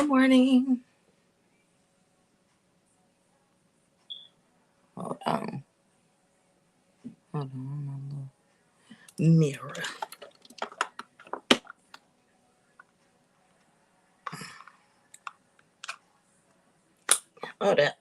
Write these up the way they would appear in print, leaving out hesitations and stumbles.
Good morning. Hold on. Hold on. Mirror. Hold up.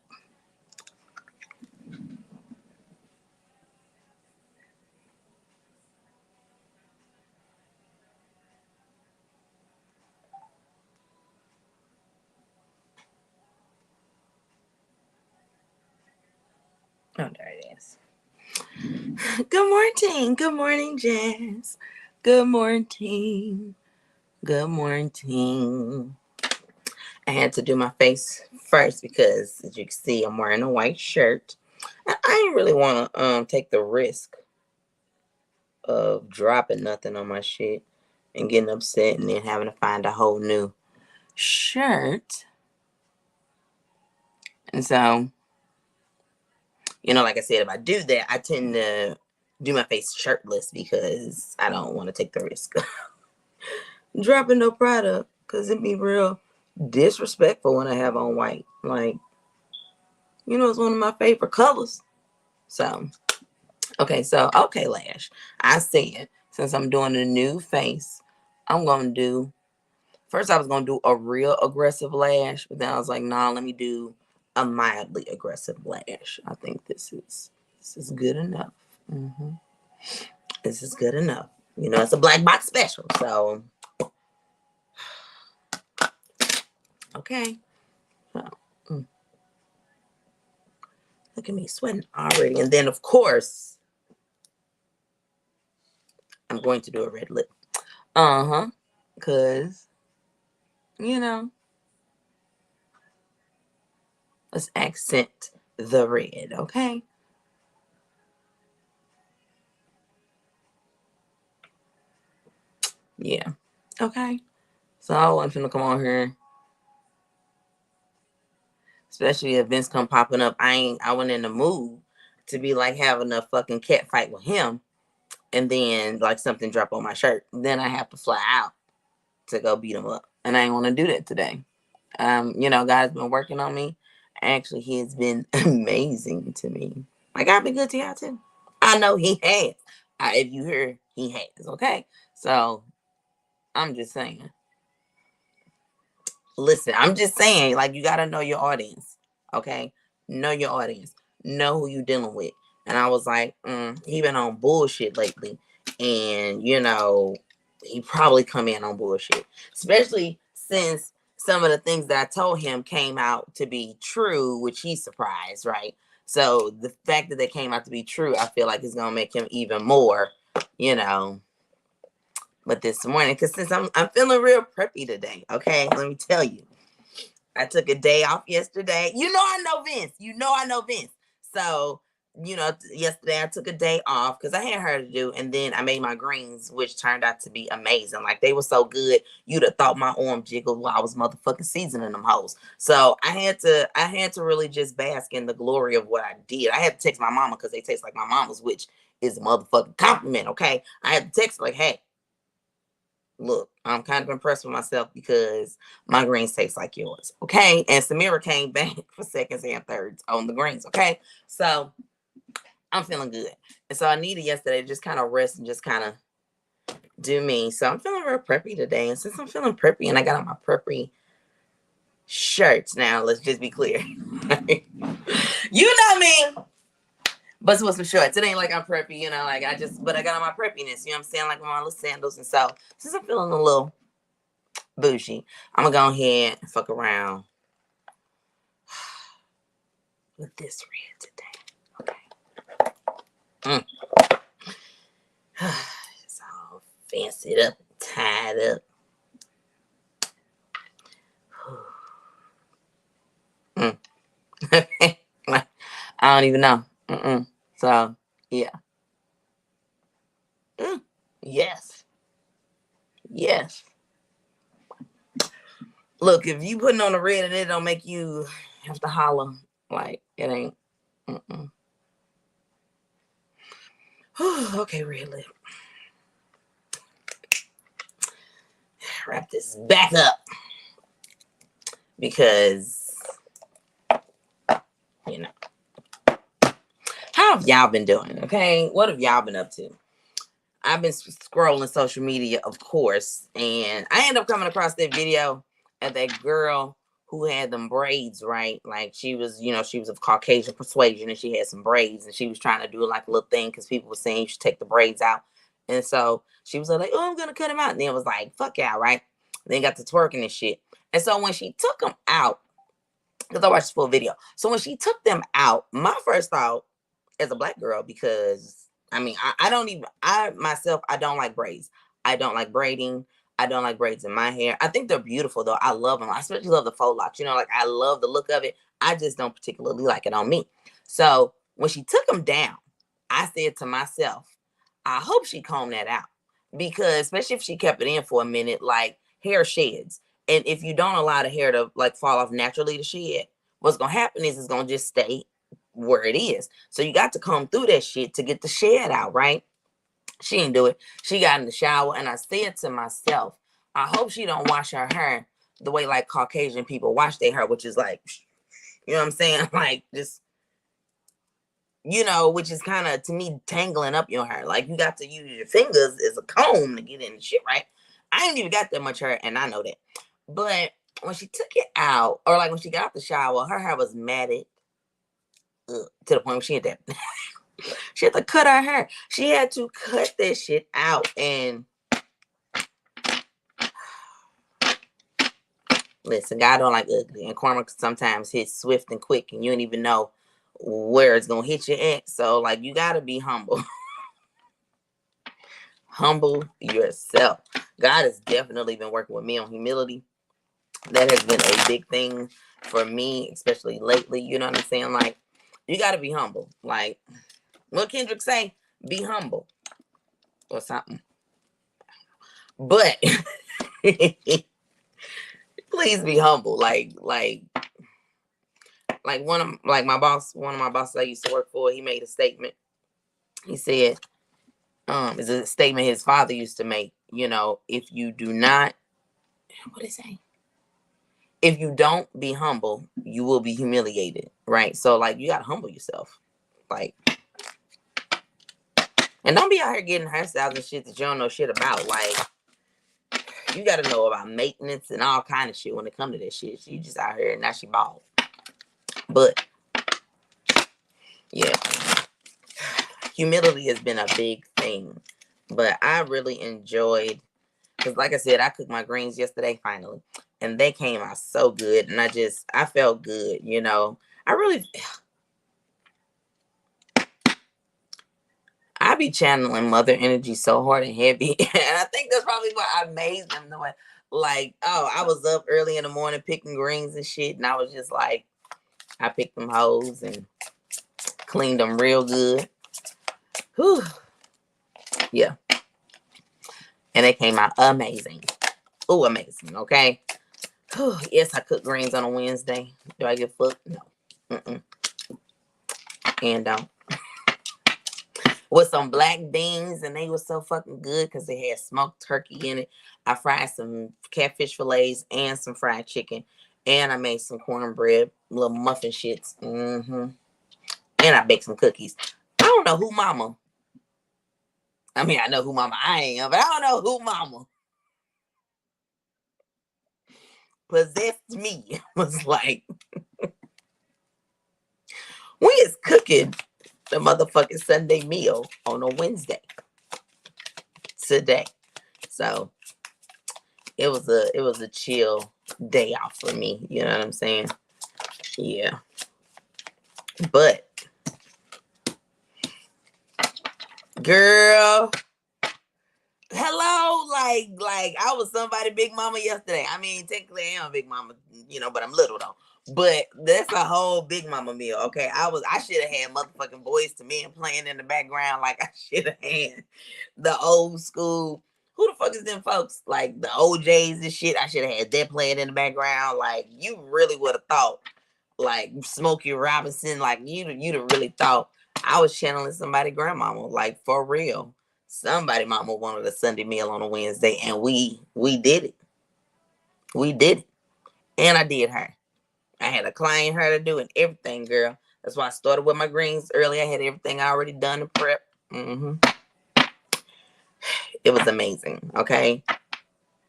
Oh, there it is. Good morning. Good morning, Jazz. Good morning. Good morning. I had to do my face first because, as you can see, I'm wearing a white shirt. I didn't really want to take the risk of dropping nothing on my shit and getting upset and then having to find a whole new shirt. And so, like I said, if I do that, I tend to do my face shirtless because I don't want to take the risk of dropping no product because it'd be real disrespectful when I have on white. Like, it's one of my favorite colors. So, okay, Lash. I said, since I'm doing a new face, I'm going to do, first I was going to do a real aggressive lash, but then I was like, nah, let me do a mildly aggressive lash. I think this is good enough. This is good enough. It's a black box special. So, okay. So, look at me sweating already. And then, of course, I'm going to do a red lip. Because, let's accent the red, okay? Yeah. Okay. So I wasn't finna come on here. Especially if Vince come popping up. I wasn't in the mood to be like having a fucking cat fight with him and then like something drop on my shirt. Then I have to fly out to go beat him up. And I ain't want to do that today. God's been working on me. Actually, he has been amazing to me. Like, I've been good to y'all too. I know he has. If you hear, he has. Okay. So I'm just saying. Listen, I'm just saying, like, you got to know your audience. Okay. Know your audience. Know who you dealing with. And I was like, he been on bullshit lately. And, he probably come in on bullshit. Especially since some of the things that I told him came out to be true, which he's surprised, right? So the fact that they came out to be true, I feel like it's going to make him even more, But this morning, because since I'm feeling real preppy today, okay? Let me tell you. I took a day off yesterday. I know Vince. I know Vince. So, yesterday I took a day off because I had her to do, and then I made my greens, which turned out to be amazing. Like, they were so good, you'd have thought my arm jiggled while I was motherfucking seasoning them hoes. So I had to really just bask in the glory of what I did. I had to text my mama because they taste like my mama's, which is a motherfucking compliment, okay? I had to text like, hey, look, I'm kind of impressed with myself because my greens taste like yours. Okay. And Samira came back for seconds and thirds on the greens. Okay. So I'm feeling good. And so I needed yesterday to just kind of rest and just kind of do me. So I'm feeling real preppy today. And since I'm feeling preppy and I got on my preppy shirts now, let's just be clear. You know me. But with some shorts. It ain't like I'm preppy, but I got on my preppiness, I'm saying? Like my little sandals. And so since I'm feeling a little bougie, I'm gonna go ahead and fuck around with this red today. Okay. It's all fancied up, tied up. I don't even know. So, yeah. Yes. Yes. Look, if you putting on the red and it don't make you have to holler, like, it ain't. Okay, red lip. Wrap this back up. because, you know, how have y'all been doing? Okay, what have y'all been up to? I've been scrolling social media, of course, and I ended up coming across that video of that girl who had them braids, right? Like she was, she was of Caucasian persuasion and she had some braids and she was trying to do like a little thing because people were saying you should take the braids out. And so she was like, oh, I'm going to cut them out. And then it was like, fuck y'all, right? And then got to twerking and shit. And so when she took them out, because I watched the full video. So when she took them out, my first thought as a black girl, because I mean, I don't like braids. I don't like braiding. I don't like braids in my hair. I think they're beautiful though. I love them. I especially love the faux locks. Like I love the look of it. I just don't particularly like it on me. So when she took them down, I said to myself, I hope she combed that out, because especially if she kept it in for a minute, like hair sheds. And if you don't allow the hair to like fall off naturally to shed, what's going to happen is it's going to just stay where it is. So you got to comb through that shit to get the shed out, right? She didn't do it. She got in the shower, and I said to myself, I hope she don't wash her hair the way like Caucasian people wash their hair, which is like, you know what I'm saying? Like just, which is kind of, to me, tangling up your hair. Like you got to use your fingers as a comb to get in the shit, right? I ain't even got that much hair, and I know that. But when she took it out, or like when she got out the shower, her hair was matted to the point where she had that. She had to cut her hair. She had to cut that shit out. And listen, God don't like ugly. And karma sometimes hits swift and quick, and you don't even know where it's going to hit you at. So, like, you got to be humble. Humble yourself. God has definitely been working with me on humility. That has been a big thing for me, especially lately. You know what I'm saying? Like, you got to be humble. Like, what Kendrick say? Be humble. Or something. But, please be humble. Like one of my bosses I used to work for, he made a statement. He said, it's a statement his father used to make, if you do not, what did he say? If you don't be humble, you will be humiliated, right? So, like, you got to humble yourself. Like, and don't be out here getting hairstyles and shit that you don't know shit about. Like, you got to know about maintenance and all kind of shit when it comes to that shit. She just out here and now she bald. But, yeah. Humility has been a big thing. But I really enjoyed, because like I said, I cooked my greens yesterday finally. And they came out so good. And I felt good, I be channeling mother energy so hard and heavy. And I think that's probably why I made them the way. Like, I was up early in the morning picking greens and shit. And I was just like, I picked them hoes and cleaned them real good. Whew. Yeah. And they came out amazing. Oh, amazing. Okay. Whew. Yes, I cook greens on a Wednesday. Do I get fucked? No. Mm-mm. And don't. With some black beans, and they were so fucking good because they had smoked turkey in it. I fried some catfish fillets and some fried chicken. And I made some cornbread, little muffin shits. Mm-hmm. And I baked some cookies. I don't know who mama. I mean, I know who mama I am, but I don't know who mama possessed me. Was like, we is cooking the motherfucking Sunday meal on a Wednesday today. So it was a chill day off for me. You know what I'm saying? Yeah. But girl, hello, like I was somebody big mama yesterday. I mean, technically I am a big mama, but I'm little though. But that's a whole big mama meal. Okay. I should have had motherfucking Boys to Men playing in the background. Like I should have had the old school. Who the fuck is them folks? Like the OJs and shit. I should have had that playing in the background. Like you really would have thought, like Smokey Robinson, like you'd have really thought I was channeling somebody grandmama, like for real. Somebody mama wanted a Sunday meal on a Wednesday, and we did it. We did it. And I did her. I had a client her to do and everything, girl. That's why I started with my greens early. I had everything already done and prep. It was amazing. Okay.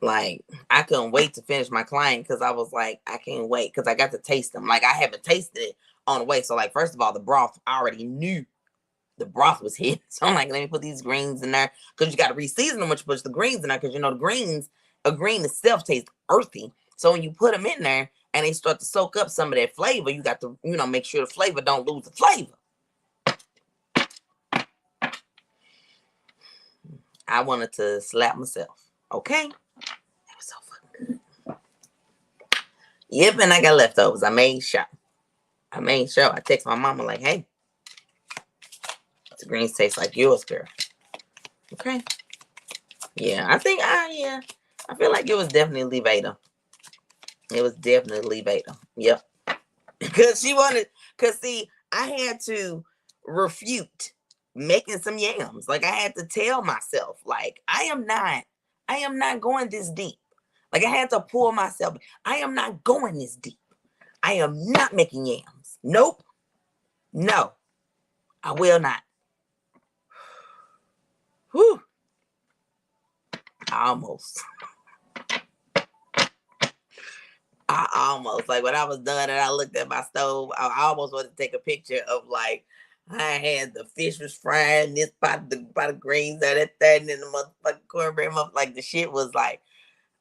Like, I couldn't wait to finish my client because I was like, I can't wait because I got to taste them. Like, I haven't tasted it on the way. So, like, first of all, the broth, I already knew the broth was hit. So I'm like, let me put these greens in there because you got to reseason them when you put the greens in there because, the greens, a green itself tastes earthy. So when you put them in there and they start to soak up some of that flavor, you got to, make sure the flavor don't lose the flavor. I wanted to slap myself. Okay? That was so fucking good. Yep, and I got leftovers. I made sure. I text my mama like, hey, the greens taste like yours, girl. Okay? Yeah, I feel like it was definitely Veda. It was definitely Veda. Yep. Because see, I had to refute making some yams. Like, I had to tell myself, like, I am not going this deep. Like, I had to pull myself. I am not going this deep. I am not making yams. Nope. No, I will not. Whew. I almost, like, when I was done and I looked at my stove, I almost wanted to take a picture of, like, I had the fish was frying, this pot of greens, that, and then the motherfucking cornbread, like, the shit was like,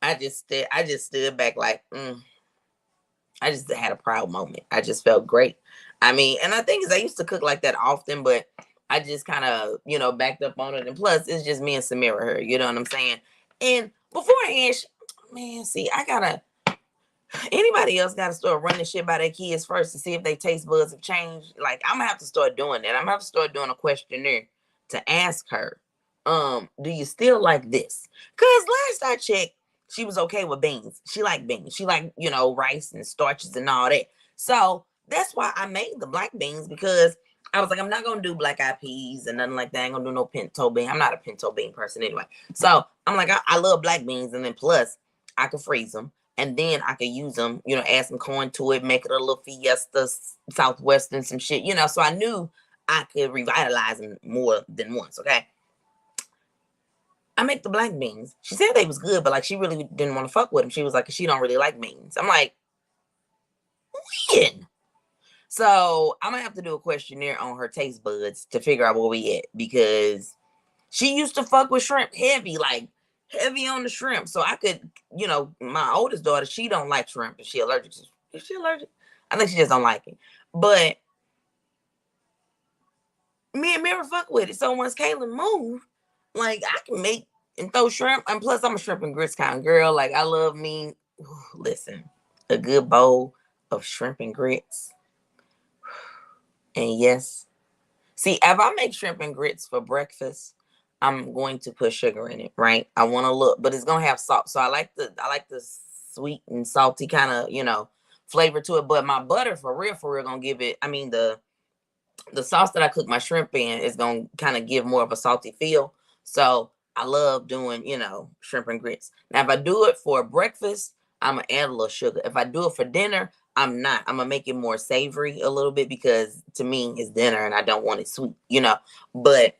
I just stood back like, I just had a proud moment. I just felt great. I mean, and I think I used to cook like that often, but I just kind of, backed up on it. And plus, it's just me and Samira here. You know what I'm saying? And beforehand, man, see, anybody else got to start running shit by their kids first to see if their taste buds have changed. Like, I'm going to have to start doing that. I'm going to have to start doing a questionnaire to ask her, do you still like this? Because last I checked, she was okay with beans. She liked beans. She liked, rice and starches and all that. So that's why I made the black beans, because I was like, I'm not going to do black eyed peas and nothing like that. I ain't going to do no pinto bean. I'm not a pinto bean person anyway. So I'm like, I love black beans. And then plus, I could freeze them. And then I could use them, add some corn to it, make it a little fiesta, Southwestern, some shit, So I knew I could revitalize them more than once, okay? I make the black beans. She said they was good, but like she really didn't want to fuck with them. She was like, she don't really like beans. I'm like, when? So I'm gonna have to do a questionnaire on her taste buds to figure out where we at, because she used to fuck with shrimp heavy, like heavy on the shrimp. So I could, my oldest daughter, she don't like shrimp. Is she allergic to? Is she allergic? I think she just don't like it. But me and Mira fuck with it. So once Kaylin moved, like, I can make and throw shrimp. And plus, I'm a shrimp and grits kind of girl. Like, I love me. Listen, a good bowl of shrimp and grits. And yes, see, if I make shrimp and grits for breakfast, I'm going to put sugar in it, right? I want to look, but it's gonna have salt. So I like the sweet and salty kind of, flavor to it. But my butter, for real, gonna give it. I mean, the sauce that I cook my shrimp in is gonna kind of give more of a salty feel. So I love doing, shrimp and grits. Now, if I do it for breakfast, I'm gonna add a little sugar. If I do it for dinner, I'm not. I'm gonna make it more savory a little bit, because to me it's dinner and I don't want it sweet, But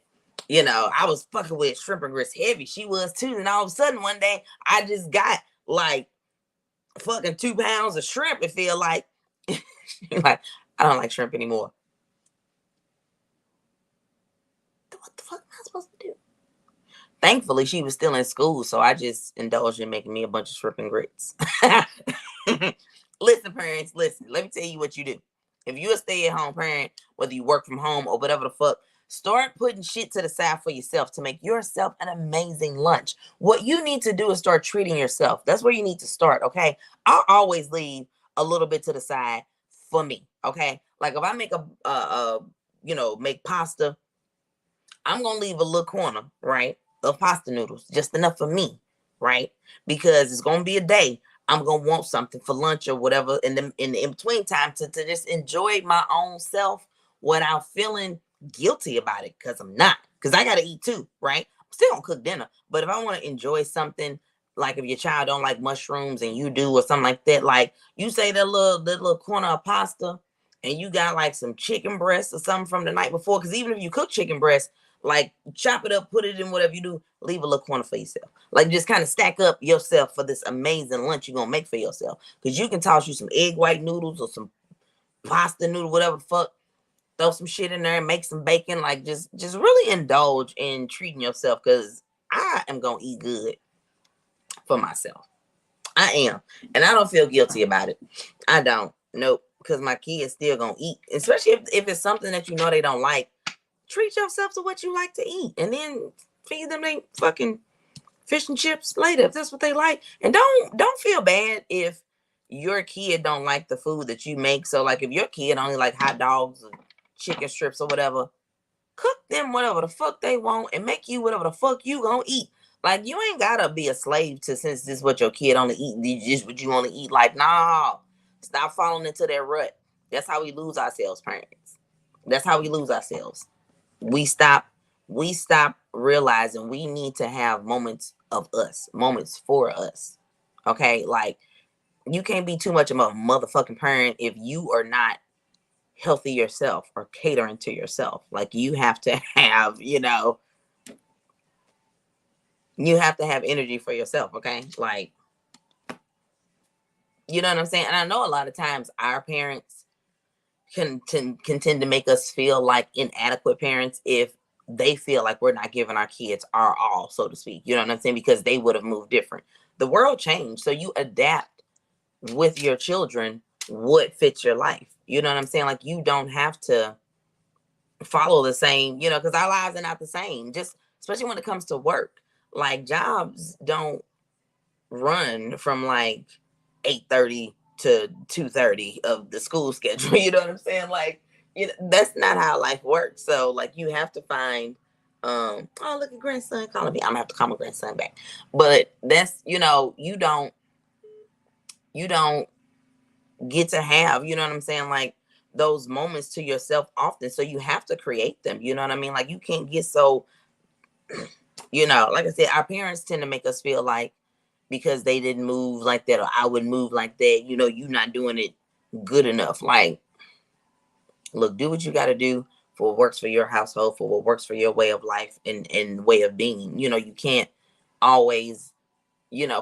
I was fucking with shrimp and grits heavy. She was too. And all of a sudden one day I just got like fucking 2 pounds of shrimp. It feel like, like, I don't like shrimp anymore. What the fuck am I supposed to do? Thankfully, she was still in school, so I just indulged in making me a bunch of shrimp and grits. Listen, parents, listen. Let me tell you what you do. If you're a stay-at-home parent, whether you work from home or whatever the fuck, start putting shit to the side for yourself to make yourself an amazing lunch. What you need to do is start treating yourself. That's where you need to start, okay? I'll always leave a little bit to the side for me, okay? Like, if I make make pasta, I'm going to leave a little corner, right, of pasta noodles, just enough for me, right? Because it's going to be a day I'm going to want something for lunch or whatever in the in between time to just enjoy my own self without feeling guilty about it, because I'm not. Because I got to eat too, right? I'm still going to cook dinner. But if I want to enjoy something like if your child don't like mushrooms and you do or something like that, like you say that little corner of pasta and you got like some chicken breast or something from the night before, because even if you cook chicken breast, like chop it up, put it in whatever you do, leave a little corner for yourself. Like just kind of stack up yourself for this amazing lunch you're gonna make for yourself. Because you can toss you some egg white noodles or some pasta noodle, whatever the fuck, throw some shit in there and make some bacon. Like just really indulge in treating yourself, because I am gonna eat good for myself. I am. And I don't feel guilty about it. I don't. Nope. Because my kids still gonna eat. Especially if it's something that you know they don't like. Treat yourself to what you like to eat. And then feed them they fucking fish and chips later if that's what they like. And don't feel bad if your kid don't like the food that you make. So like if your kid only like hot dogs or chicken strips or whatever, cook them whatever the fuck they want and make you whatever the fuck you gonna eat. Like you ain't gotta be a slave to, since this is what your kid only eat, this what you want to eat. Like, nah, stop falling into that rut. That's how we lose ourselves, parents. That's how we lose ourselves. We stop realizing we need to have moments of us, moments for us. Okay, like you can't be too much of a motherfucking parent if you are not healthy yourself or catering to yourself. Like you have to have, you have to have energy for yourself. Okay, like, you know what I'm saying? And I know a lot of times our parents can tend to make us feel like inadequate parents if they feel like we're not giving our kids our all, so to speak. You know what I'm saying? Because they would have moved different. The world changed, so you adapt with your children what fits your life. You know what I'm saying? Like you don't have to follow the same, because our lives are not the same. Just especially when it comes to work. Like jobs don't run from like 8:30 to 2:30 of the school schedule. You know what I'm saying? Like, that's not how life works. So like you have to find oh, look at grandson calling me. I'm gonna have to call my grandson back. But that's, you don't get to have, you know what I'm saying, like those moments to yourself often. So you have to create them. You know what I mean? Like you can't get so, like I said, our parents tend to make us feel like because they didn't move like that or I would move like that, you're not doing it good enough. Like, look, do what you got to do for what works for your household, for what works for your way of life and way of being. You can't always,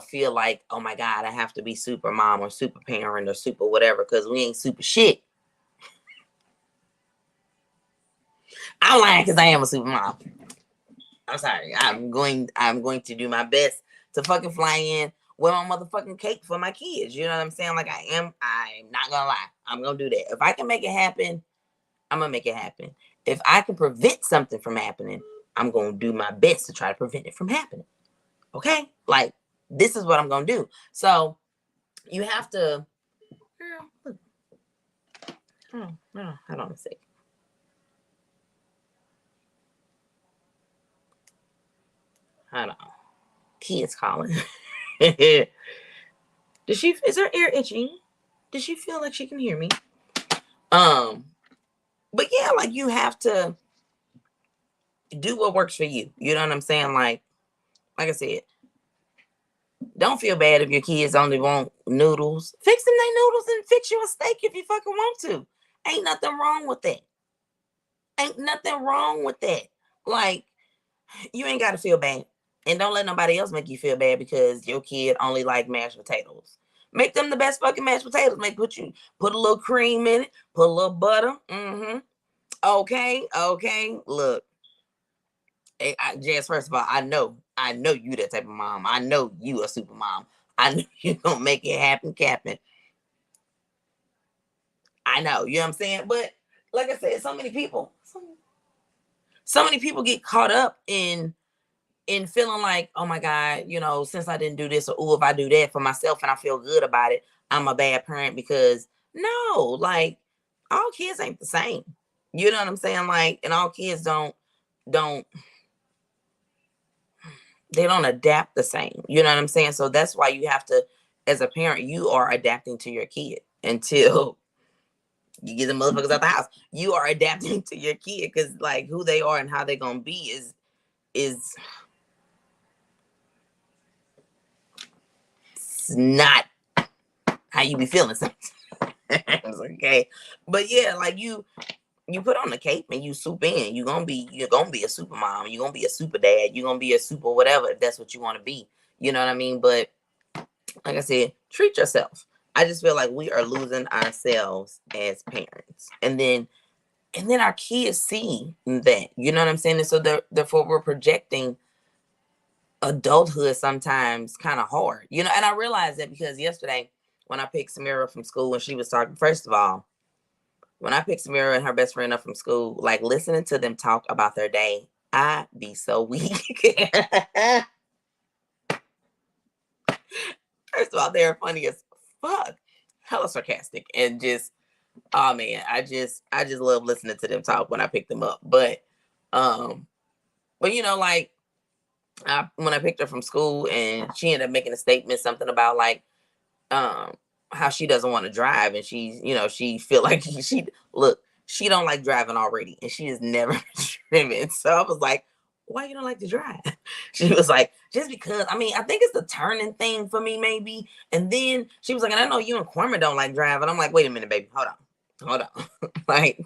feel like, oh my God, I have to be super mom or super parent or super whatever, because we ain't super shit. I'm lying because I am a super mom. I'm sorry. I'm going to do my best to fucking fly in with my motherfucking cake for my kids. You know what I'm saying? Like I'm not gonna lie. I'm gonna do that. If I can make it happen, I'm gonna make it happen. If I can prevent something from happening, I'm gonna do my best to try to prevent it from happening. Okay? Like this is what I'm gonna do. So you have to, girl, look. Oh, no, hold on a second. Hold on. Kids calling. Is her ear itching? Does she feel like she can hear me? But yeah, like you have to do what works for you. You know what I'm saying? Like I said, don't feel bad if your kids only want noodles. Fix them they noodles and fix you a steak if you fucking want to. Ain't nothing wrong with that. Ain't nothing wrong with that. Like, you ain't got to feel bad. And don't let nobody else make you feel bad because your kid only like mashed potatoes. Make them the best fucking mashed potatoes. Put a little cream in it, put a little butter. Okay. Look, Jess, first of all, I know you that type of mom. I know you a super mom. I know you gonna make it happen, Captain. I know, you know what I'm saying? But like I said, so many people get caught up in feeling like, oh my God, since I didn't do this, or if I do that for myself and I feel good about it, I'm a bad parent. Because no, like all kids ain't the same. You know what I'm saying? Like, and all kids don't adapt the same. You know what I'm saying? So that's why you have to, as a parent, you are adapting to your kid until you get the motherfuckers out the house. You are adapting to your kid because like who they are and how they're gonna be is that's not how you be feeling sometimes. Okay. But yeah, like you put on the cape and you soup in. You're gonna be a super mom. You're gonna be a super dad. You're gonna be a super whatever if that's what you want to be. You know what I mean? But like I said, treat yourself. I just feel like we are losing ourselves as parents. And then our kids see that. You know what I'm saying? And so therefore we're projecting adulthood sometimes kind of hard. You know, and I realized that because yesterday when I picked Samira from school and she was talking, first of all, when I picked Samira and her best friend up from school, like listening to them talk about their day, I be so weak. First of all, they're funny as fuck, hella sarcastic, and just oh man, I just love listening to them talk when I pick them up. Um, but you know, like when I picked her from school, and she ended up making a statement, something about like um how she doesn't want to drive, and she's she feel like she don't like driving already, and she has never driven. So I was like, why you don't like to drive? She was like, just because. I mean, I think it's the turning thing for me, maybe. And then she was like, and I know you and Kwame don't like driving. I'm like, wait a minute, baby, hold on. Like,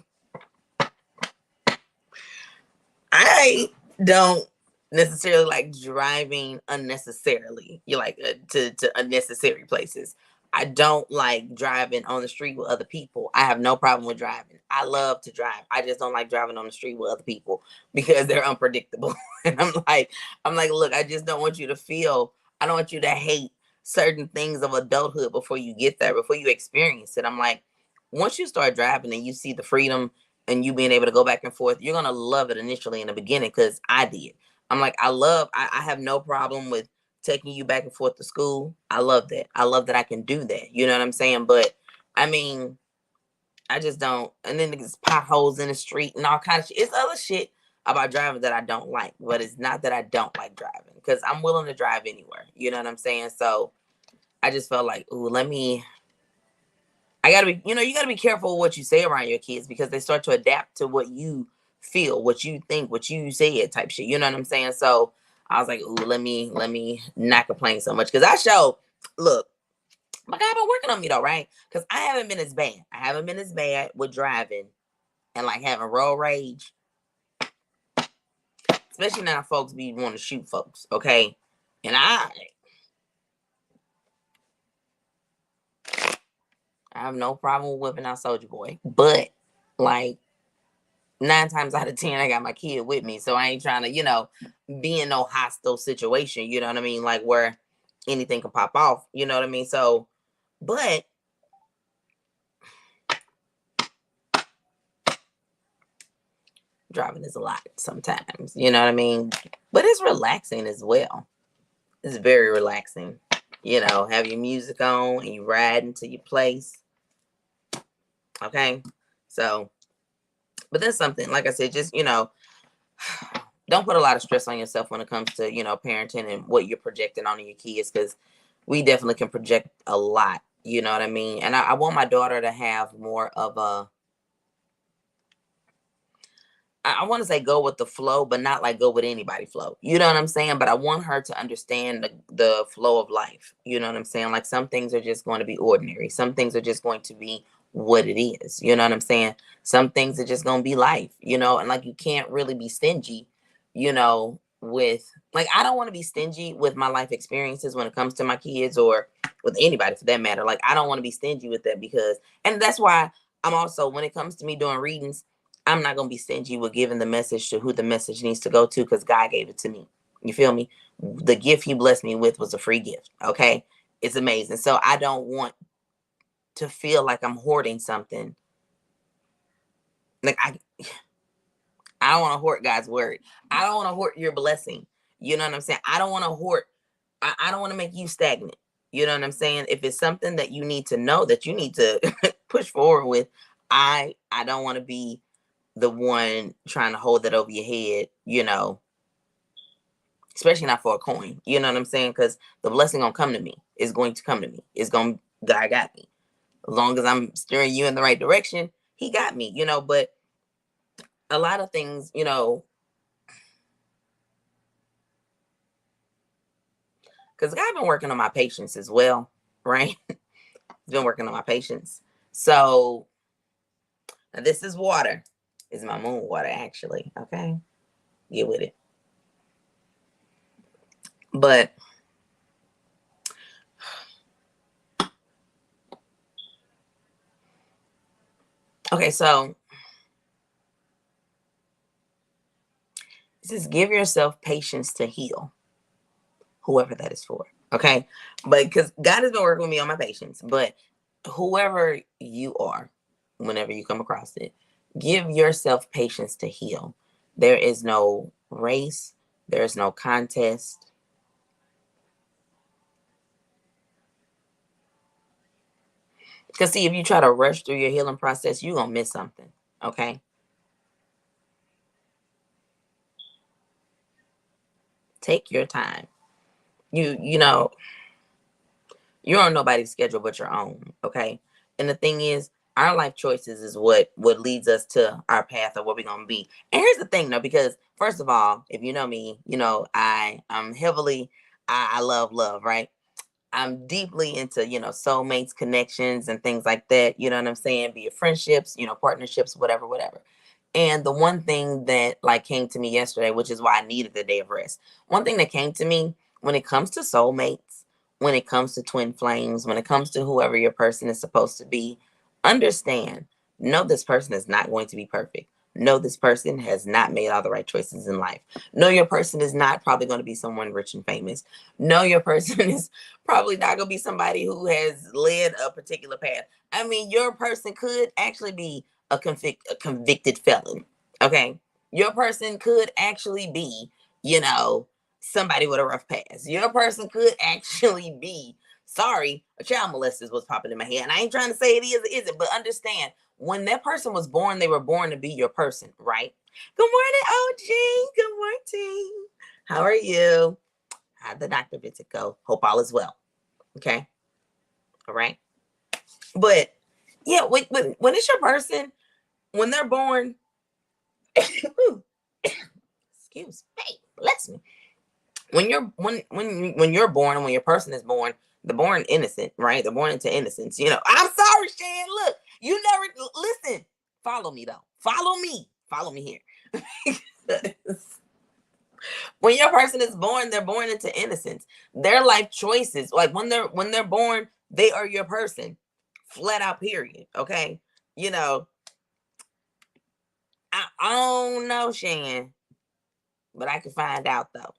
I don't necessarily like driving unnecessarily. You like to unnecessary places. I don't like driving on the street with other people. I have no problem with driving. I love to drive. I just don't like driving on the street with other people because they're unpredictable. And I'm like, look, I just don't want you to feel. I don't want you to hate certain things of adulthood before you get there, before you experience it. I'm like, once you start driving and you see the freedom and you being able to go back and forth, you're gonna love it initially in the beginning because I did. I'm like, I have no problem with taking you back and forth to school. I love that. I love that I can do that. You know what I'm saying? But I mean, I just don't. And then there's potholes in the street and all kind of shit. It's other shit about driving that I don't like, but it's not that I don't like driving because I'm willing to drive anywhere. You know what I'm saying? So I just felt like, ooh, I gotta be, you gotta be careful what you say around your kids because they start to adapt to what you feel, what you think, what you say, type shit. You know what I'm saying? So I was like, ooh, let me not complain so much. Cause look, my God, been working on me though, right? Cause I haven't been as bad. I haven't been as bad with driving and like having road rage. Especially now folks be wanting to shoot folks, okay? And I have no problem with whipping out Soldier Boy. But like 9 times out of 10, I got my kid with me. So I ain't trying to, be in no hostile situation, you know what I mean? Like where anything can pop off, you know what I mean? So, but driving is a lot sometimes, you know what I mean? But it's relaxing as well. It's very relaxing. Have your music on and you ride into your place. Okay. So, but that's something, like I said, just, don't put a lot of stress on yourself when it comes to, parenting and what you're projecting on your kids, because we definitely can project a lot. You know what I mean? And I want my daughter to have more of I want to say go with the flow, but not like go with anybody flow. You know what I'm saying? But I want her to understand the flow of life. You know what I'm saying? Like some things are just going to be ordinary. Some things are just going to be what it is. You know what I'm saying? Some things are just going to be life, and like you can't really be stingy, with like I don't want to be stingy with my life experiences when it comes to my kids or with anybody for that matter. Like I don't want to be stingy with that and that's why I'm also, when it comes to me doing readings, I'm not gonna be stingy with giving the message to who the message needs to go to because God gave it to me. You feel me? The gift He blessed me with was a free gift. Okay, it's amazing. So I don't want to feel like I'm hoarding something. Like I don't want to hoard God's word. I don't want to hoard your blessing. You know what I'm saying? I don't want to hoard. I don't want to make you stagnant. You know what I'm saying? If it's something that you need to know that you need to push forward with, I don't want to be the one trying to hold that over your head, especially not for a coin. You know what I'm saying? Because the blessing gonna come to me. It's going to come to me. God got me. As long as I'm steering you in the right direction, He got me, but a lot of things, because I've been working on my patience as well, right? Been working on my patience. So now this is water. This is my moon water, actually. Okay. Get with it. But okay, so this is give yourself patience to heal, whoever that is for. Okay. But because God has been working with me on my patience, but whoever you are, whenever you come across it, give yourself patience to heal. There is no race, there's no contest. Because see, if you try to rush through your healing process, you're gonna miss something. Okay. Take your time. You know, you're on nobody's schedule but your own. Okay. And the thing is, our life choices is what leads us to our path of what we're gonna be. And here's the thing though, because first of all, if you know me, you know I'm heavily I love love, right? I'm deeply into, soulmates, connections, and things like that. You know what I'm saying? Be it friendships, partnerships, whatever, whatever. And the one thing that like came to me yesterday, which is why I needed the day of rest. One thing that came to me when it comes to soulmates, when it comes to twin flames, when it comes to whoever your person is supposed to be, understand, know this person is not going to be perfect. Know this person has not made all the right choices in life. Know your person is not probably going to be someone rich and famous. Know your person is probably not going to be somebody who has led a particular path. I mean, your person could actually be a convicted felon. Okay. Your person could actually be, somebody with a rough past. Your person could actually be, sorry, a child molester was popping in my head. And I ain't trying to say it is or isn't, but understand when that person was born, they were born to be your person, right? Good morning, OG. Good morning. How are you? How'd the doctor visit go? Hope all is well. Okay. All right. But yeah, when it's your person, when they're born, excuse me, bless me. When you're born and when your person is born, they're born innocent, right? They're born into innocence. I'm sorry, Shan. Look, you never listen. Follow me though. Follow me. Follow me here. When your person is born, they're born into innocence. Their life choices, like when they're born, they are your person. Flat out, period. Okay. I don't know, Shan, but I can find out though.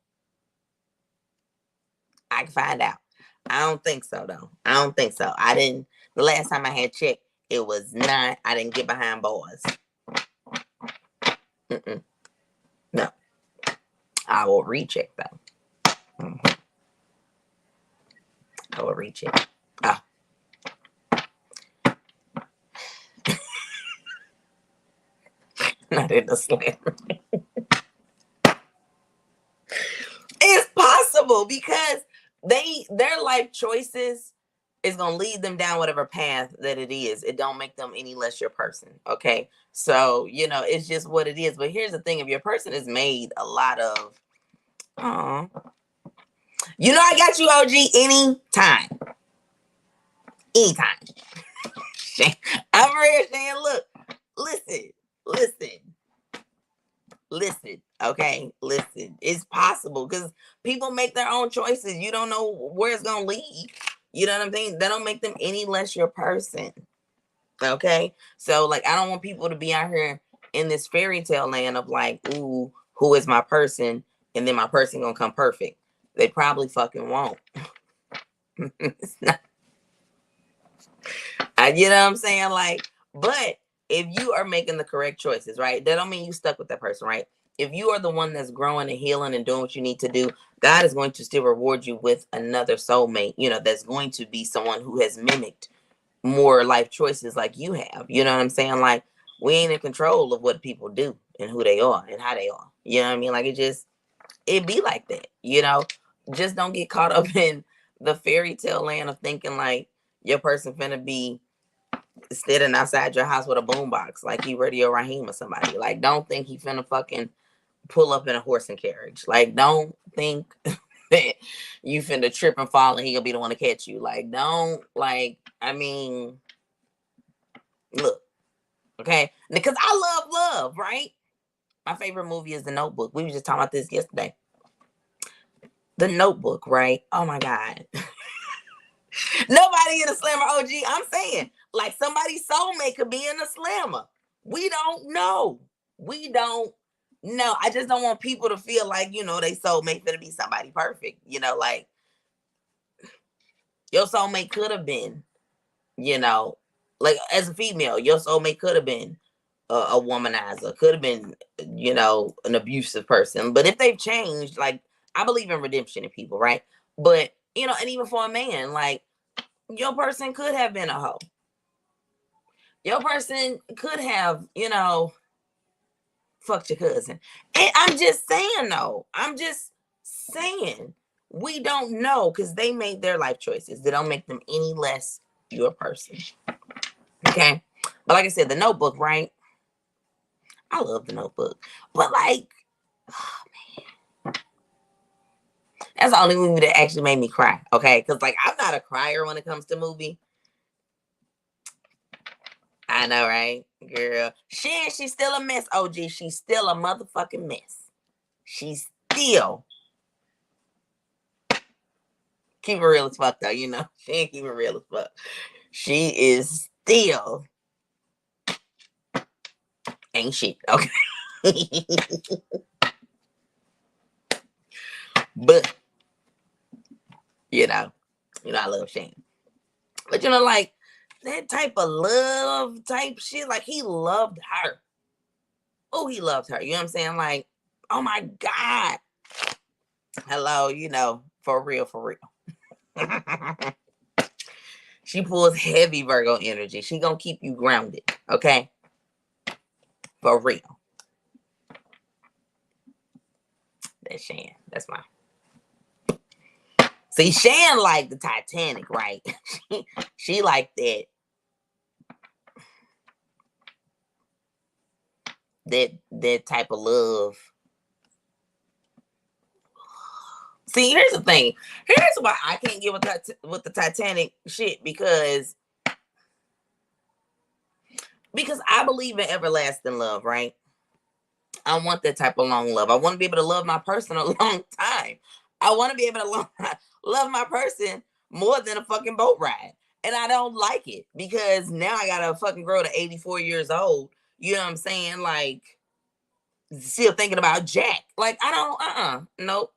I can find out. I don't think so though. I don't think so. I didn't. The last time I had checked, it was not. I didn't get behind bars. Mm-mm. No, I will recheck though. Mm-hmm. I will recheck. Ah. Not in the slam. It's possible because their life choices is gonna lead them down whatever path that it is. It don't make them any less your person. Okay. So, it's just what it is. But here's the thing: if your person has made a lot of I got you, OG, anytime. Anytime. I'm ready, Shan. Look, listen, okay? Listen. It's possible because people make their own choices. You don't know where it's gonna lead. You know what I'm saying? That don't make them any less your person. Okay. So like I don't want people to be out here in this fairy tale land of like, ooh, who is my person? And then my person gonna come perfect. They probably fucking won't. It's not, you know what I'm saying? Like, but if you are making the correct choices, right? That don't mean you stuck with that person, right? If you are the one that's growing and healing and doing what you need to do, God is going to still reward you with another soulmate, that's going to be someone who has mimicked more life choices like you have. You know what I'm saying? Like, we ain't in control of what people do and who they are and how they are. You know what I mean? Like, it be like that, Just don't get caught up in the fairy tale land of thinking like your person finna be sitting outside your house with a boombox like he Radio Raheem or somebody. Like, don't think he finna fucking pull up in a horse and carriage. Like, don't think you finna trip and fall and he'll be the one to catch you. Like, don't, like, I mean, look, okay? Because I love, right? My favorite movie is The Notebook. We were just talking about this yesterday. The Notebook, right? Oh my God. Nobody in a slammer OG. I'm saying, like, somebody's soulmate could be in a slammer. We don't know. We don't know. I just don't want people to feel like, they soulmate gonna be somebody perfect. Like, your soulmate could have been, like, as a female, your soulmate could have been a womanizer, could have been, an abusive person. But if they've changed, like, I believe in redemption in people, right? But, and even for a man, like, your person could have been a hoe. Your person could have, fucked your cousin. And I'm just saying, though. I'm just saying. We don't know because they made their life choices. They don't make them any less your person. Okay? But like I said, The Notebook, right? I love The Notebook. But, like, oh, man. That's the only movie that actually made me cry. Okay? Because, like, I'm not a crier when it comes to movie. I know, right? Girl. She's still a mess, OG. She's still a motherfucking mess. She's still. Keep it real as fuck, though, She ain't keep it real as fuck. She is still. Ain't shit, okay? But, I love Shane. But, like, that type of love type shit, like, he loved her. Oh, he loved her. You know what I'm saying? Like, oh my God. Hello, for real, for real. She pulls heavy Virgo energy. She gonna keep you grounded, okay? For real. That's Shan. That's my. See, Shan like the Titanic, right? she like that. That type of love. See, here's the thing. Here's why I can't get with the Titanic shit because I believe in everlasting love, right? I want that type of long love. I want to be able to love my person a long time. I want to be able to love my person more than a fucking boat ride. And I don't like it because now I got to fucking grow to 84 years old. You know what I'm saying? Like, still thinking about Jack. Like, I don't, nope.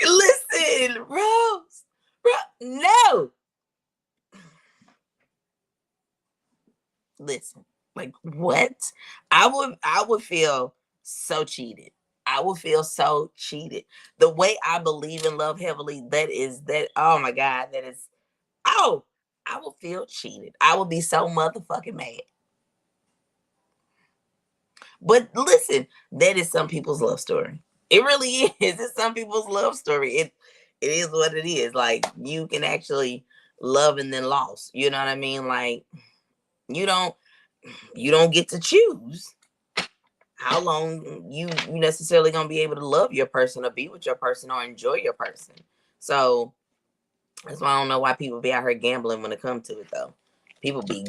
Listen, Rose. No. Listen, like, what? I would feel so cheated. I would feel so cheated. The way I believe in love heavily, oh my God, I will feel cheated. I will be so motherfucking mad. But listen, that is some people's love story. It really is. It's some people's love story. It is what it is. Like, you can actually love and then lost. You know what I mean? Like, you don't get to choose how long you necessarily gonna be able to love your person or be with your person or enjoy your person. So that's why I don't know why people be out here gambling when it comes to it, though. People be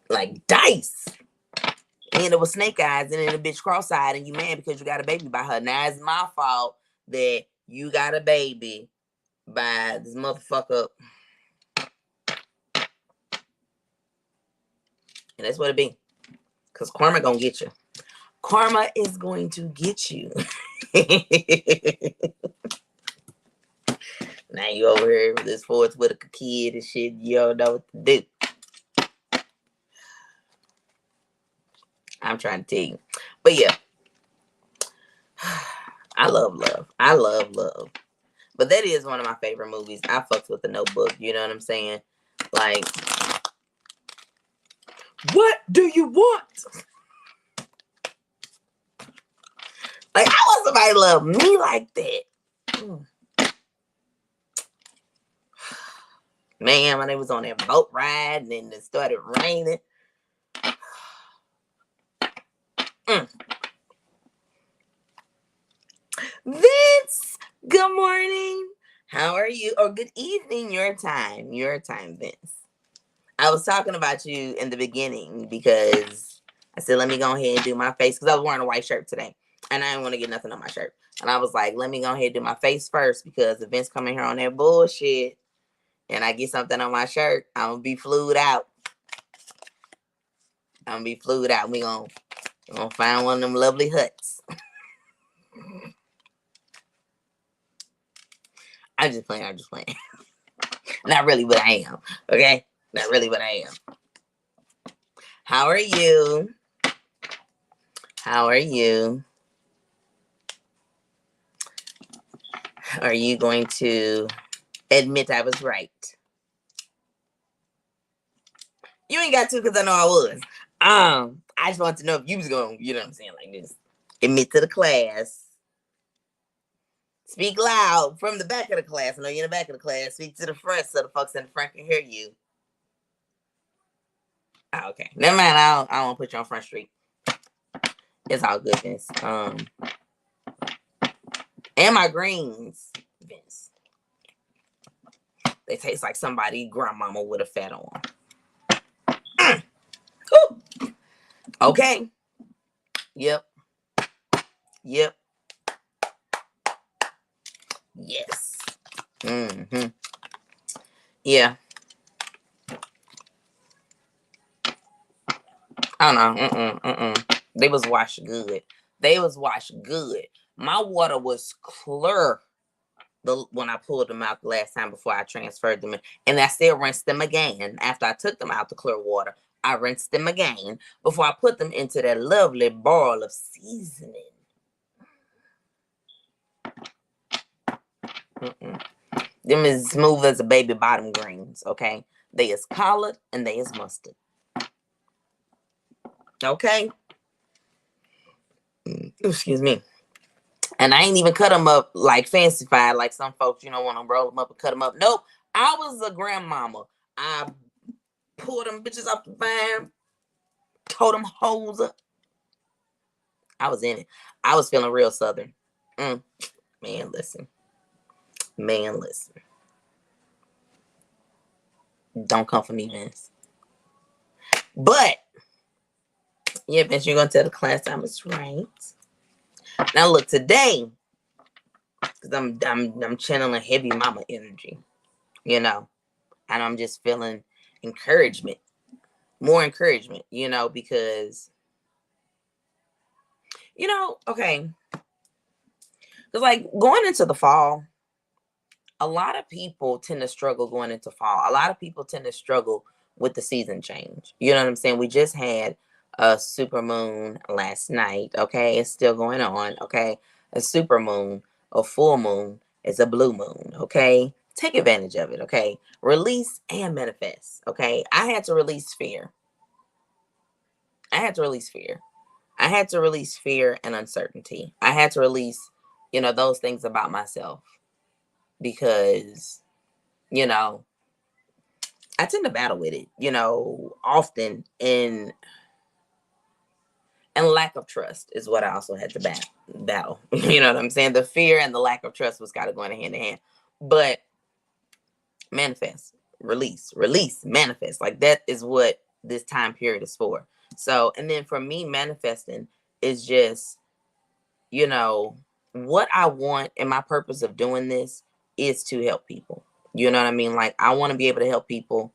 like dice. And it was snake eyes and then the bitch cross-eyed and you mad because you got a baby by her. Now it's my fault that you got a baby by this motherfucker. And that's what it be. Because karma gonna get you. Karma is going to get you. Now you over here with this Forest Whitaker kid and shit. You don't know what to do. I'm trying to tell you. But yeah. I love love. I love love. But that is one of my favorite movies. I fucks with The Notebook. You know what I'm saying? Like, what do you want? Like, I want somebody to love me like that. Man, when they was on that boat ride and then it started raining. How are you? Or good evening, your time, Vince. I was talking about you in the beginning because I said, let me go ahead and do my face because I was wearing a white shirt today and I didn't want to get nothing on my shirt. And I was like, let me go ahead and do my face first because if Vince come in here on that bullshit and I get something on my shirt, I'm going to be flued out. We gonna find one of them lovely huts. I'm just playing. Not really, but I am. Okay? Not really, but I am. How are you? Are you going to admit I was right? You ain't got to because I know I was. I just want to know if you was going, you know what I'm saying, like this. Admit to the class. Speak loud from the back of the class. I know you're in the back of the class. Speak to the front so the folks in the front can hear you. Oh, okay. Never mind. I don't want to put you on Front Street. It's all good, Vince. And my greens, Vince. They taste like somebody grandmama would have fed on. Okay. Yep. Yes. Mm-hmm. Yeah. I don't know. They was washed good. My water was clear when I pulled them out the last time before I transferred them in. And I still rinsed them again. After I took them out the clear water, I rinsed them again before I put them into that lovely bowl of seasoning. Them is smooth as a baby bottom greens, okay? They is collard and they is mustard. Okay? Excuse me. And I ain't even cut them up like fancified, like some folks, want to roll them up and cut them up. Nope. I was a grandmama. I pulled them bitches off the vine, tore them hoes up. I was in it. I was feeling real Southern. Man, listen. Don't come for me, Vince. But, yeah, Vince, you're going to tell the class I was right. Now, look, today, because I'm channeling heavy mama energy, and I'm just feeling encouragement. More encouragement, because, okay. Because, like, going into the fall, a lot of people tend to struggle going into fall. A lot of people tend to struggle with the season change. You know what I'm saying? We just had a super moon last night. Okay. It's still going on. Okay. A super moon, a full moon is a blue moon. Okay. Take advantage of it. Okay. Release and manifest. Okay. I had to release fear. I had to release fear and uncertainty. I had to release, those things about myself. Because, I tend to battle with it, often and lack of trust is what I also had to battle. You know what I'm saying? The fear and the lack of trust was kind of going hand in hand. But manifest, release, manifest. Like that is what this time period is for. So, and then for me, manifesting is just, what I want and my purpose of doing this is to help people. You know what I mean? Like, I want to be able to help people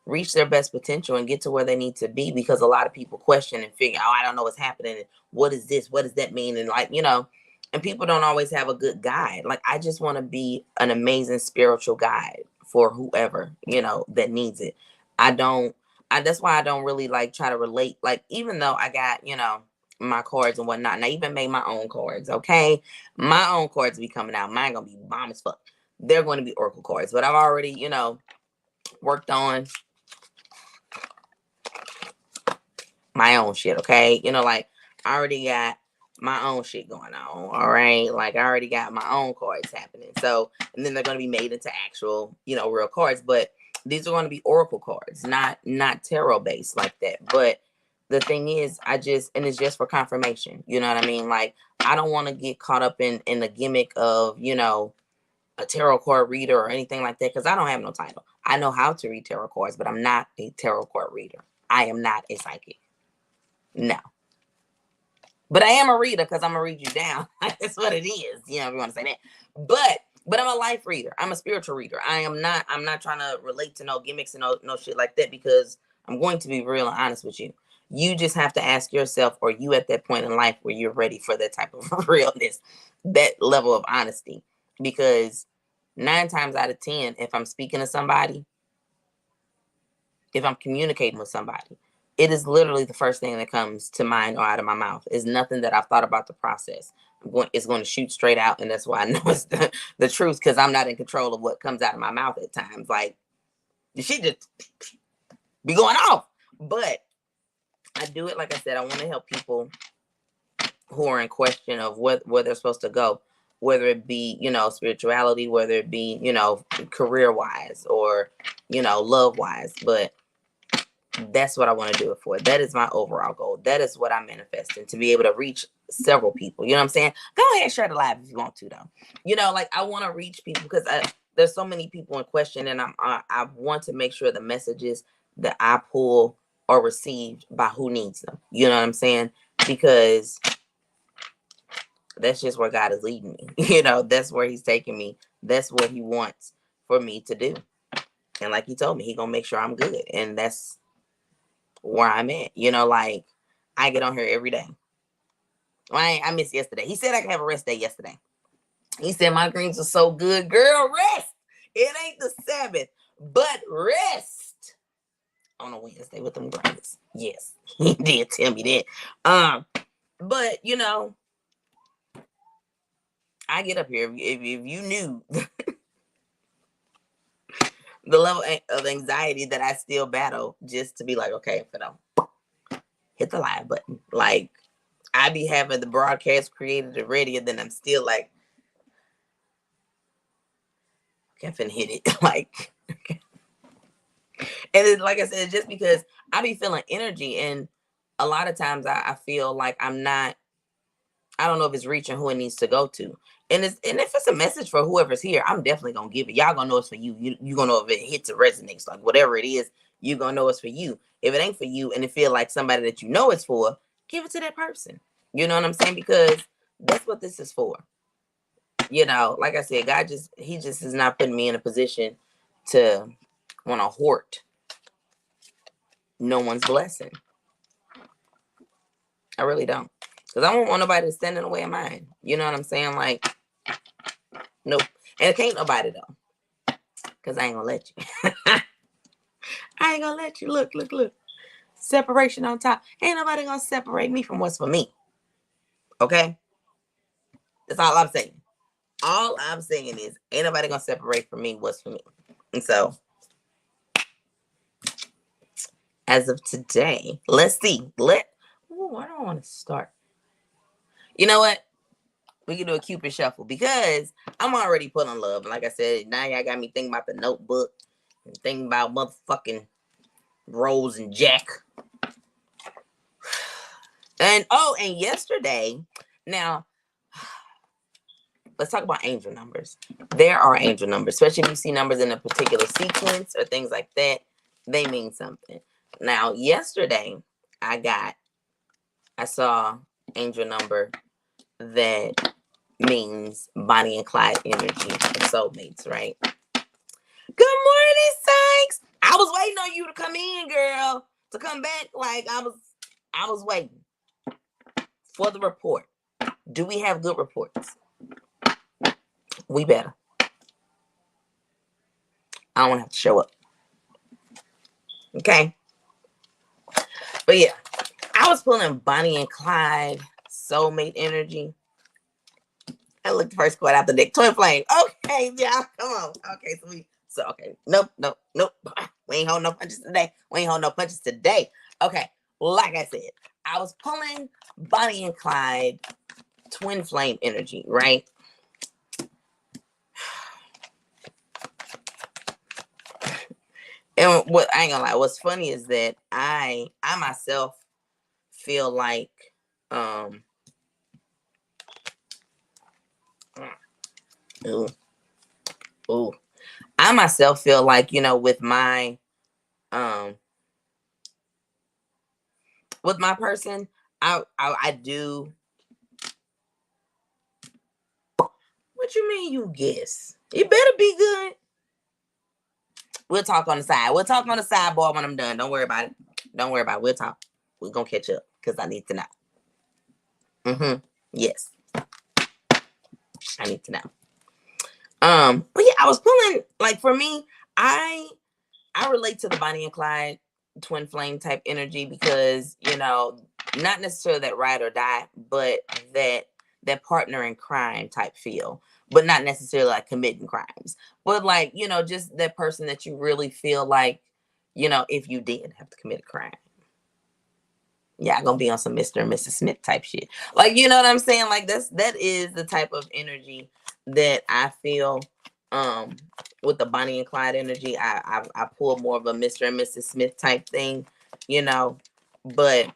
reach their best potential and get to where they need to be, because a lot of people question and figure, I don't know what's happening. What is this? What does that mean? And like, and people don't always have a good guide. Like, I just want to be an amazing spiritual guide for whoever, that needs it. That's why I don't really like try to relate. Like, even though I got, my cards and whatnot, and I even made my own cards. Okay. My own cards be coming out. Mine gonna be bomb as fuck. They're going to be Oracle cards, but I've already, worked on my own shit. Okay. Like, I already got my own shit going on. All right. Like, I already got my own cards happening. So, and then they're going to be made into actual, real cards, but these are going to be Oracle cards, not tarot based like that. But the thing is, and it's just for confirmation. You know what I mean? Like, I don't want to get caught up in the gimmick of, a tarot card reader or anything like that, because I don't have no title. I know how to read tarot cards, but I'm not a tarot card reader. I am not a psychic. No. But I am a reader because I'm going to read you down. That's what it is. You know, if you want to say that. But I'm a life reader. I'm a spiritual reader. I'm not trying to relate to no gimmicks and no shit like that, because I'm going to be real and honest with you. You just have to ask yourself, are you at that point in life where you're ready for that type of realness, that level of honesty? Because 9 times out of 10, if I'm speaking to somebody, if I'm communicating with somebody, it is literally the first thing that comes to mind or out of my mouth. It's nothing that I've thought about the process. It's going to shoot straight out, and that's why I know it's the truth, because I'm not in control of what comes out of my mouth at times. Like, the shit just be going off. But I do it, like I said, I want to help people who are in question of where they're supposed to go, whether it be, spirituality, whether it be, career-wise or, love-wise. But that's what I want to do it for. That is my overall goal. That is what I'm manifesting, to be able to reach several people. You know what I'm saying? Go ahead and share the live if you want to, though. Like, I want to reach people because there's so many people in question, and I want to make sure the messages that I pull are received by who needs them. You know what I'm saying? Because that's just where God is leading me. That's where he's taking me. That's what he wants for me to do. And like he told me, he gonna make sure I'm good. And that's where I'm at. Like, I get on here every day. Well, I missed yesterday. He said I could have a rest day yesterday. He said my greens are so good. Girl, rest. It ain't the Sabbath, but rest on a Wednesday with them greens. Yes, he did tell me that. But I get up here. If you knew the level of anxiety that I still battle, just to be like, okay, hit the live button. Like, I be having the broadcast created and ready, and then I'm still like, okay, I'm finna hit it. Like, okay. And it's, like I said, just because I be feeling energy, and a lot of times I feel like I don't know if it's reaching who it needs to go to. And if it's a message for whoever's here, I'm definitely gonna give it. Y'all gonna know it's for you. You gonna know if it hits or resonates. Like, whatever it is, you gonna know it's for you. If it ain't for you and it feel like somebody that you know it's for, give it to that person. You know what I'm saying? Because that's what this is for. Like I said, God he just is not putting me in a position to want to hoard no one's blessing. I really don't. Because I don't want nobody to stand in the way of mine. You know what I'm saying? Like, nope. And it can't nobody, though. Because I ain't going to let you. I ain't going to let you. Look. Separation on top. Ain't nobody going to separate me from what's for me. Okay? That's all I'm saying. All I'm saying is, ain't nobody going to separate from me what's for me. And so, as of today, let's see. I don't want to start. You know what? We can do a Cupid shuffle, because I'm already pulling love. And like I said, now y'all got me thinking about the Notebook and thinking about motherfucking Rose and Jack. And yesterday, now let's talk about angel numbers. There are angel numbers, especially if you see numbers in a particular sequence or things like that. They mean something. Now, yesterday, I saw angel number that means Bonnie and Clyde energy of soulmates, right? Good morning, Sykes. I was waiting on you to come in, girl, to come back. Like, I was waiting for the report. Do we have good reports? We better. I don't want to have to show up. Okay? But yeah, I was pulling Bonnie and Clyde soulmate energy. I looked the first card out the deck. Twin flame. Okay, y'all. Come on. Okay, okay. Nope. We ain't holding no punches today. Okay. Like I said, I was pulling Bonnie and Clyde twin flame energy, right? And what I ain't gonna lie, what's funny is that I myself feel like Ooh, I myself feel like, with um my person, I do. What you mean you guess? It better be good. We'll talk on the side. We'll talk on the sidebar when I'm done. Don't worry about it. Don't worry about it. We'll talk. We're gonna catch up because I need to know. Yes, I need to know. But yeah, I was pulling, like, for me, I relate to the Bonnie and Clyde twin flame type energy because, not necessarily that ride or die, but that partner in crime type feel, but not necessarily like committing crimes, but like, just that person that you really feel like, if you did have to commit a crime, yeah, gonna be on some Mr. and Mrs. Smith type shit. Like, you know what I'm saying? Like, that is the type of energy that I feel with the Bonnie and Clyde energy. I pull more of a Mr. and Mrs. Smith type thing, you know. But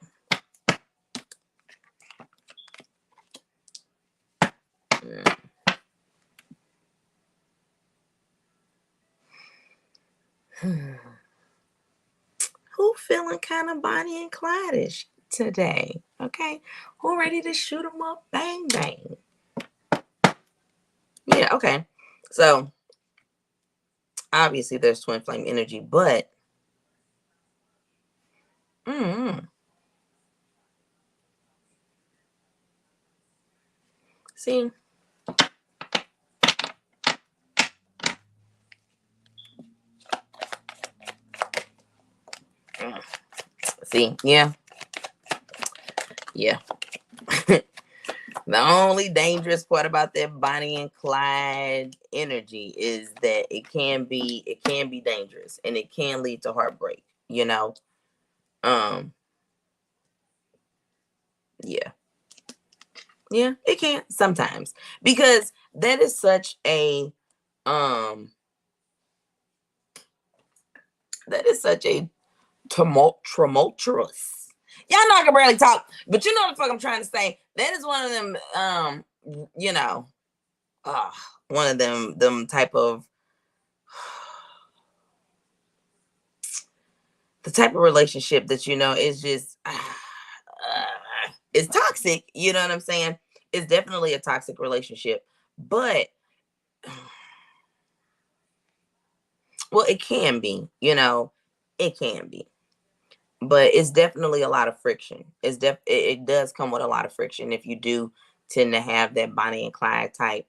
who feeling kind of Bonnie and Clyde-ish today? Okay. Who ready to shoot them up? Bang bang. Yeah, okay. So obviously there's twin flame energy, but see, yeah, yeah. The only dangerous part about that Bonnie and Clyde energy is that it can be dangerous and it can lead to heartbreak, you know. Um yeah. Yeah, it can sometimes because that is such a um that is such a tumultuous. Y'all know I can barely talk, but you know what the fuck I'm trying to say. That is one of them you know, uh, one of them type of the type of relationship that is just it's toxic. You know what I'm saying? It's definitely a toxic relationship, but well, it can be. It can be, but it's definitely a lot of friction. It does come with a lot of friction if you do tend to have that Bonnie and Clyde type,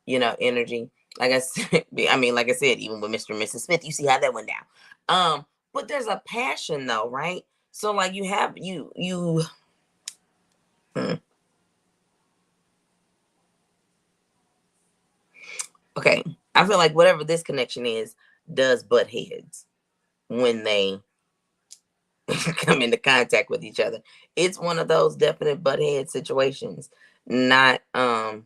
energy. Like I said, I mean, like I said, even with Mr. and Mrs. Smith, you see how that went down. But there's a passion though, right? So like you have you hmm. Okay. I feel like whatever this connection is does butt heads when they come into contact with each other. It's one of those definite butt head situations. Not hmm.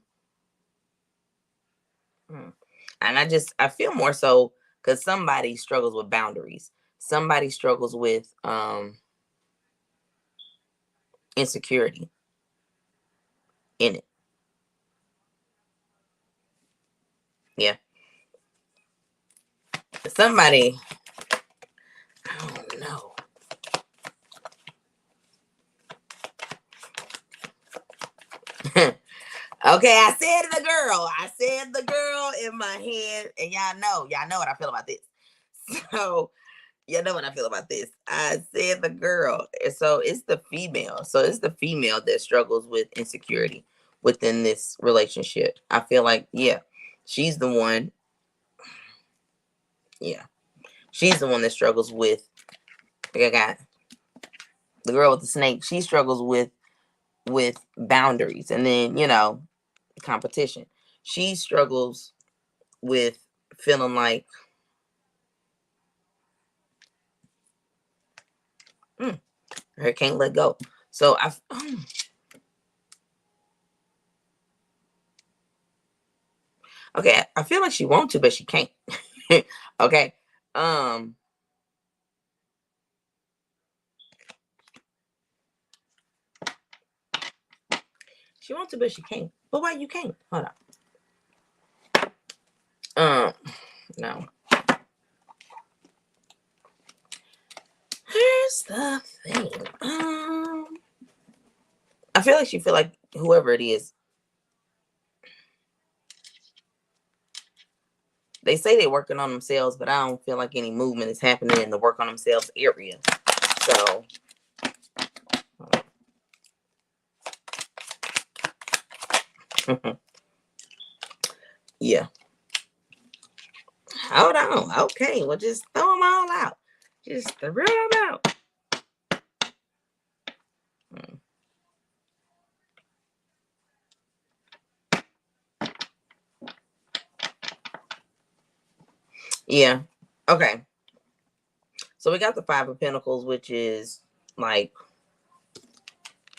And I feel more so because somebody struggles with boundaries. Somebody struggles with insecurity in it. Yeah. Somebody, I don't know. Okay, I said the girl. I said the girl in my head, and y'all know what I feel about this. So you know what I feel about this. I said the girl. So it's the female. So it's the female that struggles with insecurity within this relationship. I feel like, yeah, she's the one. Yeah, she's the one that struggles with. Like I got the girl with the snake. She struggles with boundaries, and then competition. She struggles with feeling like her can't let go. So okay, I feel like she wants to, but she can't. Okay. Um, she wants to, but she can't. But why you can't? Hold on. No. Here's the thing. I feel like she feel like whoever it is. They say they're working on themselves, but I don't feel like any movement is happening in the work on themselves area. So, yeah. Hold on. Okay, well, just throw them all out. Just throw them out. Yeah. Okay. So we got the Five of Pentacles, which is like,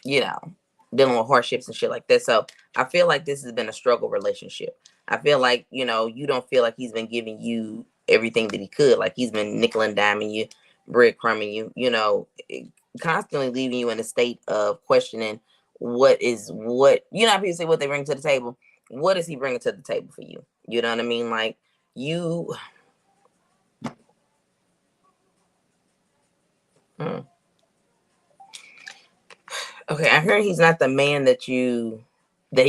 dealing with hardships and shit like that. So I feel like this has been a struggle relationship. I feel like, you don't feel like he's been giving you everything that he could. Like he's been nickel and diming you, breadcrumbing you, constantly leaving you in a state of questioning what, how people say what they bring to the table. What is he bringing to the table for you? You know what I mean? Like you. Okay, I heard he's not the man that he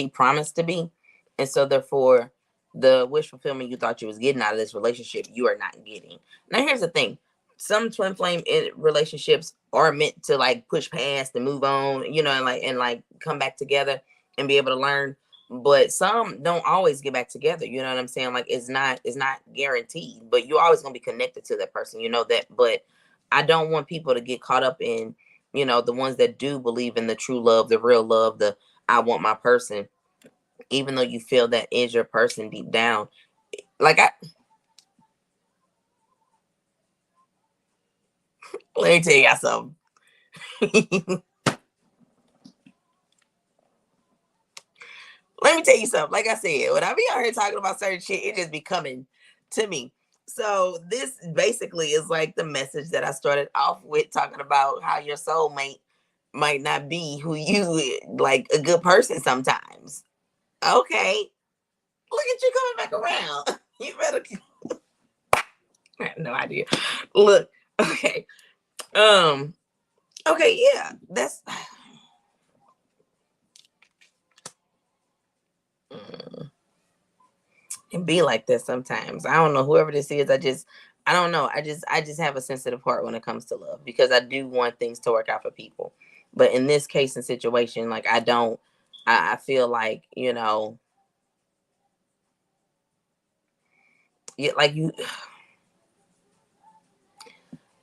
promised to be. And so therefore the wish fulfillment you thought you was getting out of this relationship, you are not getting. Now here's the thing. Some twin flame relationships are meant to like push past and move on, and come back together and be able to learn. But some don't always get back together. You know what I'm saying? Like it's not guaranteed, but you're always gonna be connected to that person. You know that. But I don't want people to get caught up in the ones that do believe in the true love, the real love, the I want my person, even though you feel that is your person deep down. Like let me tell y'all something. Let me tell you something. Like I said, when I be out here talking about certain shit, it just be coming to me. So this basically is like the message that I started off with, talking about how your soulmate might not be who you like, a good person sometimes. Okay. Look at you coming back around. You better. I have no idea. Look, okay. Okay, yeah. That's it be like that sometimes. I don't know whoever this is. I don't know. I just have a sensitive heart when it comes to love because I do want things to work out for people. But in this case and situation, like I don't I feel like, like you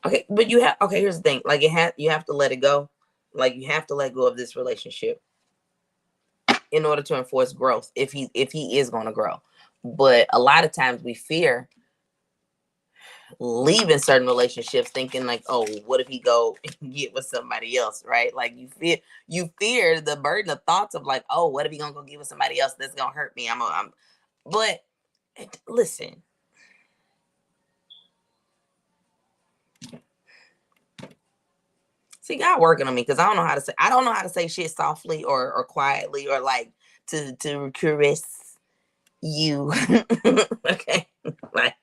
okay, but here's the thing. Like you have to let it go. Like you have to let go of this relationship in order to enforce growth if he is going to grow. But a lot of times we fear leaving certain relationships thinking like, oh, what if he go and get with somebody else, right? Like you fear the burden of thoughts of like, oh, what if he gonna go get with somebody else that's gonna hurt me? But listen, see, God working on me because I don't know how to say shit softly or quietly or like to caress you. Okay, like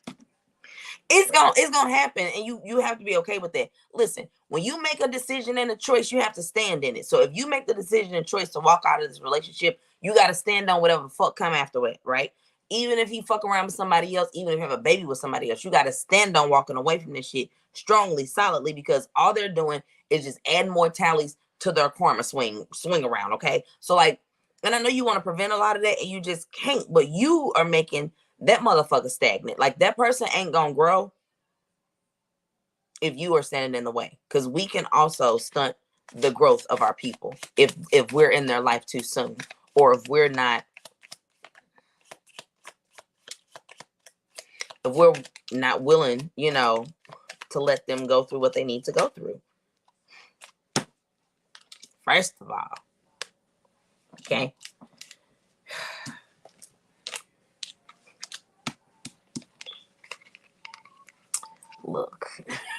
it's gonna happen, and you have to be okay with that. Listen, when you make a decision and a choice, you have to stand in it. So if you make the decision and choice to walk out of this relationship, you got to stand on whatever the fuck come after it, right? Even if he fuck around with somebody else, even if you have a baby with somebody else, you got to stand on walking away from this shit strongly, solidly, because all they're doing is just add more tallies to their karma swing around. Okay, so like, and I know you want to prevent a lot of that, and you just can't. But you are making that motherfucker stagnant. Like that person ain't gonna grow if you are standing in the way, because we can also stunt the growth of our people if we're in their life too soon, or if we're not willing, to let them go through what they need to go through. First of all, okay. Look,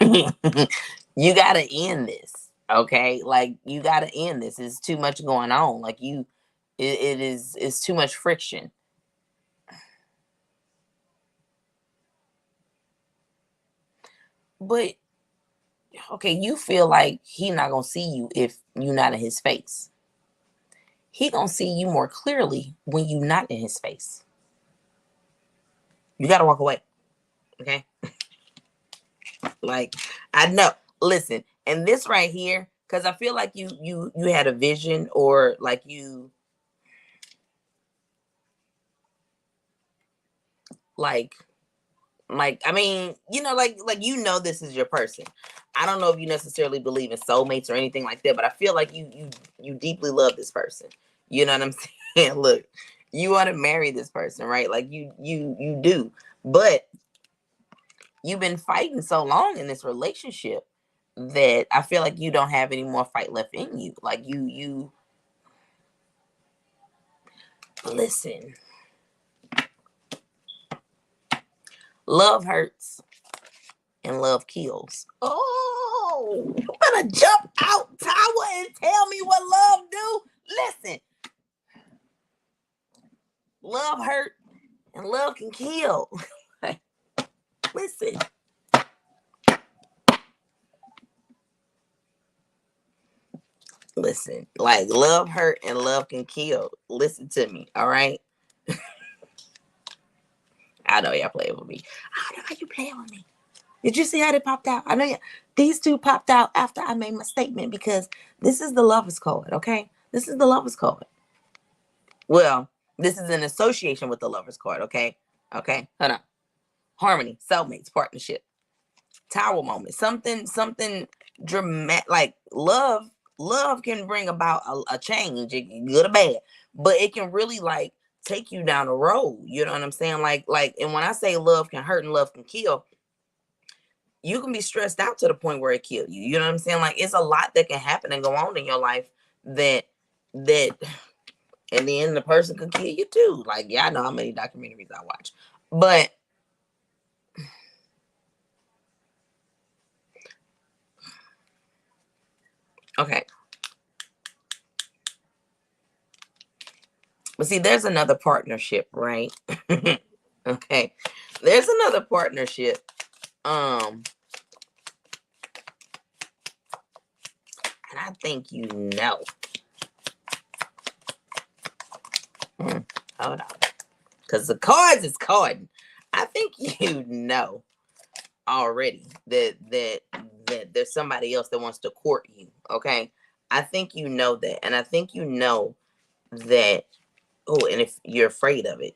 you gotta end this, okay? Like you gotta end this. It's too much going on. Like it's too much friction. But okay, you feel like he not gonna see you if you not in his face. He gonna see you more clearly when you not in his face. You gotta walk away. Okay? Like, I know. Listen, and this right here, because I feel like you had a vision, or like you like I mean, this is your person. I don't know if you necessarily believe in soulmates or anything like that, but I feel like you deeply love this person. You know what I'm saying? Look, you want to marry this person, right? Like you do. But you've been fighting so long in this relationship that I feel like you don't have any more fight left in you. Like you listen. Love hurts and love kills. Oh, you better jump out, Tower, and tell me what love do. Listen, love hurt and love can kill. Listen. Listen, like love hurt and love can kill. Listen to me, all right? I know y'all playing with me. I know how you playing with me. Did you see how they popped out? I know these two popped out after I made my statement, because this is the lover's code, okay? This is the lover's code. Well, this is an association with the lover's card, okay? Okay, hold on. Harmony, soulmates, partnership, tower moment, something dramatic. Like love can bring about a change, good or bad, but it can really like take you down a road. You know what I'm saying? And when I say love can hurt and love can kill, you can be stressed out to the point where it kills you. You know what I'm saying? Like, it's a lot that can happen and go on in your life that and then the person could kill you too. Like, yeah, I know how many documentaries I watch. But okay. But see, there's another partnership, right? Okay. There's another partnership. And I think you know. Hold on. Because the cards is carding. I think you know already that there's somebody else that wants to court you. Okay. I think you know that. And I think you know that. Oh, and if you're afraid of it,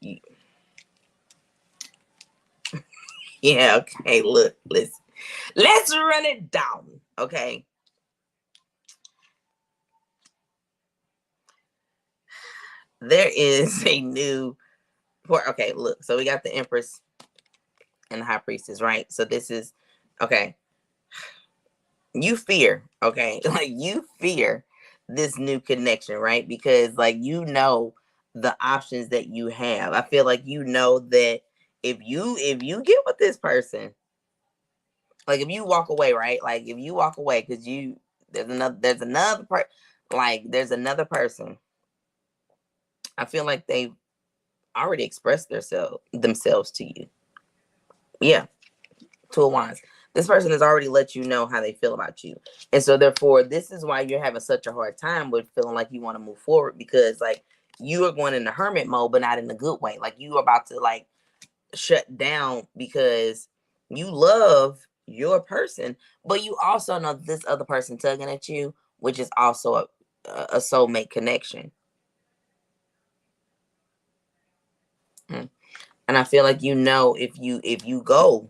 yeah, okay. Look, let's run it down. Okay. There is a new okay, look. So we got the Empress and the High Priestess, right? So this is okay. You fear, okay? Like you fear this new connection, right? Because like you know the options that you have. I feel like you know that if you get with this person, like if you walk away, right? Like if you walk away because there's another person. I feel like they already expressed themselves to you. Yeah, Two of Wands. This person has already let you know how they feel about you. And so therefore, this is why you're having such a hard time with feeling like you want to move forward, because like you are going in the hermit mode, but not in a good way. Like you are about to like shut down because you love your person, but you also know this other person tugging at you, which is also a soulmate connection. Hmm. And I feel like if you go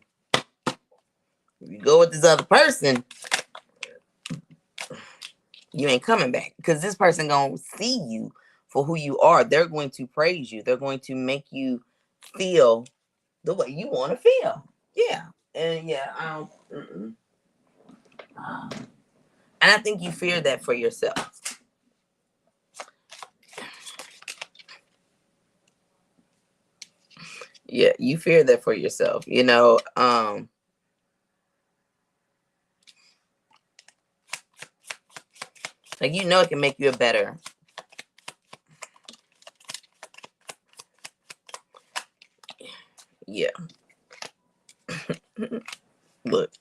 with this other person, you ain't coming back, because this person gonna see you for who you are. They're going to praise you. They're going to make you feel the way you want to feel. Yeah, and yeah, and I think you fear that for yourself. Yeah, you fear that for yourself. Like it can make you a better. Yeah. Look.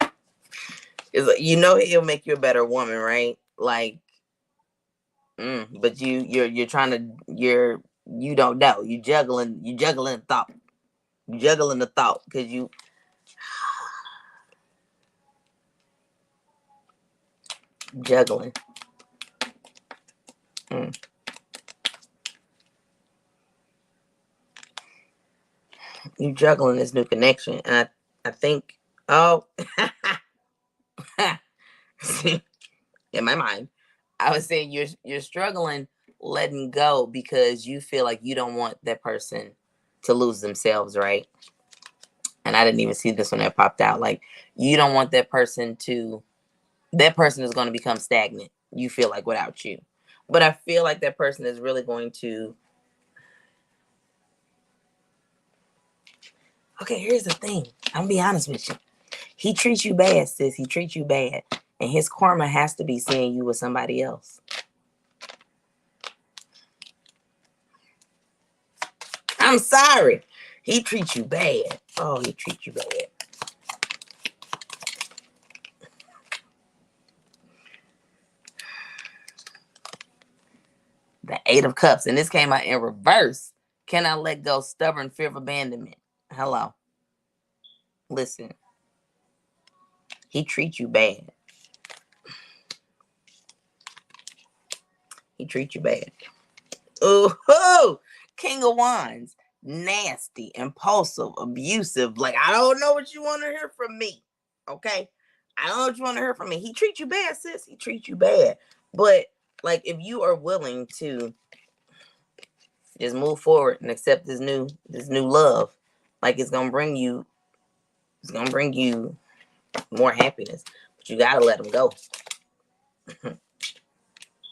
It's like, you know, he'll make you a better woman, right? Like, but you're trying to you don't know. You juggling thought. You juggling the thought because you juggling. Mm. You juggling this new connection, and I think, oh, see, in my mind, I was saying you're struggling letting go because you feel like you don't want that person to lose themselves, right? And I didn't even see this when that popped out. Like, you don't want that person is going to become stagnant. You feel like without you, but I feel like that person is really going to. Okay, here's the thing. I'm gonna be honest with you. He treats you bad, sis. He treats you bad, and his karma has to be seeing you with somebody else. I'm sorry. He treats you bad. Oh, he treats you bad. The Eight of Cups, and this came out in reverse. Can I let go? Stubborn fear of abandonment. Hello. Listen. He treats you bad. He treats you bad. Ooh, King of Wands. Nasty, impulsive, abusive. Like, I don't know what you want to hear from me. Okay? I don't know what you want to hear from me. He treats you bad, sis. He treats you bad. But, like, if you are willing to just move forward and accept this new love, like, it's gonna bring you more happiness. But you gotta let him go.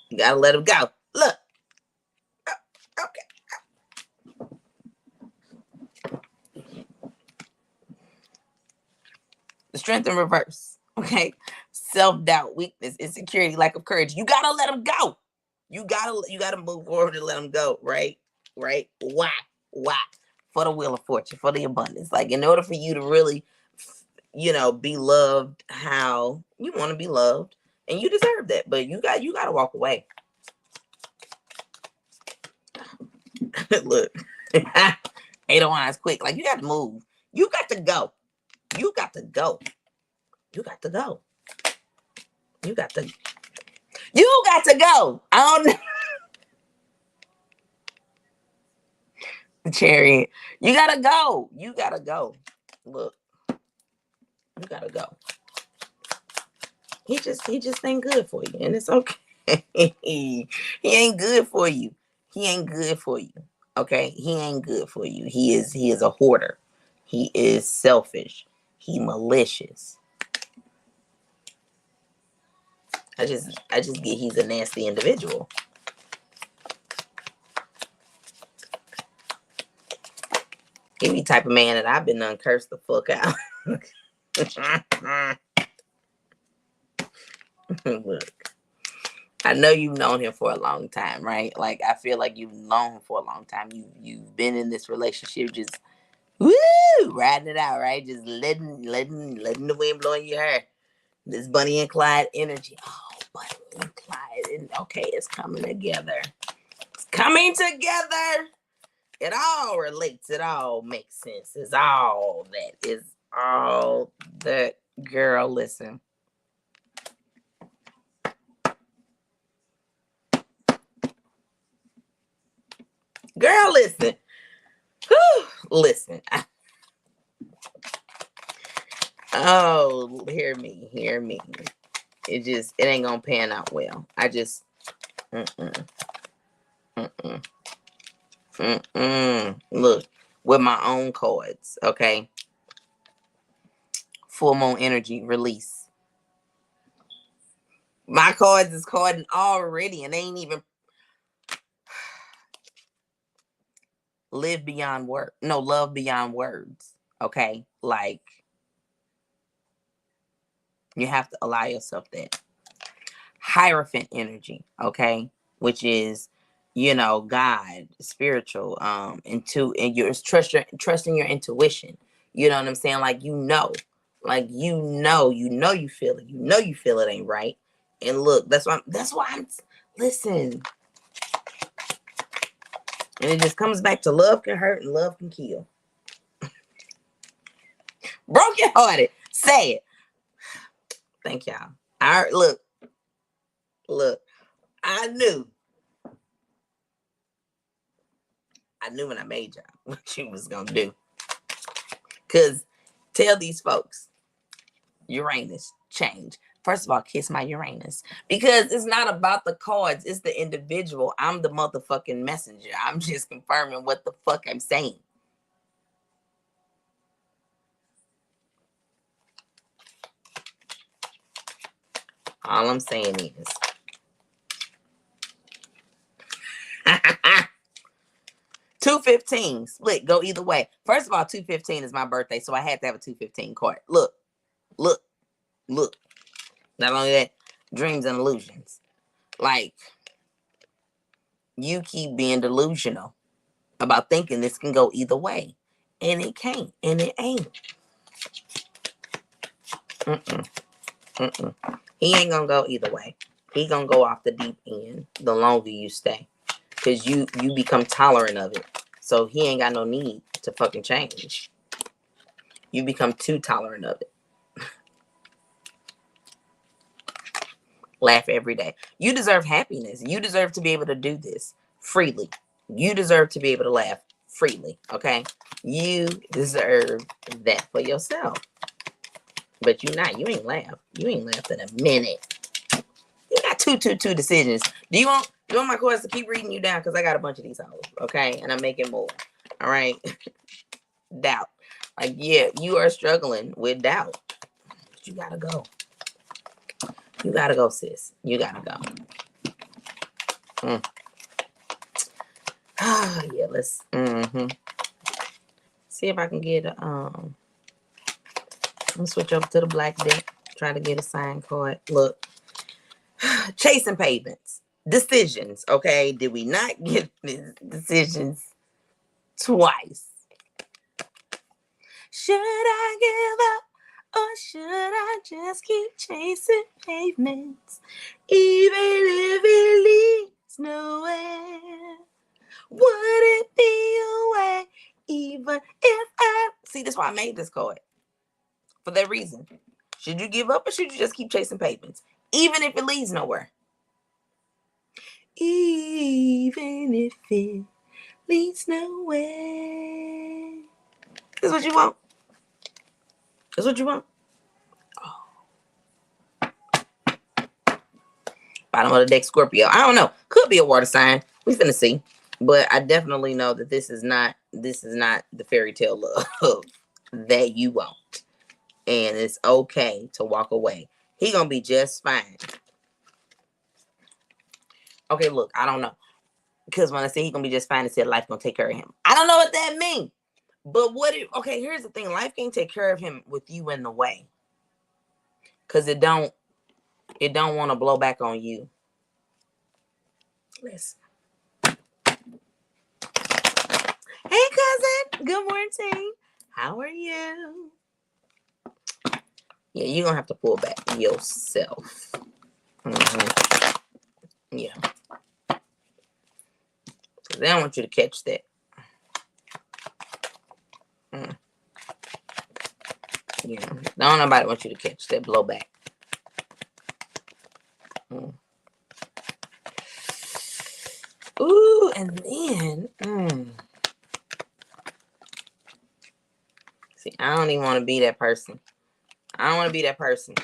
You gotta let him go. Look. Okay. The Strength in reverse. Okay. Self-doubt, weakness, insecurity, lack of courage. You gotta let him go. You gotta move forward and let him go. Right? Right? Why? Why? For the wheel of fortune, for the abundance. Like, in order for you to really, be loved how you want to be loved, and you deserve that. But you gotta walk away. Look. Eight of Wands, quick. Like, you got to move. You got to go. You got to go. You got to go. You got to. You got to go. I don't know. The Chariot. You gotta go. You gotta go. Look. You gotta go. He just ain't good for you, and it's okay. He ain't good for you. He ain't good for you. Okay? He ain't good for you. He is a hoarder. He is selfish. He malicious. I just get he's a nasty individual. He be type of man that I've been uncursed the fuck out. Look, I know you've known him for a long time, right? Like, I feel like you've known him for a long time. You've been in this relationship, just woo, riding it out, right? Just letting the wind blow in your hair. This Bunny and Clyde energy. Oh, Bunny and Clyde. And okay, it's coming together. It's coming together. It all relates. It all makes sense. It's all that. It's all that. Girl, listen. Girl, listen. Whew, listen. Oh, hear me. It ain't gonna pan out well. I just, look, with my own cards, okay? Full moon energy, release. My cards is carding already, and they ain't even live beyond word. No, love beyond words, okay? Like, you have to allow yourself that. Hierophant energy, okay? Which is, God, spiritual, and you're trusting your intuition. You know what I'm saying? Like, Like, you feel it. You feel it ain't right. And look, that's why I'm listen. And it just comes back to love can hurt and love can kill. Broken hearted. Say it. Thank y'all. Look. I knew when I made y'all what you was gonna do. Cause tell these folks, Uranus change. First of all, kiss my Uranus. Because it's not about the cards, it's the individual. I'm the motherfucking messenger. I'm just confirming what the fuck I'm saying. All I'm saying is 215 split, go either way. First of all, 215 is my birthday, so I had to have a 215 card. Look. Not only that, dreams and illusions. Like, you keep being delusional about thinking this can go either way. And it can't. And it ain't. He ain't gonna go either way. He gonna go off the deep end the longer you stay. Because you become tolerant of it. So he ain't got no need to fucking change. You become too tolerant of it. Laugh every day. You deserve happiness. You deserve to be able to do this freely. You deserve to be able to laugh freely. Okay? You deserve that for yourself. But you ain't laughed. You ain't laughed in a minute. You got two decisions. Do you want my course to keep reading you down? Because I got a bunch of these hoes. Okay? And I'm making more. All right? Doubt. Like, yeah, you are struggling with doubt. But you gotta go. You gotta go, sis. You gotta go. Yeah, let's see if I can get a I'm gonna switch over to the black deck. Try to get a sign card. Look. Chasing pavements. Decisions. Okay. Did we not get these decisions twice? Should I give up? Or should I just keep chasing pavements? Even if it leads nowhere. Would it be a way? Even if I... See, that's why I made this card. For that reason. Should you give up or should you just keep chasing pavements? Even if it leads nowhere. Even if it leads nowhere. That's what you want. That's what you want. Oh. Bottom of the deck, Scorpio. I don't know. Could be a water sign. We finna see. But I definitely know that this is not the fairy tale love that you want. And it's okay to walk away. He gonna be just fine. Okay, look, I don't know. Because when I say he gonna be just fine, it said life gonna take care of him. I don't know what that means. But okay, here's the thing. Life can't take care of him with you in the way. Because it don't want to blow back on you. Listen. Hey, cousin. Good morning. How are you? Yeah, you're going to have to pull back yourself. Yeah. They don't want you to catch that. Yeah. Don't nobody want you to catch that blowback. Ooh, and then... See, I don't even want to be that person. I don't want to be that person.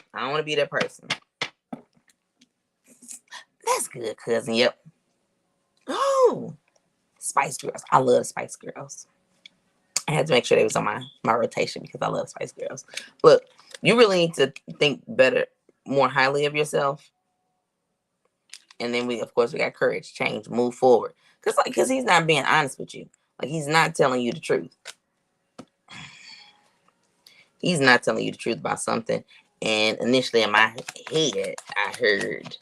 That's good, cousin. Yep. Oh, Spice Girls. I love Spice Girls. I had to make sure they was on my rotation because I love Spice Girls. Look, you really need to think better, more highly of yourself. And then of course, we got courage, change, move forward. Because he's not being honest with you. Like, he's not telling you the truth. He's not telling you the truth about something. And initially in my head, I heard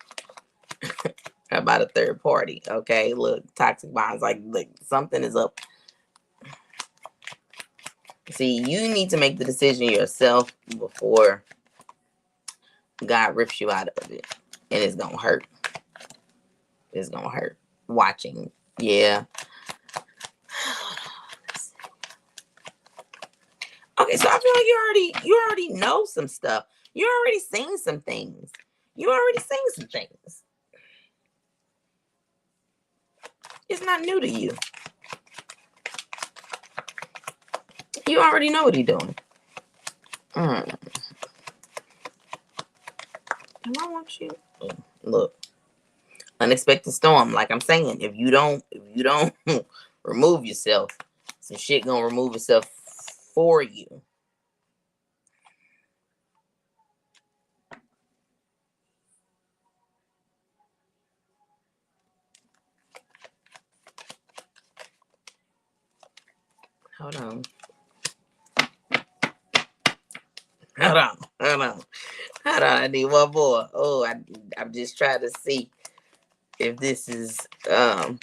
about a third party. Okay, look, toxic bonds. Like, something is up. See, you need to make the decision yourself before God rips you out of it. And it's going to hurt. It's going to hurt. Watching. Yeah. Okay, so I feel like you already know some stuff. You already seen some things. It's not new to you. You already know what he's doing. And I want you. Look, unexpected storm. Like I'm saying, if you don't remove yourself, some shit gonna remove itself for you. Hold on. I need one more. Oh, I'm just trying to see if this is I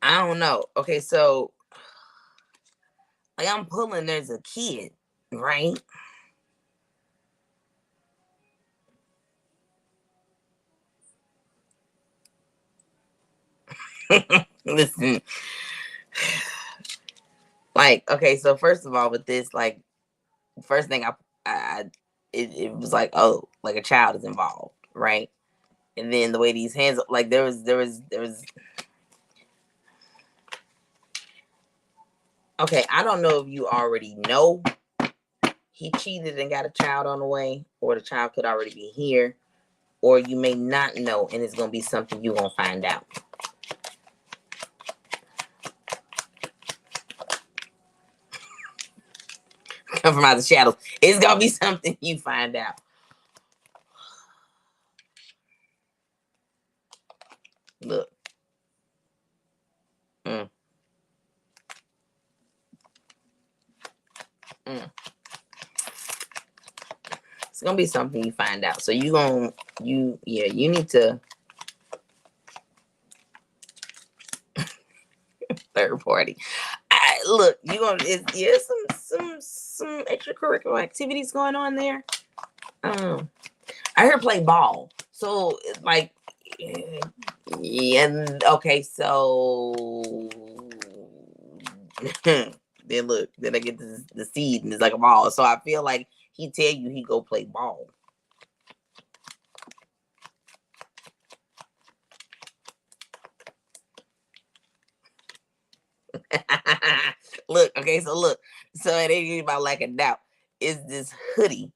don't know. Okay, so like I'm pulling, there's a kid, right? Listen, like, okay, so first of all, with this, like, first thing it was like, oh, like a child is involved, right? And then the way these hands, like, there was. Okay, I don't know if you already know he cheated and got a child on the way, or the child could already be here, or you may not know, and it's gonna be something you're gonna find out. Come from out the shadows. It's gonna be something you find out. Look. Mm. Mm. It's gonna be something you find out. So you need to third party. Look, you gonna some extracurricular activities going on there. I heard play ball. So like, yeah, okay, so then look, then I get the seed and it's like a ball. So I feel like he tell you he go play ball. Look, okay, so look, so it ain't about lack of doubt. Is this hoodie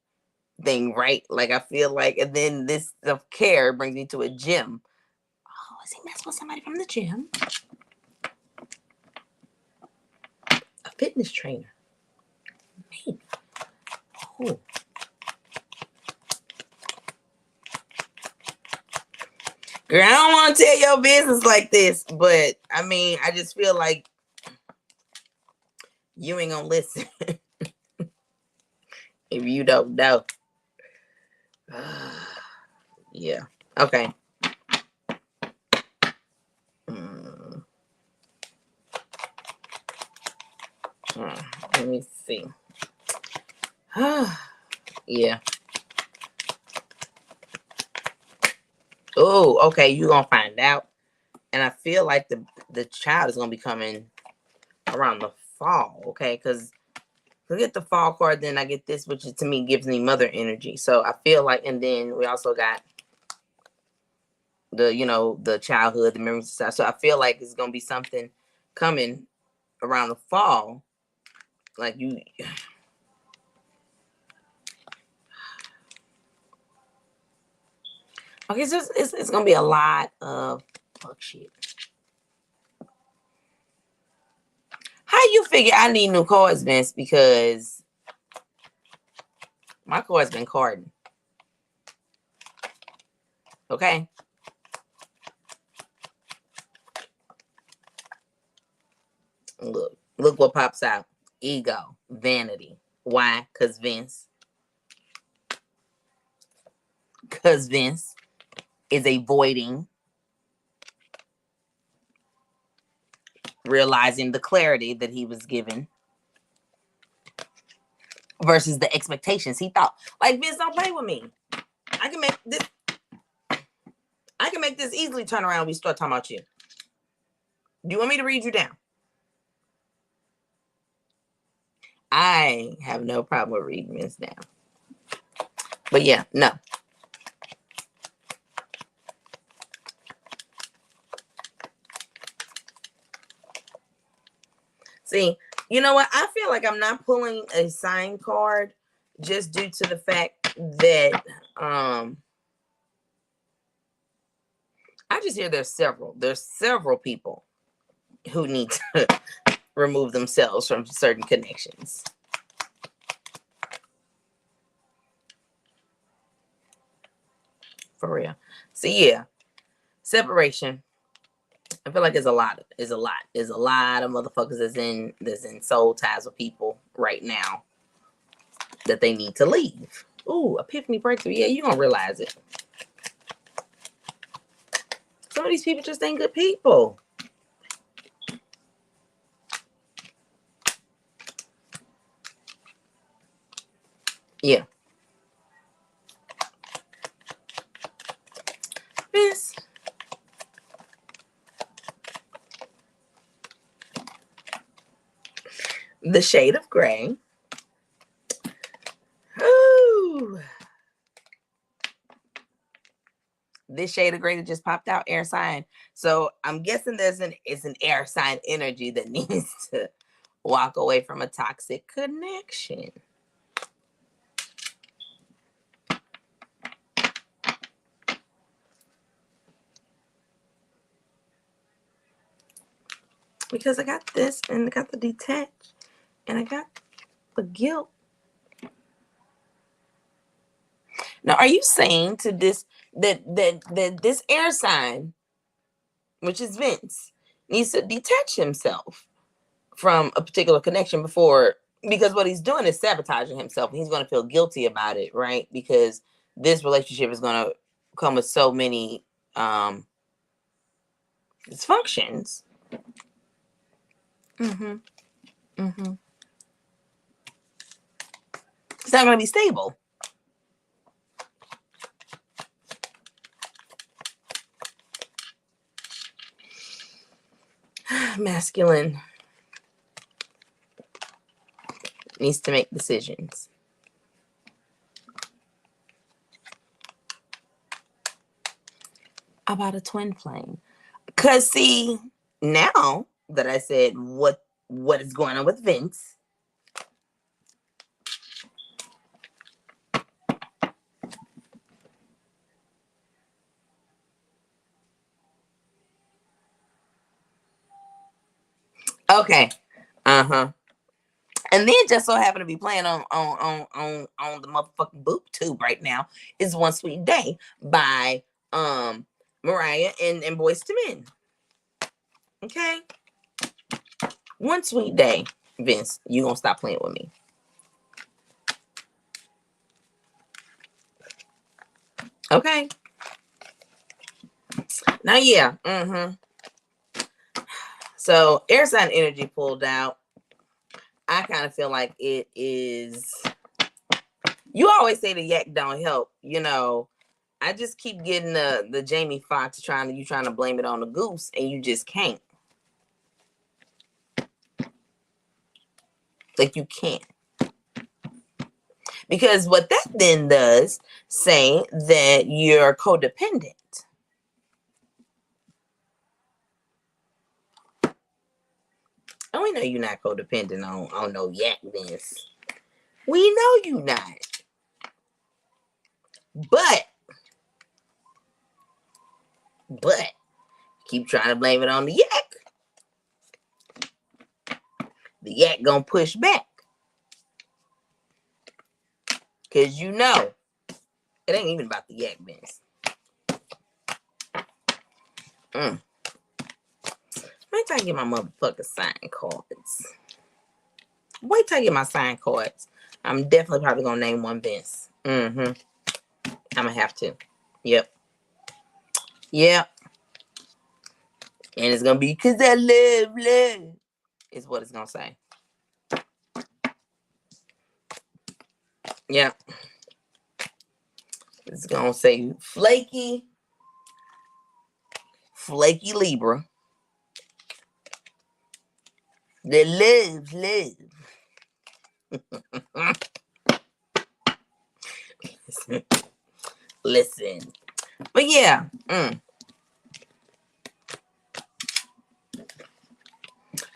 thing, right? Like I feel like, and then this self care brings me to a gym. Oh, is he messing with somebody from the gym? A fitness trainer. Maybe. Oh. Girl, I don't want to tell your business like this, but I mean, I just feel like you ain't gonna listen if you don't know. Yeah. Okay. Let me see. Yeah. Oh, okay. You're gonna find out, and I feel like the child is gonna be coming around the fall. Okay, because forget the fall card, then I get this, which to me gives me mother energy. So I feel like, and then we also got the childhood, the memories and stuff. So I feel like it's gonna be something coming around the fall, like you. Okay, so it's gonna be a lot of fuck shit. How you figure I need new cards, Vince? Because my card's been carding. Okay. Look what pops out. Ego, vanity. Why? Because Vince is avoiding realizing the clarity that he was given versus the expectations he thought. Like, Vince, don't play with me. I can make this easily turn around when we start talking about you. Do you want me to read you down? I have no problem with reading Vince down. But yeah, no. See, you know what? I feel like I'm not pulling a sign card just due to the fact that I just hear there's several people who need to remove themselves from certain connections. For real. So yeah, separation. I feel like there's a lot of motherfuckers that's in soul ties with people right now that they need to leave. Ooh, epiphany breakthrough. Yeah, you're gonna realize it. Some of these people just ain't good people. Yeah. This. The shade of gray. Ooh. This shade of gray that just popped out, air sign. So I'm guessing it's an air sign energy that needs to walk away from a toxic connection. Because I got this, and I got the detached, and I got the guilt. Now, are you saying to this that this air sign, which is Vince, needs to detach himself from a particular connection before, because what he's doing is sabotaging himself, and he's going to feel guilty about it, right? Because this relationship is going to come with so many dysfunctions. It's not going to be stable. Masculine needs to make decisions. About a twin flame. Because see, now that I said what is going on with Vince, okay, and then just so happen to be playing on the motherfucking boob tube right now is One Sweet Day by Mariah and Boyz II Men. Okay, One Sweet Day, Vince, you gonna stop playing with me? Okay. Now, yeah. So air sign energy pulled out. I kind of feel like it is. You always say the yak don't help. You know, I just keep getting the Jamie Foxx trying to blame it on the goose, and you just can't. Like, you can't. Because what that then does say that you're codependent. And we know you're not codependent on no yak, Vince. We know you not. But keep trying to blame it on the yak. The yak gonna push back. Because you know, it ain't even about the yak, Vince. Wait till I get my motherfucking sign cards. Wait till I get my sign cards. I'm definitely probably gonna name one Vince. I'm gonna have to. Yep. And it's gonna be because I love is what it's gonna say. Yeah. It's gonna say flaky Libra that loves love. Listen. But yeah.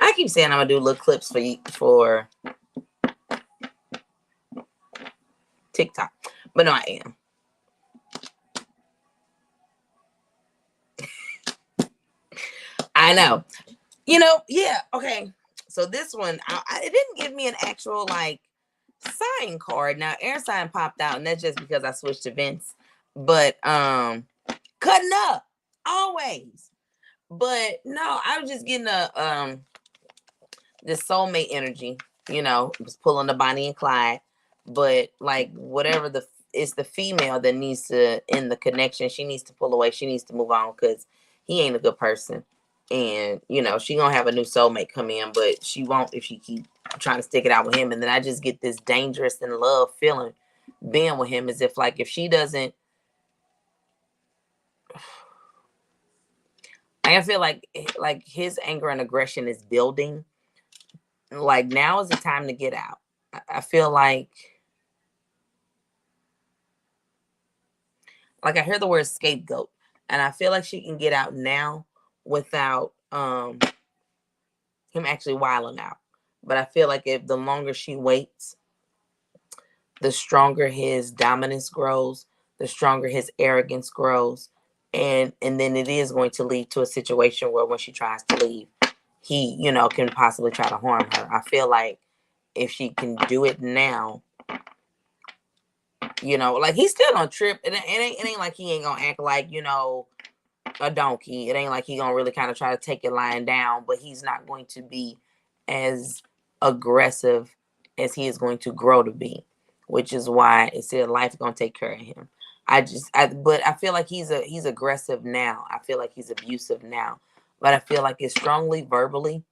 I keep saying I'm gonna do little clips for TikTok. But no, I am. I know. You know, yeah, okay. So this one, it didn't give me an actual like sign card. Now air sign popped out, and that's just because I switched to Vince. But cutting up always. But no, I was just getting a this soulmate energy. You know, it was pulling the Bonnie and Clyde. But like whatever it's the female that needs to end the connection. She needs to pull away. She needs to move on because he ain't a good person. And you know, she gonna have a new soulmate come in, but she won't if she keep trying to stick it out with him. And then I just get this dangerous and love feeling being with him, as if like if she doesn't, I feel like his anger and aggression is building. Like now is the time to get out. I feel like I hear the word scapegoat, and I feel like she can get out now without him actually wilding out. But I feel like if the longer she waits, the stronger his dominance grows, the stronger his arrogance grows, and then it is going to lead to a situation where when she tries to leave, he, you know, can possibly try to harm her. I feel like if she can do it now, you know, like he's still gonna trip. It ain't like he ain't gonna act like, you know, a donkey. It ain't like he gonna really kind of try to take it lying down, but he's not going to be as aggressive as he is going to grow to be, which is why it said life's gonna take care of him. But I feel like he's aggressive now. I feel like he's abusive now, but I feel like it's strongly verbally,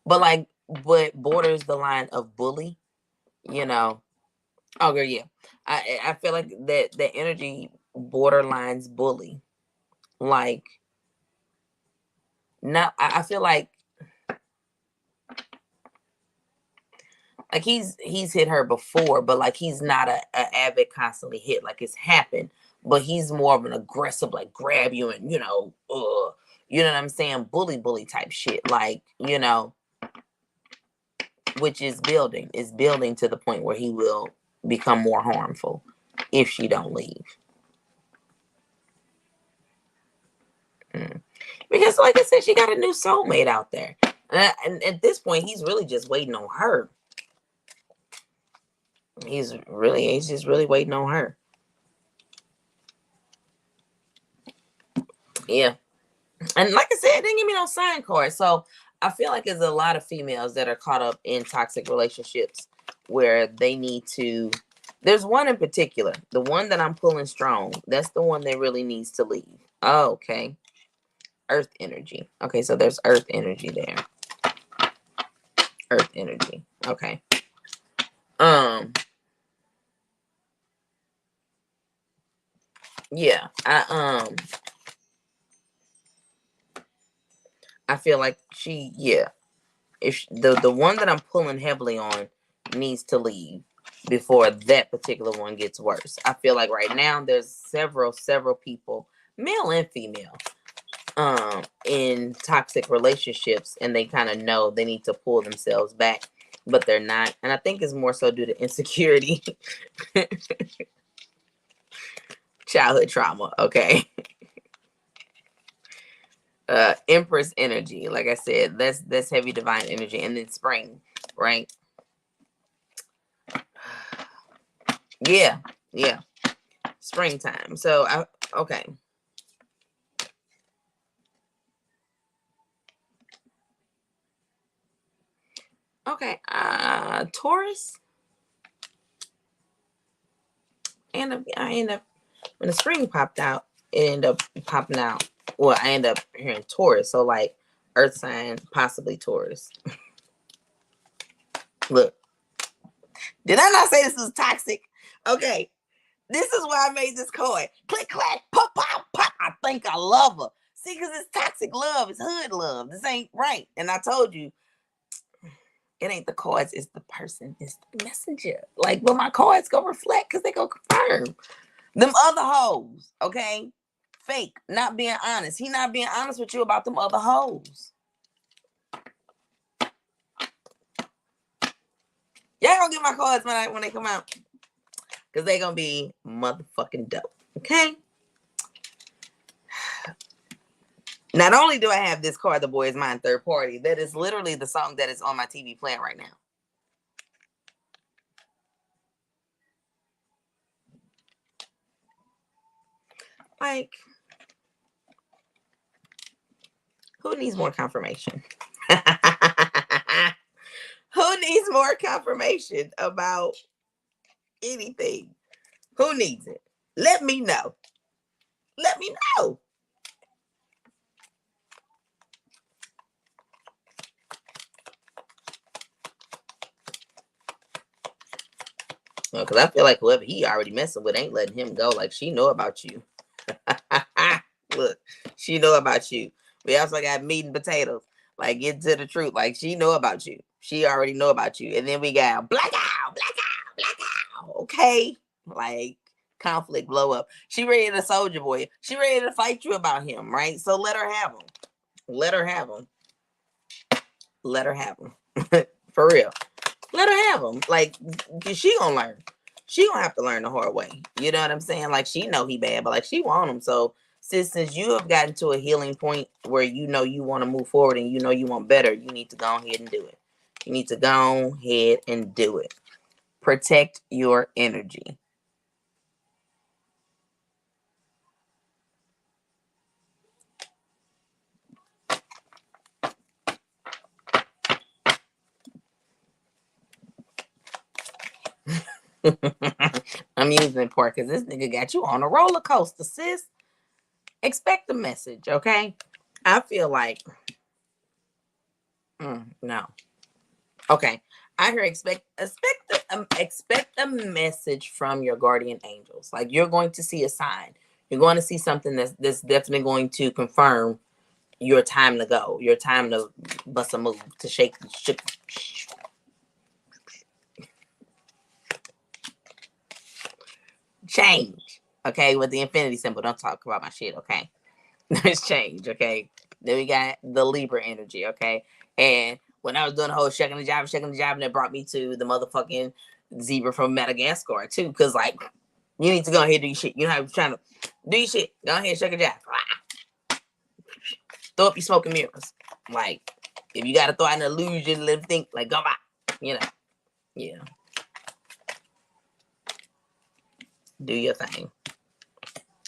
but borders the line of bully, you know. Oh, girl, yeah. I feel like that the energy borderlines bully. Like, not. I feel like he's hit her before, but like he's not a avid constantly hit. Like it's happened, but he's more of an aggressive, like grab you and you know what I'm saying, bully type shit. Like you know, which is building to the point where he will become more harmful if she don't leave. Because like I said, she got a new soulmate out there. And at this point, he's really just waiting on her. He's just really waiting on her. Yeah. And like I said, it didn't give me no sign card. So I feel like there's a lot of females that are caught up in toxic relationships where they need to. There's one in particular, the one that I'm pulling strong. That's the one that really needs to leave. Oh, okay. Earth energy. Okay, so there's earth energy there. Earth energy. Okay. Yeah. I feel like if the one that I'm pulling heavily on needs to leave before that particular one gets worse. I feel like right now there's several people, male and female, in toxic relationships, and they kind of know they need to pull themselves back, but they're not. And I think it's more so due to insecurity, childhood trauma. Okay. Empress energy, like I said, that's heavy divine energy, and then spring, right? Yeah, springtime. So okay. Okay, Taurus. I end up when the spring popped out, it ended up popping out Well, I end up hearing Taurus. So like earth sign, possibly Taurus. Look, did I not say this was toxic? Okay. This is why I made this card. Click, clack, pop, pop, pop. I think I love her. See, because it's toxic love. It's hood love. This ain't right. And I told you, it ain't the cards. It's the person. It's the messenger. Like, but my cards go reflect because they go confirm. Them other hoes, okay? Fake, not being honest. He not being honest with you about them other hoes. Y'all gonna get my cards when they come out. Because they gonna be motherfucking dope. Okay? Not only do I have this card, The Boy Is Mine, third party, that is literally the song that is on my TV playing right now. Like, who needs more confirmation? Who needs more confirmation about anything? Who needs it? Let me know. Let me know. Because I feel like whoever he already messing with ain't letting him go. Like, she know about you. Look, she know about you. We also got meat and potatoes. Like, get to the truth. Like, she know about you. She already know about you. And then we got blackout. Okay? Like, conflict blow up. She ready to soldier boy. She ready to fight you about him, right? So let her have him. Let her have him. Let her have him. For real. Let her have him. Like, she gonna learn. She gonna have to learn the hard way. You know what I'm saying? Like, she know he bad, but like, she want him. So since you have gotten to a healing point where you know you want to move forward and you know you want better, you need to go ahead and do it. You need to go ahead and do it. Protect your energy. I'm using it part because this nigga got you on a roller coaster, sis. Expect the message, okay? I feel like no. Okay. I hear expect a message from your guardian angels. Like, you're going to see a sign. You're going to see something that's definitely going to confirm your time to go. Your time to bust a move, to shake. Change. Okay, with the infinity symbol. Don't talk about my shit, okay? There's change, okay? Then we got the Libra energy, okay? And when I was doing the whole shaking the job, and it brought me to the motherfucking zebra from Madagascar, too. Because, like, you need to go ahead and do your shit. You know how you're trying to do your shit. Go ahead and shake a job. Throw up your smoke and mirrors. Like, if you got to throw out an illusion, let them think, like, go by. You know? Yeah. Do your thing.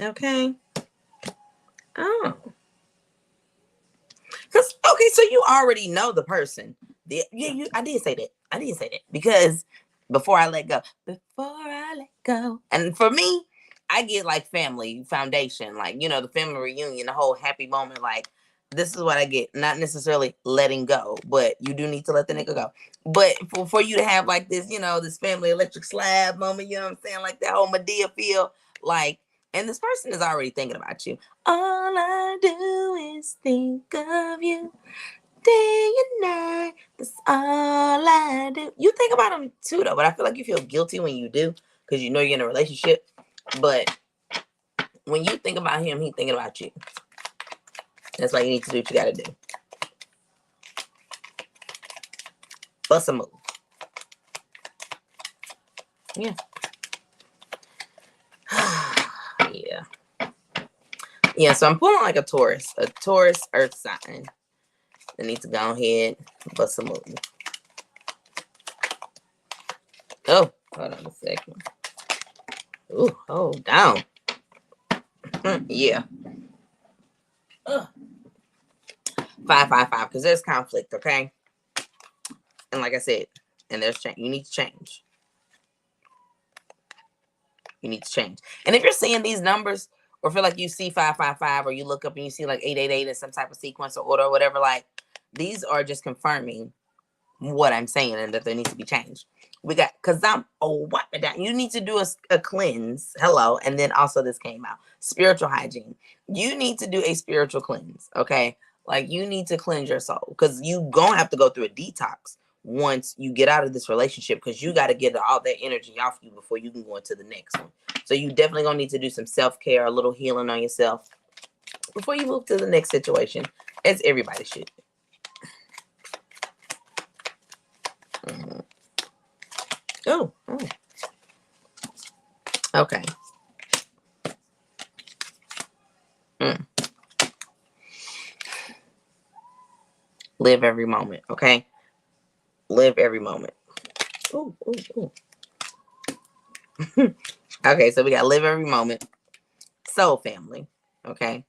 Okay. Oh. Because, okay, so you already know the person. I did say that. Because before I let go. And for me, I get like family foundation. Like, you know, the family reunion, the whole happy moment. Like, this is what I get. Not necessarily letting go, but you do need to let the nigga go. But for you to have like this, you know, this family electric slab moment, you know what I'm saying? Like that whole Medea feel. Like, and this person is already thinking about you. All I do is think of you day and night. That's all I do. You think about him too, though, but I feel like you feel guilty when you do because you know you're in a relationship. But when you think about him, he's thinking about you. That's why you need to do what you got to do. Bust a move. Yeah. Yeah. Yeah, so I'm pulling like a Taurus earth sign. They need to go ahead, bust a move. Oh, hold on a second. Ooh, hold down. Yeah. 555, because there's conflict, okay? And like I said, and there's change. You need to change. You need to change. And if you're seeing these numbers or feel like you see 555, or you look up and you see like 888 in some type of sequence or order or whatever, like these are just confirming what I'm saying and that there needs to be change. We got, because I'm wiping down. You need to do a cleanse. Hello. And then also this came out. Spiritual hygiene. You need to do a spiritual cleanse. Okay. Like you need to cleanse your soul, because you gonna have to go through a detox once you get out of this relationship, because you got to get all that energy off you before you can go into the next one. So you definitely gonna need to do some self-care, a little healing on yourself before you move to the next situation, as everybody should. Mm-hmm. Oh, okay. Live every moment, okay? Live every moment. Ooh. Okay, so we got live every moment. Soul family, okay?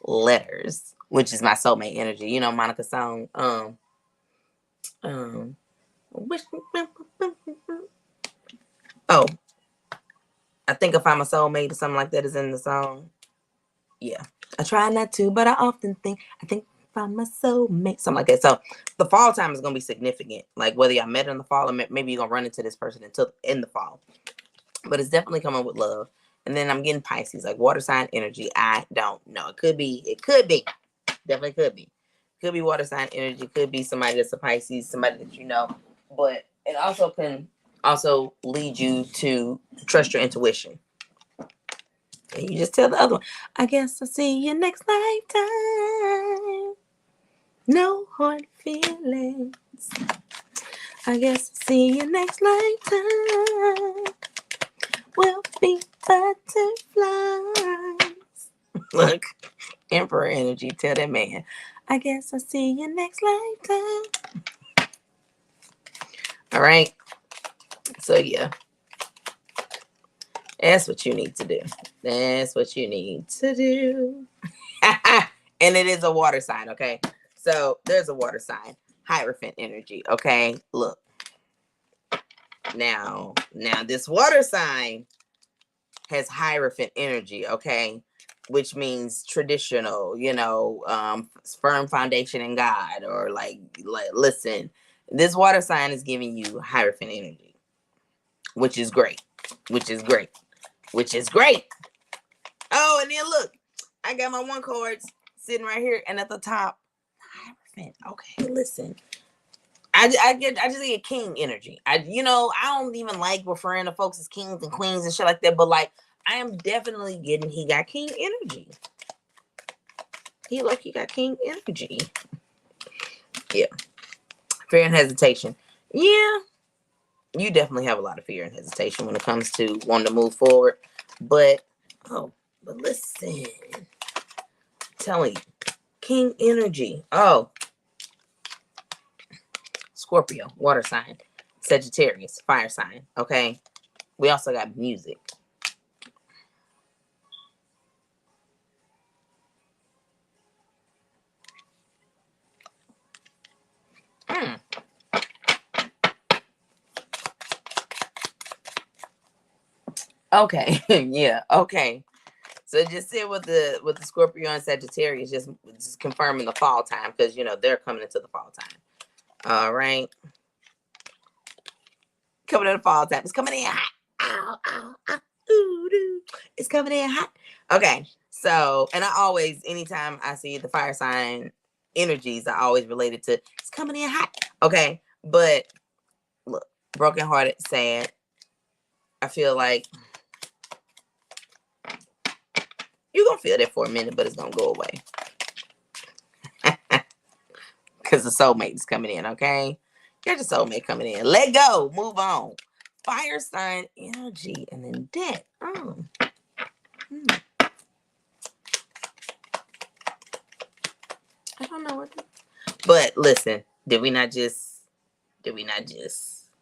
Letters, which is my soulmate energy. You know Monica's song. Oh, I think if I'm a soulmate or something like that is in the song. Yeah. I try not to, but I often think, I think if I'm a soulmate, something like that. So the fall time is going to be significant. Like whether y'all met in the fall or maybe you're going to run into this person in the fall. But it's definitely coming with love. And then I'm getting Pisces, like water sign energy. I don't know. It could be. Definitely could be. Could be water sign energy. Could be somebody that's a Pisces, somebody that you know. But it also can also lead you to trust your intuition. And you just tell the other one, I guess I'll see you next lifetime. No hard feelings. I guess I'll see you next lifetime. We'll be butterflies. Look, Emperor energy. Tell that man, I guess I'll see you next lifetime. All right. So, yeah. That's what you need to do. That's what you need to do. And it is a water sign, okay? So, there's a water sign. Hierophant energy, okay? Look. Now this water sign has Hierophant energy, okay? Which means traditional, firm foundation in God, or like listen, this water sign is giving you Hierophant energy, which is great. Oh, and then look, I got my one chords sitting right here, and at the top, Hierophant. Okay, listen. I just get king energy. I don't even like referring to folks as kings and queens and shit like that, but like I am definitely getting he got king energy. He got king energy. Yeah. Fear and hesitation. Yeah. You definitely have a lot of fear and hesitation when it comes to wanting to move forward. But listen. I'm telling you. King energy. Oh. Scorpio, water sign. Sagittarius, fire sign. Okay. We also got music. Okay. Yeah. Okay. So just sit with the Scorpio and Sagittarius, just confirming the fall time, because they're coming into the fall time. All right. Coming in the fall time. It's coming in hot. Ow, ow, ow. Ooh, doo. It's coming in hot. Okay. So, and I always, anytime I see the fire sign energies, I always relate it to it's coming in hot. Okay. But look, brokenhearted, sad. I feel like you're going to feel that for a minute, but it's going to go away. Because the soulmate is coming in, okay? You're the soulmate coming in. Let go. Move on. Fire sign energy. And then death. Oh. I don't know what. But listen, did we not just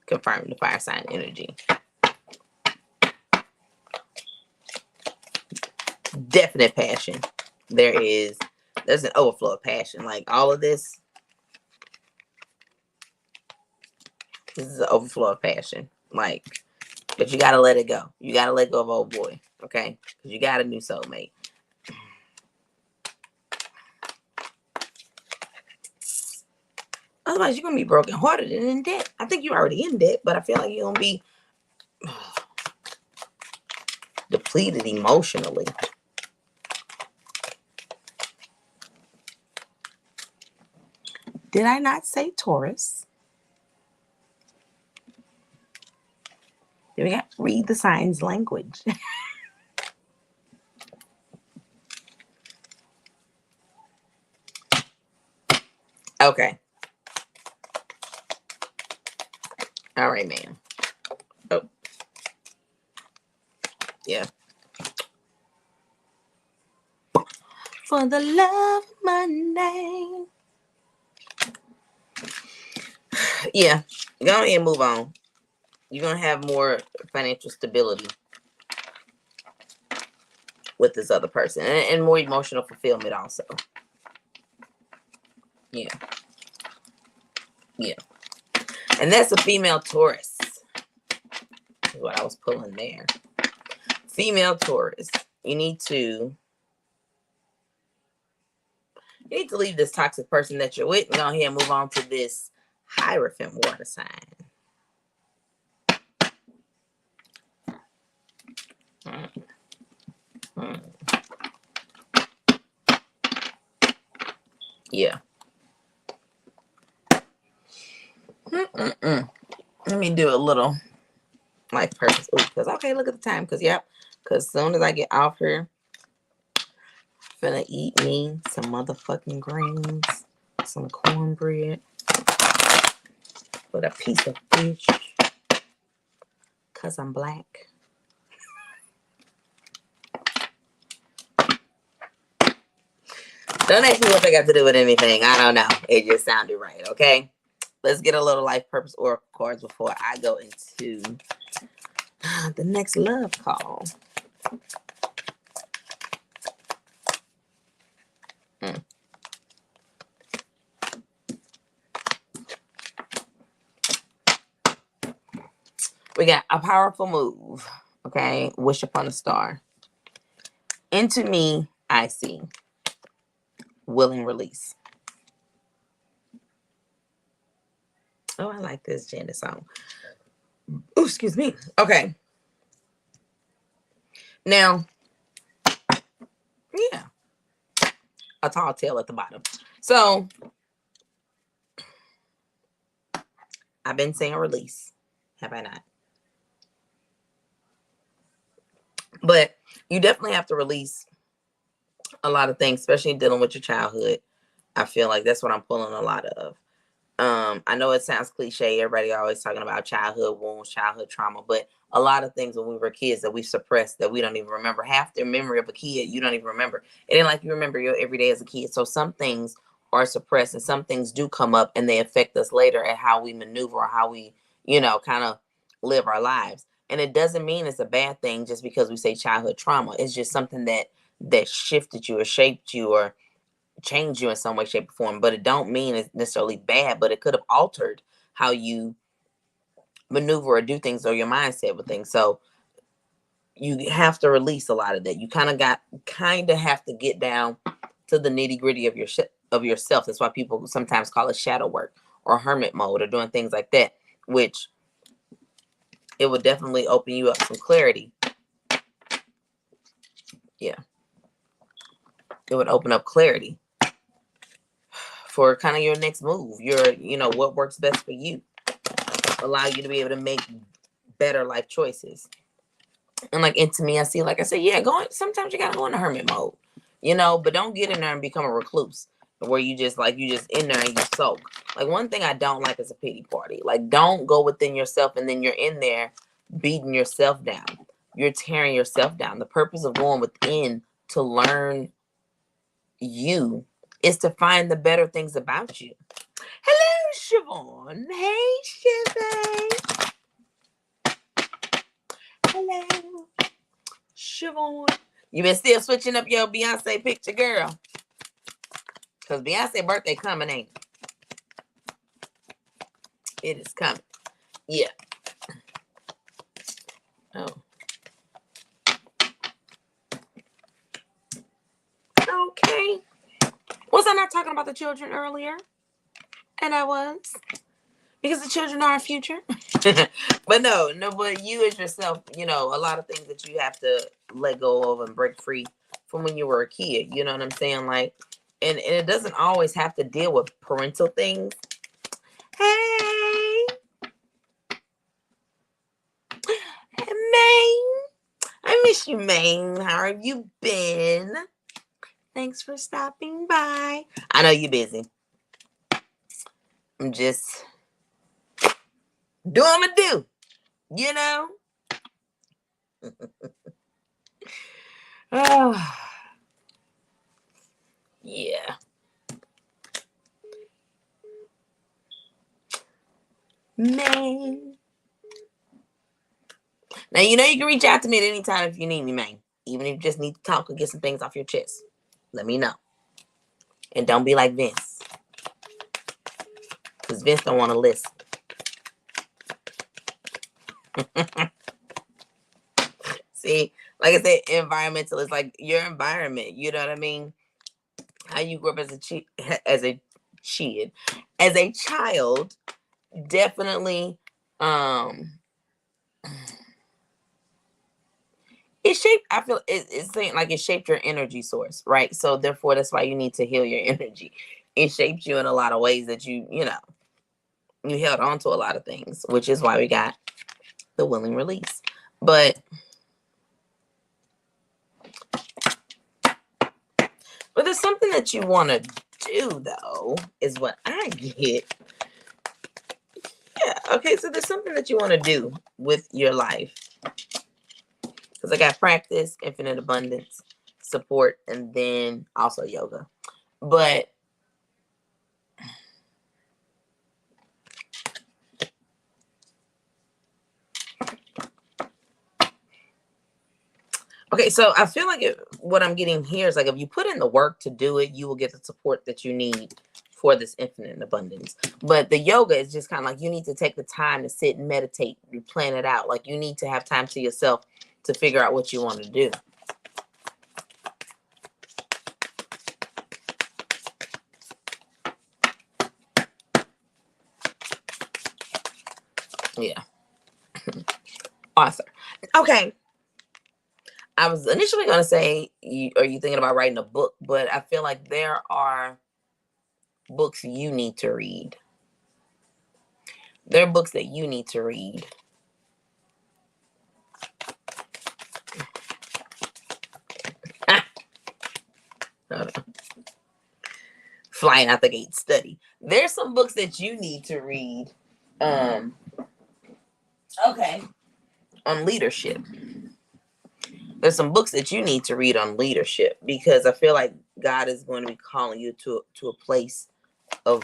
confirm the fire sign energy? Definite passion. There's an overflow of passion. Like all of this is an overflow of passion. Like But you got to let it go. You got to let go of old boy. Okay? Because you got a new soulmate. Otherwise, you're going to be brokenhearted and in debt. I think you're already in debt, but I feel like you're going to be depleted emotionally. Did I not say Taurus? Then we got to read the signs language. Okay. All right, ma'am. Oh. Yeah. For the love of money. Yeah. Go ahead and move on. You're going to have more financial stability with this other person. And more emotional fulfillment also. Yeah. Yeah. And that's a female Taurus. Is what I was pulling there. Female Taurus. You need to leave this toxic person that you're with and go ahead and move on to this Hierophant water sign. Yeah. Let me do a little life purpose. Because, okay, look at the time. Because, yep. Because as soon as I get off here, I'm finna eat me some motherfucking greens, some cornbread with a piece of fish. Because I'm black. Don't ask me what they got to do with anything. I don't know. It just sounded right, okay? Let's get a little life purpose oracle cards before I go into the next love call. We got a powerful move, okay? Wish upon a star. Into me, I see. Willing release. Oh, I like this Janet song. Oh, excuse me. Okay. Now, yeah. A tall tale at the bottom. So, I've been saying release. Have I not? But you definitely have to release a lot of things, especially dealing with your childhood. I feel like that's what I'm pulling a lot of. I know it sounds cliche. Everybody always talking about childhood wounds, childhood trauma, but a lot of things when we were kids that we suppressed that we don't even remember. Half the memory of a kid, you don't even remember. It ain't like you remember your everyday as a kid. So some things are suppressed and some things do come up and they affect us later at how we maneuver or how we, kind of live our lives. And it doesn't mean it's a bad thing just because we say childhood trauma. It's just something that shifted you or shaped you or change you in some way, shape, or form. But it don't mean it's necessarily bad, but it could have altered how you maneuver or do things or your mindset with things. So you have to release a lot of that. You kind of have to get down to the nitty gritty of yourself. That's why people sometimes call it shadow work or hermit mode or doing things like that, which it would definitely open you up some clarity. Yeah. It would open up clarity for kind of your next move. What works best for you. Allow you to be able to make better life choices. And like into me, I see, like I said, yeah, sometimes you gotta go into hermit mode, but don't get in there and become a recluse where you just in there and you soak. Like one thing I don't like is a pity party. Like don't go within yourself and then you're in there beating yourself down. You're tearing yourself down. The purpose of going within to learn you is to find the better things about you. Hello, Siobhan. Hey, Siobhan. Hello, Siobhan. You been still switching up your Beyonce picture, girl? Because Beyonce birthday coming, ain't it? It is coming. Yeah. Oh. Okay. Was I not talking about the children earlier? And I was. Because the children are our future. But no, but you as yourself, a lot of things that you have to let go of and break free from when you were a kid. You know what I'm saying? Like, and it doesn't always have to deal with parental things. Hey, Maine. I miss you, Maine. How have you been? Thanks for stopping by. I know you're busy. I'm just doing my do, you know? Oh, yeah. Man. Now, you can reach out to me at any time if you need me, man. Even if you just need to talk or get some things off your chest. Let me know. And don't be like Vince. Because Vince don't want to listen. See, like I said, environmental is like your environment. You know what I mean? How you grew up as a child, definitely it shaped, I feel it's saying like it shaped your energy source, right? So therefore that's why you need to heal your energy. It shaped you in a lot of ways that you held on to a lot of things, which is why we got the willing release. But there's something that you want to do, though, is what I get. Yeah, okay, so there's something that you want to do with your life. Because I got practice, infinite abundance, support, and then also yoga. But okay, so I feel like what I'm getting here is like if you put in the work to do it, you will get the support that you need for this infinite abundance. But the yoga is just kind of like you need to take the time to sit and meditate and plan it out. Like you need to have time to yourself to figure out what you want to do. Yeah. Author. Okay. I was initially going to say, are you thinking about writing a book? But I feel like there are books you need to read. There are books that you need to read. Flying out the gate study. There's some books that you need to read. Okay. On leadership. There's some books that you need to read on leadership because I feel like God is going to be calling you to a place of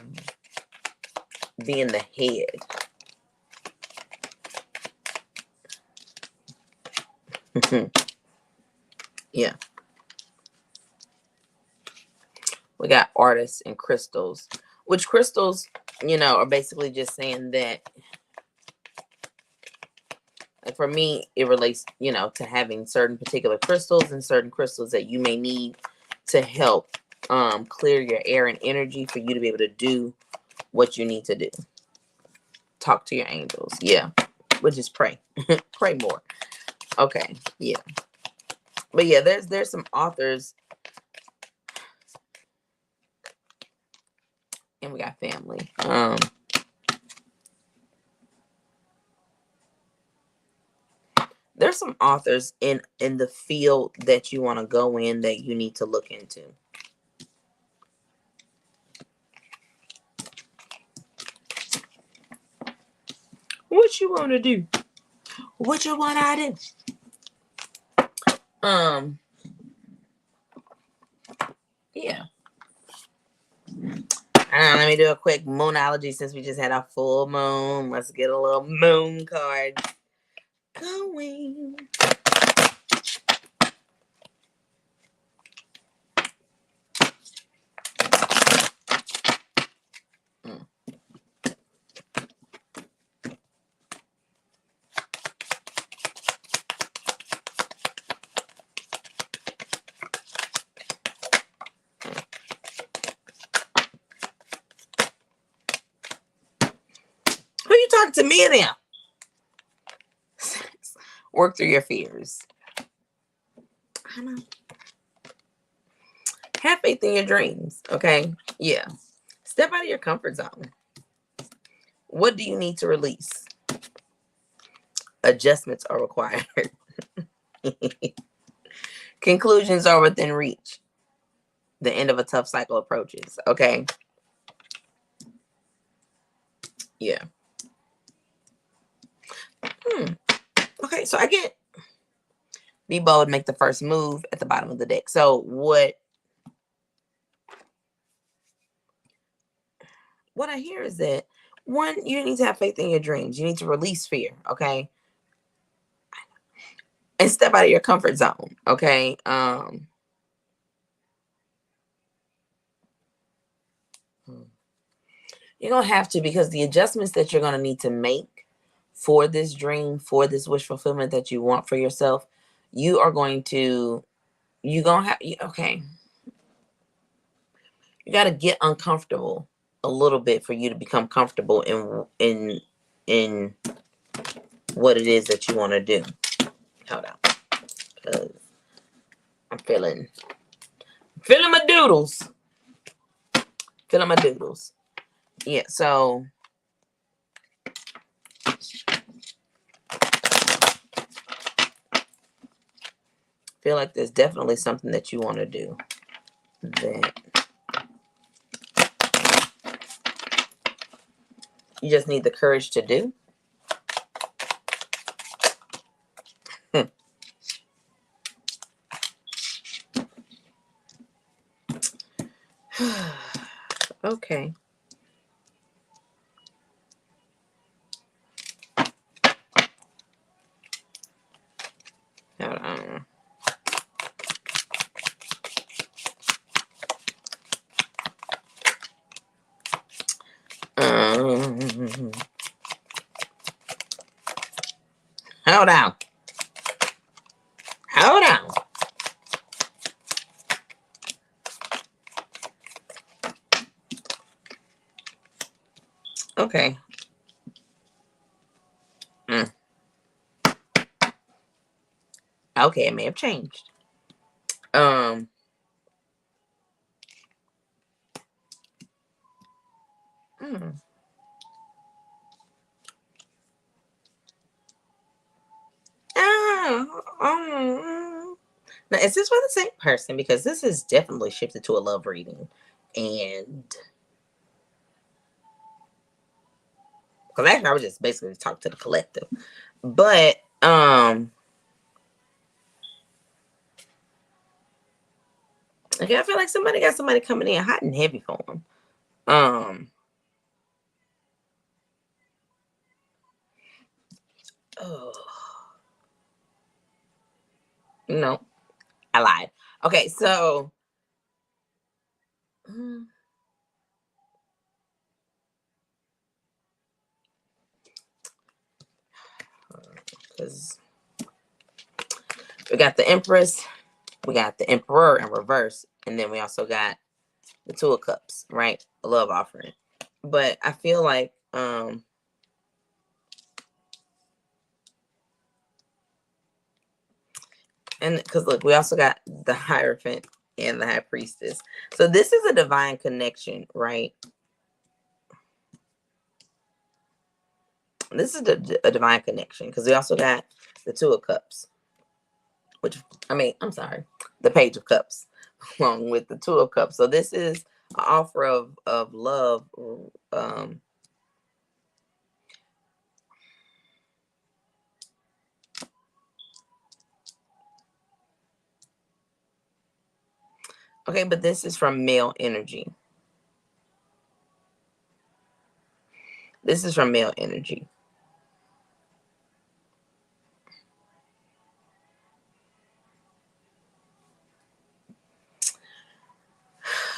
being the head. Yeah. We got artists and crystals, which crystals, are basically just saying that, like for me, it relates, to having certain particular crystals and certain crystals that you may need to help clear your air and energy for you to be able to do what you need to do. Talk to your angels. Yeah. Which is pray. Pray more. Okay. Yeah. But yeah, there's some authors. And we got family. There's some authors in the field that you want to go in that you need to look into. What you want to do? What you want to do? Yeah. Let me do a quick moonology since we just had a full moon. Let's get a little moon card going. talking to me or them? Work through your fears. I know. Have faith in your dreams, okay? Yeah. Step out of your comfort zone. What do you need to release? Adjustments are required. Conclusions are within reach. The end of a tough cycle approaches, okay? Yeah. Okay, so I get be bold, make the first move at the bottom of the deck. So what I hear is that, one, you need to have faith in your dreams. You need to release fear, okay? And step out of your comfort zone, okay? You're going to have to, because the adjustments that you're going to need to make for this dream, for this wish fulfillment that you want for yourself, you're going to have, okay. You got to get uncomfortable a little bit for you to become comfortable in what it is that you want to do. Hold on. Because I'm feeling my doodles. Feeling my doodles. Yeah, so feel like there's definitely something that you want to do that you just need the courage to do. Okay. Hold on. Hold on. Hold on. Okay. Okay, it may have changed. Now, is this for the same person? Because this is definitely shifted to a love reading. And because actually I was just basically talking to the collective. But okay, I feel like somebody got somebody coming in hot and heavy for them. Oh. No, I lied. Okay, so because we got the Empress, we got the Emperor in reverse, and then we also got the Two of Cups, right? A love offering. But I feel like and because look, we also got the Hierophant and the High Priestess. So this is a divine connection, right? This is a divine connection because we also got the Two of Cups, which, I'm sorry, the Page of Cups along with the Two of Cups. So this is an offer of love. Okay, but this is from male energy. This is from male energy.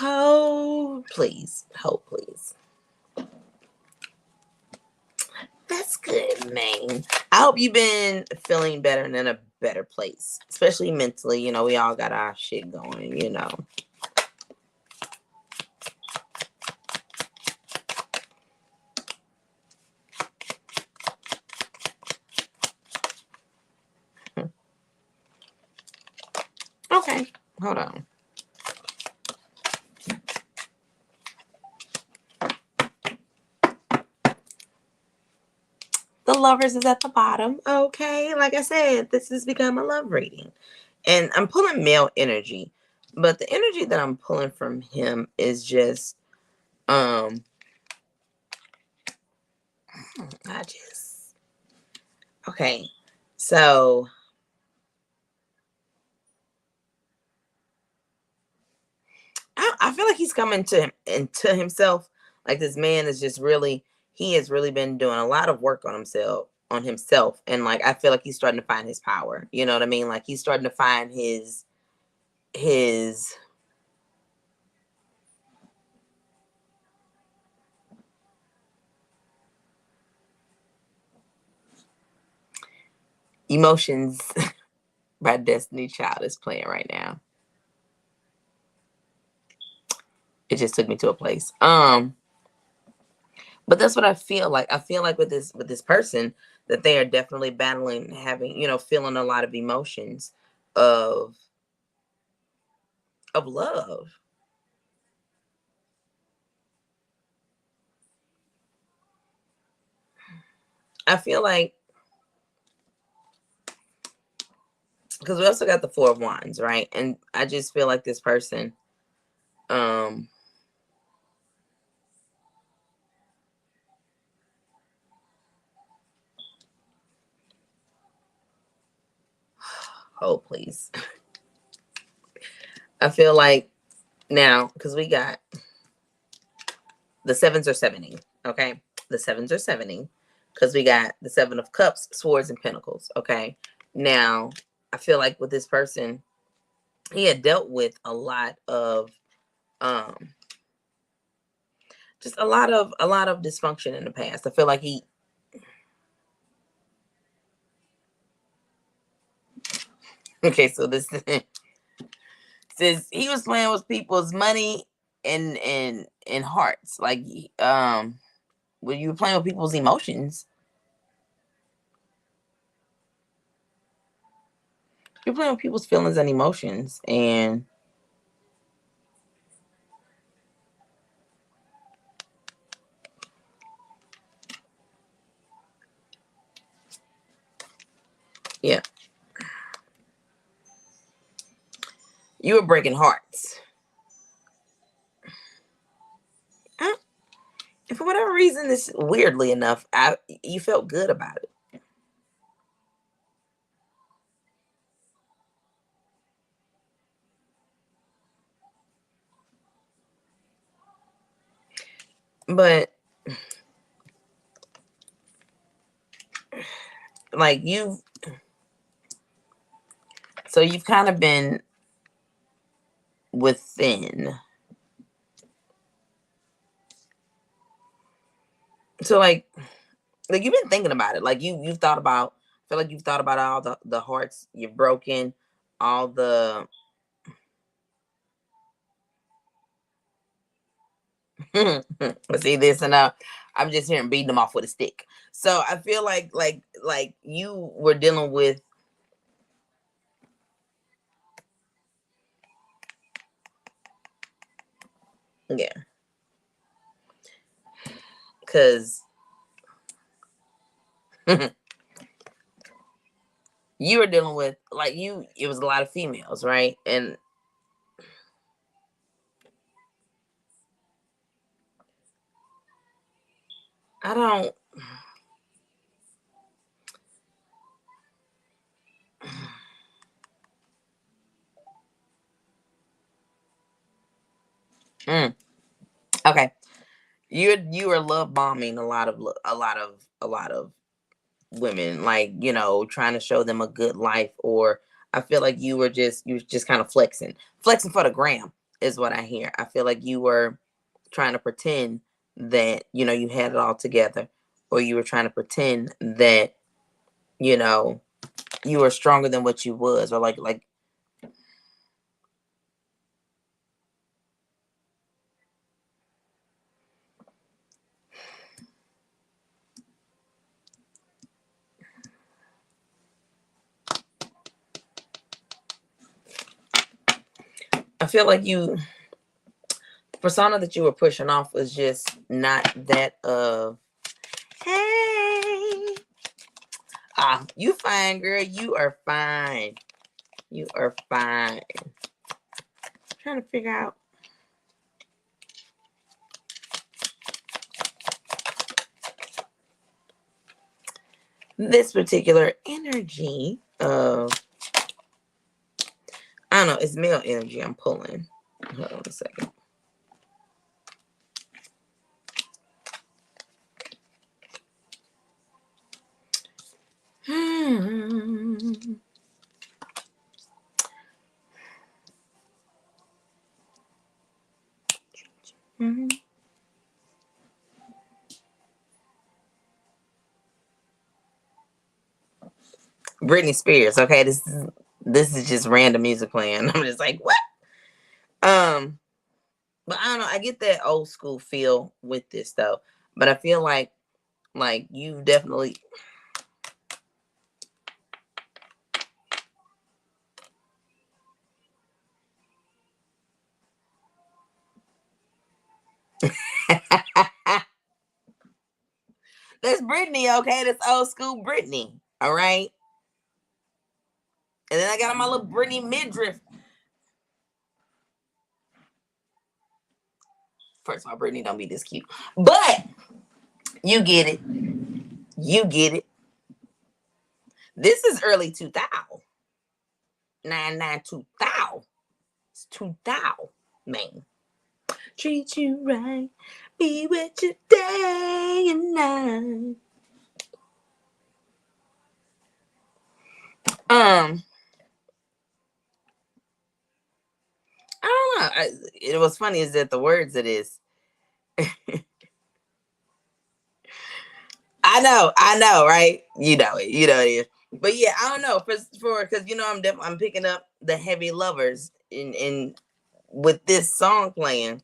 Oh, please. Oh, please. That's good, man. I hope you've been feeling better and in a better place, especially mentally. You know, we all got our shit going, you know. Okay, hold on. The Lovers is at the bottom. Okay, like I said, this has become a love reading. And I'm pulling male energy. But the energy that I'm pulling from him is just I just okay. So I feel like he's coming to into himself. Like this man is just really he has really been doing a lot of work on himself, and like I feel like he's starting to find his power. You know what I mean? Like he's starting to find his emotions by Destiny Child is playing right now. It just took me to a place. But that's what I feel like. I feel like with this person that they are definitely battling, having, feeling a lot of emotions of love. I feel like because we also got the Four of Wands, right? And I just feel like this person, um, oh please. I feel like now, because we got the sevens are sevening, okay? The sevens are sevening because we got the Seven of Cups, Swords, and Pentacles, okay? Now, I feel like with this person, he had dealt with a lot of um just a lot of dysfunction in the past. I feel like he okay, so this says he was playing with people's money and hearts. Like when you were playing with people's emotions, you're playing with people's feelings and emotions. And yeah, you were breaking hearts. And for whatever reason, this weirdly enough, you felt good about it. But like you've kind of been within. So like you've been thinking about it. Like you've thought about. I feel like you've thought about all the hearts you've broken, all the see this and I'm just hearing beating them off with a stick. So I feel like you were dealing with yeah, because you were dealing with like it was a lot of females, right? And I don't mm, okay. You were love bombing a lot of women, like trying to show them a good life, or I feel like you were just kind of flexing for the gram is what I hear. I feel like you were trying to pretend that you had it all together, or you were trying to pretend that you know you were stronger than what you was, or like feel like the persona that you were pushing off was just not that of, hey, you fine, girl. You are fine. You are fine. I'm trying to figure out. This particular energy of, I don't know, it's male energy I'm pulling. Hold on a second. Britney Spears. Okay, this is just random music playing. I'm just like, what? But I don't know. I get that old school feel with this though. But I feel like you definitely. That's Britney, okay? That's old school Britney. All right. And then I got on my little Britney midriff. First of all, Britney don't be this cute. But you get it. You get it. This is early 2000. 2000. It's 2000, man. Treat you right. Be with you day and night. I don't know. It was funny is that the words it is. I know, right? You know it is. But yeah, I don't know because I'm picking up the heavy lovers in with this song playing.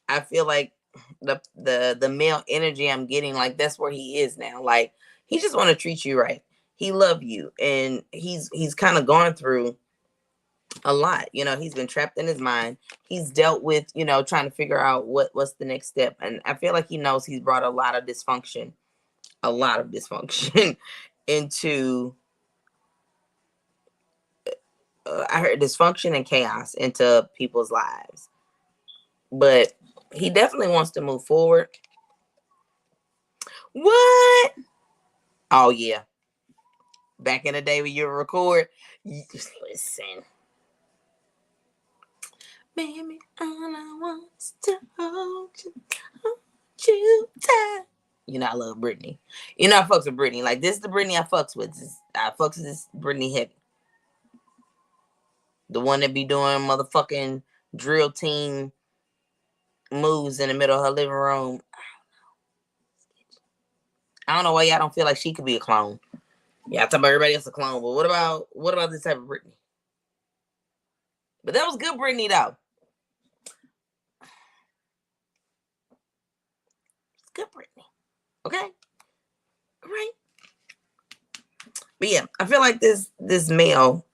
I feel like the male energy I'm getting, like that's where he is now. Like he just want to treat you right. He love you, and he's kind of gone through a lot. He's been trapped in his mind. He's dealt with trying to figure out what's the next step, and I feel like he knows he's brought a lot of dysfunction into I heard dysfunction and chaos into people's lives, but he definitely wants to move forward. What? Oh yeah, back in the day when you record, you just listen. Baby, all I want is to hold you tight. I love Britney. I fucks with Britney. Like this is the Britney I fucks with. I fucks with this Britney heavy. The one that be doing motherfucking drill team moves in the middle of her living room. I don't know why y'all don't feel like she could be a clone. Yeah, I talk about everybody else a clone, but what about this type of Britney? But that was good Britney though. It's good Britney. Okay? Right? But yeah, I feel like this male,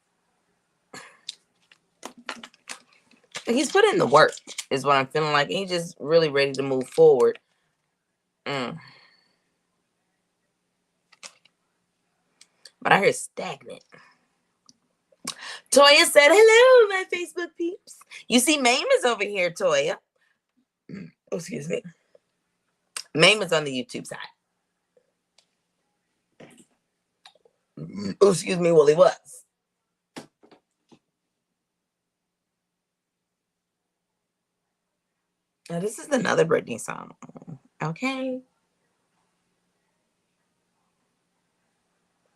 he's put in the work, is what I'm feeling like. He's just really ready to move forward. But I heard stagnant. Toya said, hello, my Facebook peeps. You see, Mame is over here, Toya. Oh, excuse me. Mame is on the YouTube side. Oh, excuse me, well, he was. Now, this is another Britney song. Okay.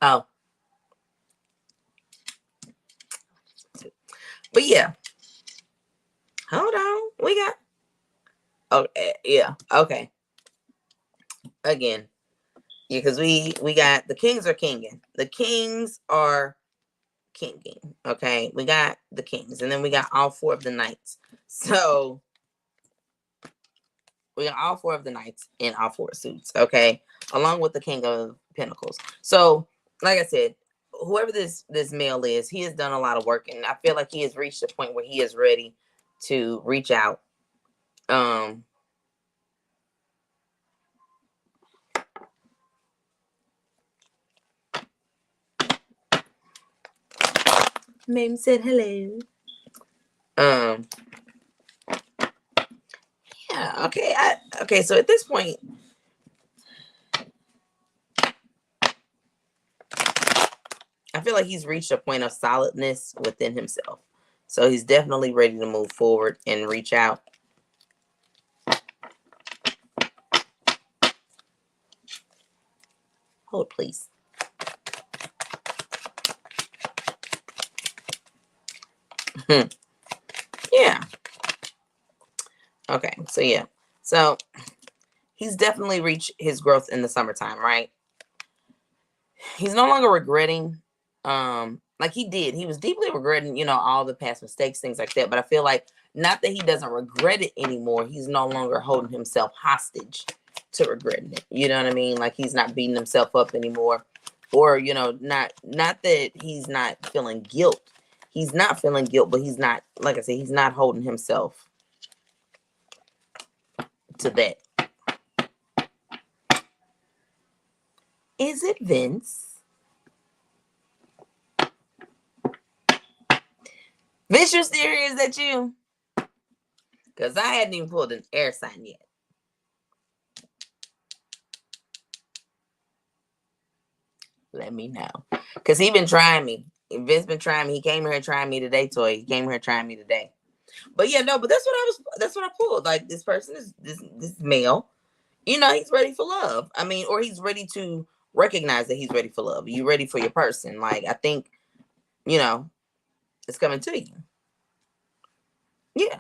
Oh. But yeah. Hold on. We got. Oh, yeah. Okay. Again. Yeah, because we got the kings are kinging. The kings are kinging. Okay. We got the kings. And then we got all four of the knights. So we got all four of the knights in all four suits. Okay. Along with the king of pentacles. So, like I said, whoever this male is, he has done a lot of work. And I feel like he has reached a point where he is ready to reach out. Mame said hello. Yeah, okay. Okay, so at this point, I feel like he's reached a point of solidness within himself. So he's definitely ready to move forward and reach out. Hold, please. Yeah. Okay, so yeah. So he's definitely reached his growth in the summertime, right? He's no longer regretting, like he was deeply regretting, all the past mistakes, things like that. But I feel like not that he doesn't regret it anymore. He's no longer holding himself hostage to regretting it. You know what I mean? Like he's not beating himself up anymore. Or, not that he's not feeling guilt. He's not feeling guilt, but he's not, like I said, he's not holding himself to that. Is it Vince? Vince, you're serious? Is that you? Because I hadn't even pulled an air sign yet. Let me know. Because he been trying me. Vince been trying me. He came here trying me today, Toy. He came here trying me today. But yeah, no, but that's what I pulled. Like this person is this male. He's ready for love. I mean, or he's ready to recognize that he's ready for love. You ready for your person. Like I think, it's coming to you. Yeah.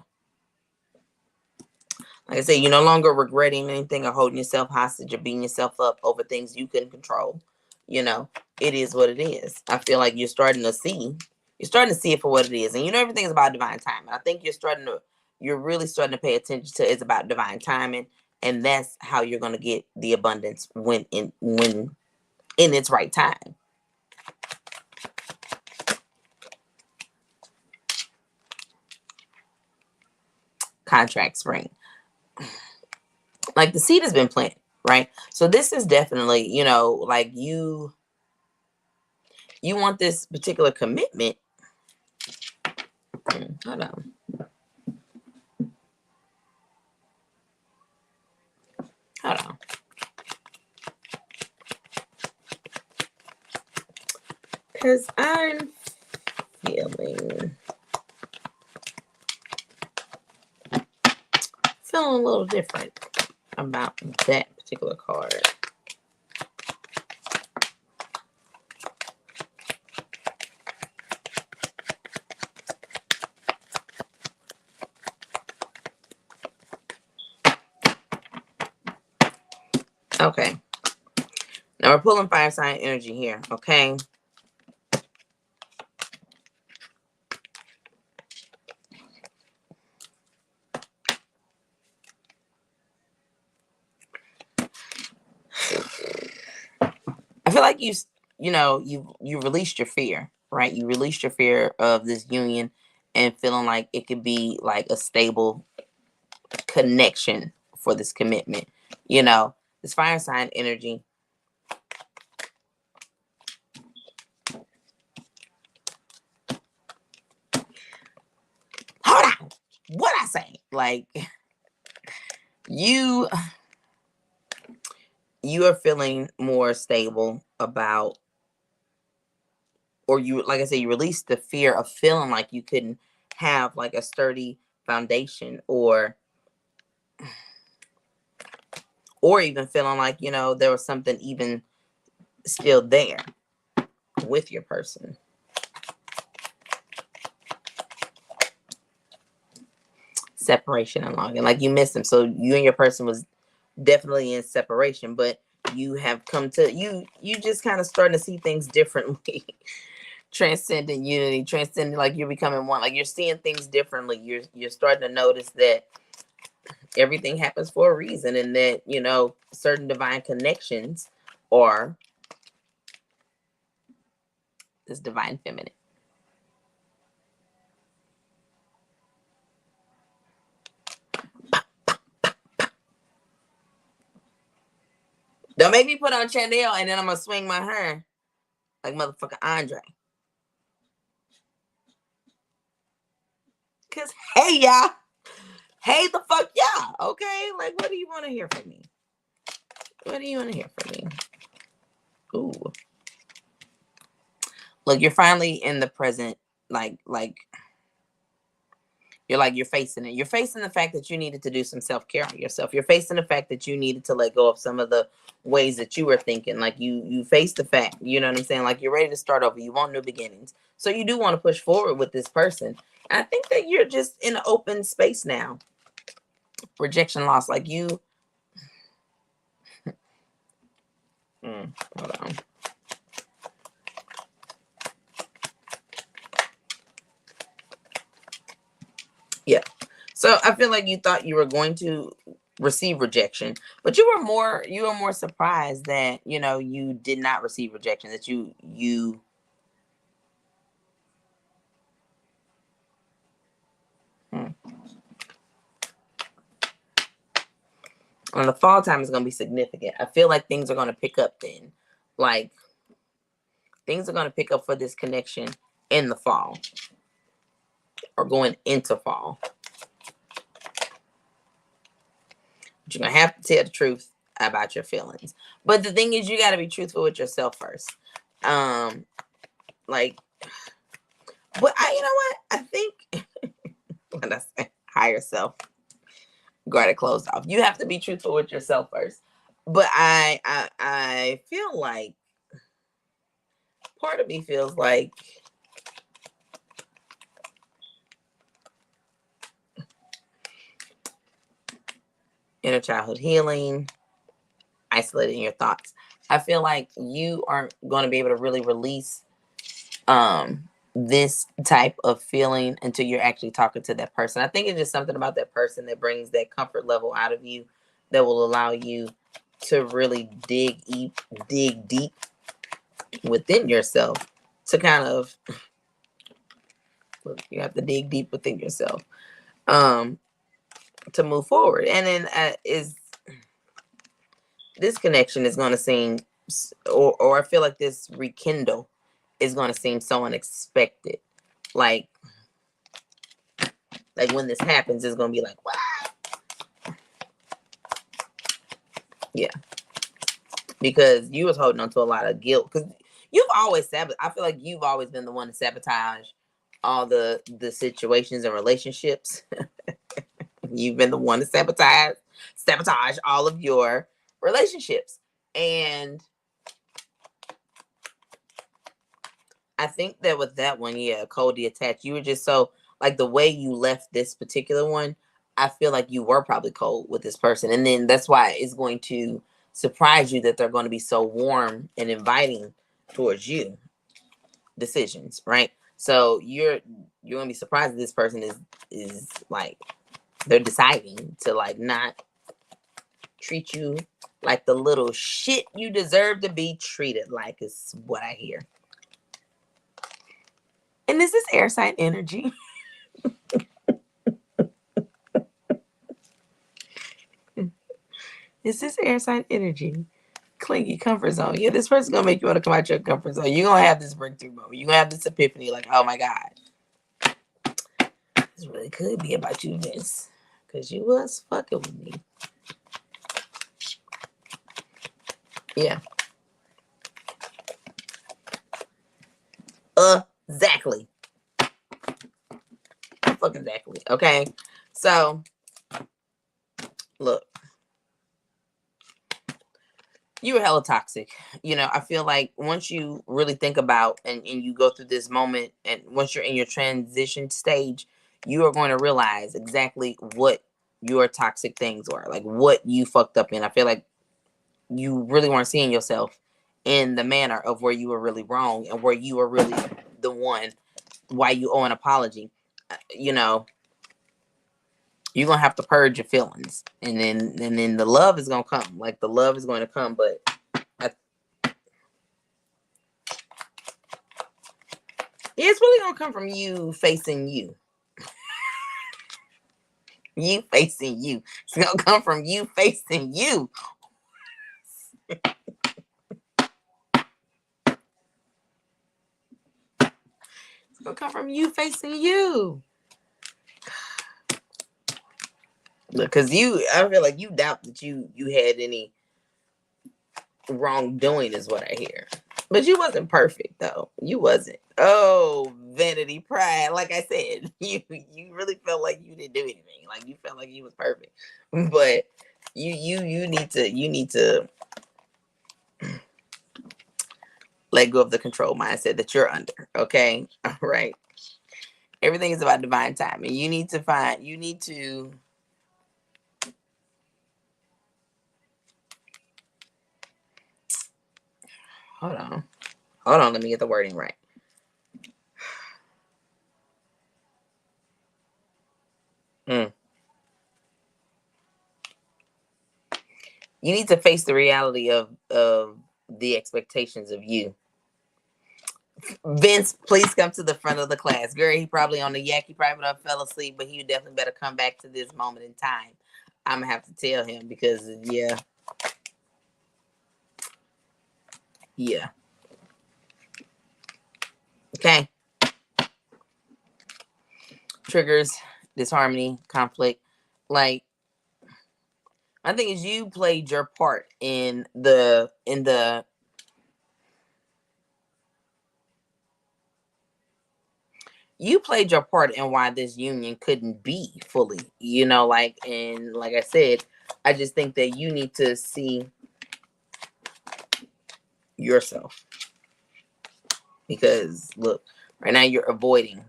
Like I said, you're no longer regretting anything or holding yourself hostage or beating yourself up over things you couldn't control. It is what it is. I feel like you're starting to see it for what it is. And everything is about divine timing. I think you're really starting to pay attention to it's about divine timing. And that's how you're going to get the abundance when in its right time. Contract spring. Like the seed has been planted, right? So this is definitely, like you want this particular commitment. Hold on. Hold on. Because I'm feeling a little different about that particular card. Okay. Now we're pulling fire sign energy here, okay? I feel like you released your fear, right? You released your fear of this union and feeling like it could be like a stable connection for this commitment. This fire sign energy. Hold on. What I say? Like you are feeling more stable about, or you, like I said, you released the fear of feeling like you couldn't have like a sturdy foundation, or even feeling like, there was something even still there with your person. Separation and longing, like you missed them. So you and your person was definitely in separation, but you have come to, you just kind of starting to see things differently. Transcendent unity, transcendent, like you're becoming one, like you're seeing things differently. You're starting to notice that everything happens for a reason, and that certain divine connections are this divine feminine. Don't make me put on Chanel and then I'm gonna swing my hair like motherfucker Andre. Cause hey y'all, hey the fuck y'all, okay? Like, what do you want to hear from me? What do you want to hear from me? Ooh, look, you're finally in the present, like you're facing it. You're facing the fact that you needed to do some self-care on yourself. You're facing the fact that you needed to let go of some of the ways that you were thinking. Like you face the fact, you know what I'm saying? Like you're ready to start over. You want new beginnings. So you do want to push forward with this person. I think that you're just in an open space now. Rejection loss. Like you. Hold on. Yeah. So I feel like you thought you were going to receive rejection, but you were more surprised that, you know, you did not receive rejection, that you and the fall time is going to be significant. I feel like things are going to pick up then. Like things are going to pick up for this connection in the fall or going into fall. But you're going to have to tell the truth about your feelings. But the thing is, you got to be truthful with yourself first. Like, but you know what? I think when I say higher self, got it closed off. You have to be truthful with yourself first. But I feel like part of me feels like inner childhood healing, isolating your thoughts. I feel like you aren't going to be able to really release this type of feeling until you're actually talking to that person. I think it's just something about that person that brings that comfort level out of you that will allow you to really dig deep within yourself to kind of look, you have to dig deep within yourself to move forward. And then is this connection is going to seem, or I feel like this rekindle is going to seem so unexpected. Like when this happens, it's going to be like, what? Yeah. Because you was holding on to a lot of guilt. Because you've always I feel like you've always been the one to sabotage all the situations and relationships. You've been the one to sabotage all of your relationships. And I think that with that one, yeah, coldly attached, you were just so, like the way you left this particular one, I feel like you were probably cold with this person. And then that's why it's going to surprise you that they're going to be so warm and inviting towards you decisions, right? So you're going to be surprised that this person is like, they're deciding to like not treat you like the little shit you deserve to be treated like, is what I hear. And is this air sign energy? Is this air sign energy? Clingy comfort zone. Yeah, this person's gonna make you want to come out your comfort zone. You're gonna have this breakthrough moment. You're gonna have this epiphany, like, oh my God. This really could be about you, Vince. Because you was fucking with me. Yeah. Exactly. Fucking exactly. Okay. So look. You were hella toxic. You know, I feel like once you really think about and you go through this moment, and once you're in your transition stage, you are going to realize exactly what your toxic things were, like what you fucked up in. I feel like you really weren't seeing yourself in the manner of where you were really wrong and where you were really the one why you owe an apology. You know, you're gonna have to purge your feelings, and then the love is gonna come. Like the love is going to come, but it's really gonna come from you facing you. You facing you. It's gonna come from you facing you. It's gonna come from you facing you. Look, cause I feel like you doubt that you had any wrongdoing, is what I hear. But you wasn't perfect though. You wasn't. Oh, vanity, pride. Like I said, you really felt like you didn't do anything. Like you felt like you was perfect. But you need to let go of the control mindset that you're under. Okay. All right. Everything is about divine timing. You need to hold on. Hold on, let me get the wording right. You need to face the reality of the expectations of you. Vince, please come to the front of the class. Girl, he probably on the yak. He probably fell asleep, but he definitely better come back to this moment in time. I'm gonna have to tell him because yeah. Okay. Triggers, disharmony, conflict. Like, I think is you played your part in the you played your part in why this union couldn't be fully, like, and like I said, I just think that you need to see yourself, because look, right now you are avoiding,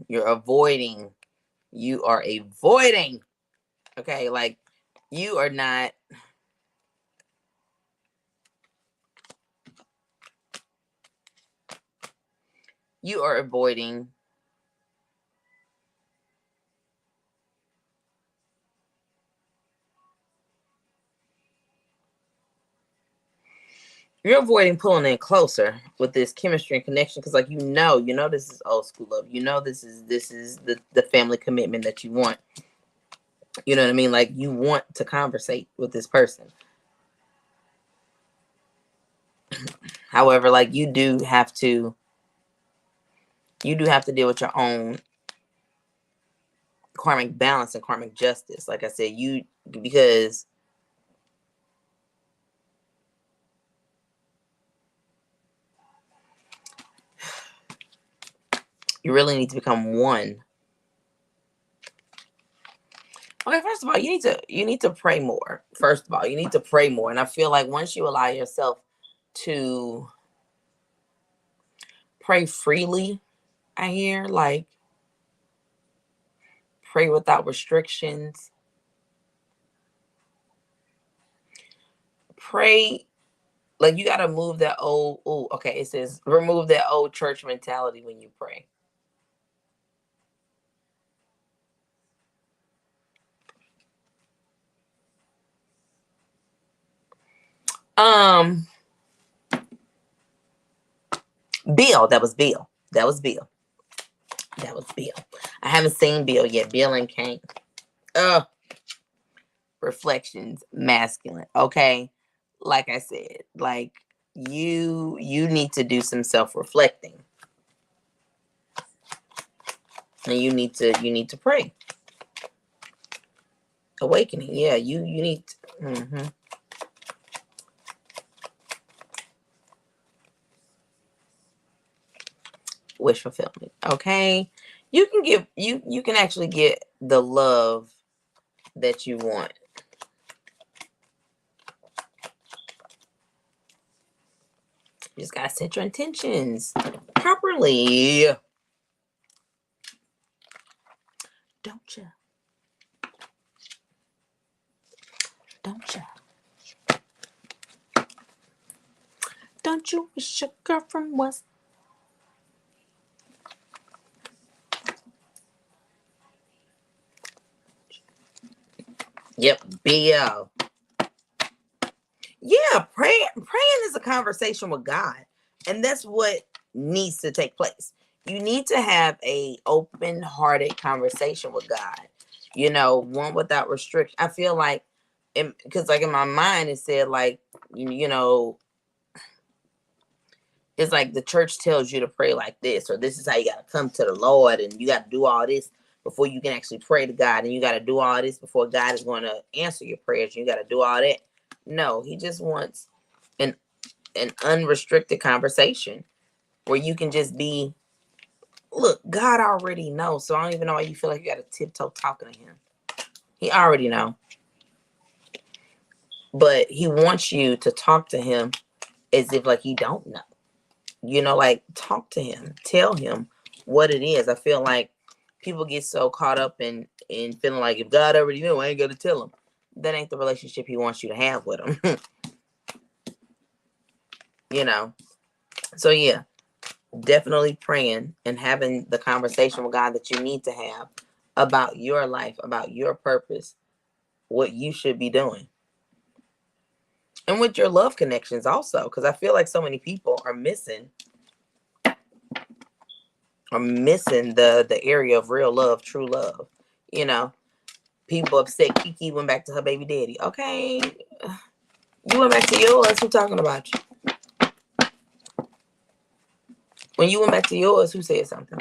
okay, like you are not, you are avoiding pulling in closer with this chemistry and connection, because like this is old school love, this is the family commitment that you want, you know what I mean, like you want to conversate with this person. However, like you do have to deal with your own karmic balance and karmic justice, like I said, because you really need to become one. Okay, first of all, you need to pray more. First of all, you need to pray more. And I feel like once you allow yourself to pray freely, I hear, like, pray without restrictions. Pray, like you got to move that old, okay, it says remove that old church mentality when you pray. Bill, that was Bill. I haven't seen Bill yet. Bill and Kane. Reflections, masculine. Okay. Like I said, like you need to do some self-reflecting. And you need to pray. Awakening. Yeah, you need to, wish fulfillment. Okay. You can actually get the love that you want. You just gotta set your intentions properly. Don't you? Don't you wish your girlfriend was? Yep, BL. Yeah, praying is a conversation with God. And that's what needs to take place. You need to have a open-hearted conversation with God. One without restriction. I feel like, because like in my mind it said like, it's like the church tells you to pray like this, or this is how you got to come to the Lord, and you got to do all this before you can actually pray to God, and you got to do all this before God is going to answer your prayers. You got to do all that. No, he just wants an unrestricted conversation where you can just be, look, God already knows, so I don't even know why you feel like you got to tiptoe talking to him. He already know. But he wants you to talk to him as if like you don't know. You know, like talk to him. Tell him what it is. I feel like people get so caught up in feeling like if God already knew, I ain't gonna tell him. That ain't the relationship he wants you to have with him. You know. So yeah, definitely praying and having the conversation with God that you need to have about your life, about your purpose, what you should be doing. And with your love connections also, because I feel like so many people are missing the area of real love, true love. You know, people upset Kiki went back to her baby daddy. Okay, you went back to yours. Who talking about you? When you went back to yours, who said something?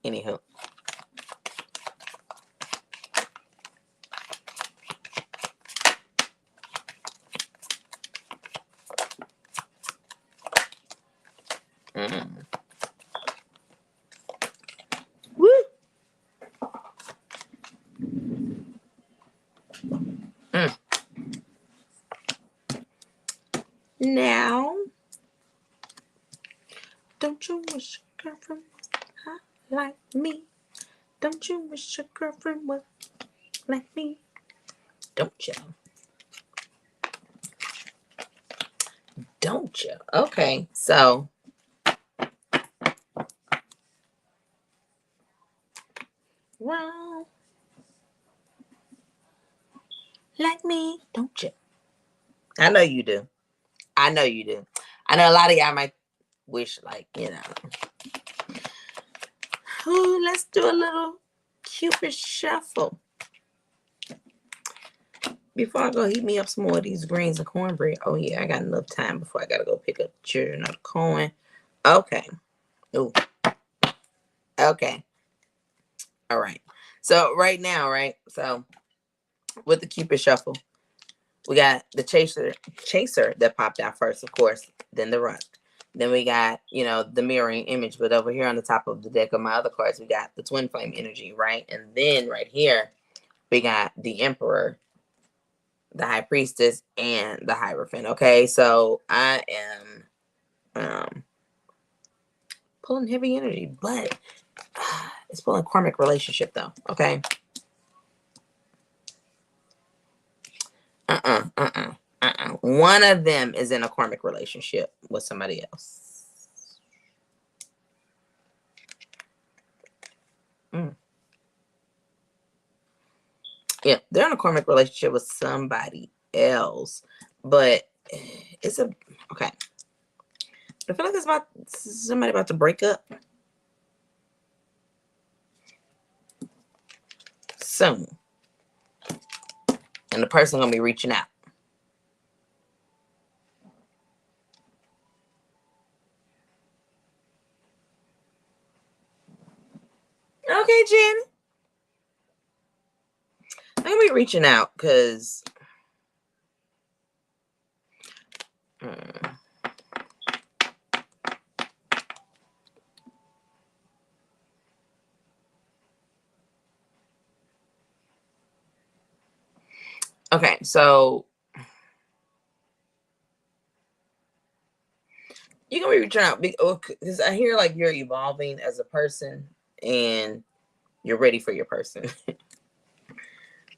Anywho. Woo. Now, don't you wish your girlfriend was hot like me? Don't you wish your girlfriend was like me? Don't you? Don't you? Okay, so well, like me, don't you? I know you do. I know you do. I know a lot of y'all might wish, like, you know, ooh, let's do a little Cupid shuffle. Before I go heat me up some more of these greens and cornbread. Oh, yeah, I got enough time before I got to go pick up the children of the corn. Okay. Ooh. Okay. All right. So right now, right? So with the Cupid shuffle, we got the chaser that popped out first, of course, then the ruck. Then we got, you know, the mirroring image. But over here on the top of the deck of my other cards, we got the twin flame energy, right? And then right here, we got the emperor, the high priestess, and the hierophant. Okay, so I am pulling heavy energy, but it's pulling karmic relationship though. Okay. One of them is in a karmic relationship with somebody else. Yeah, they're in a karmic relationship with somebody else, but it's a okay. I feel like it's about somebody about to break up soon, and the person gonna be reaching out. Okay, Jen. I'm gonna be reaching out because okay, so you're gonna be reaching out because I hear like you're evolving as a person and you're ready for your person.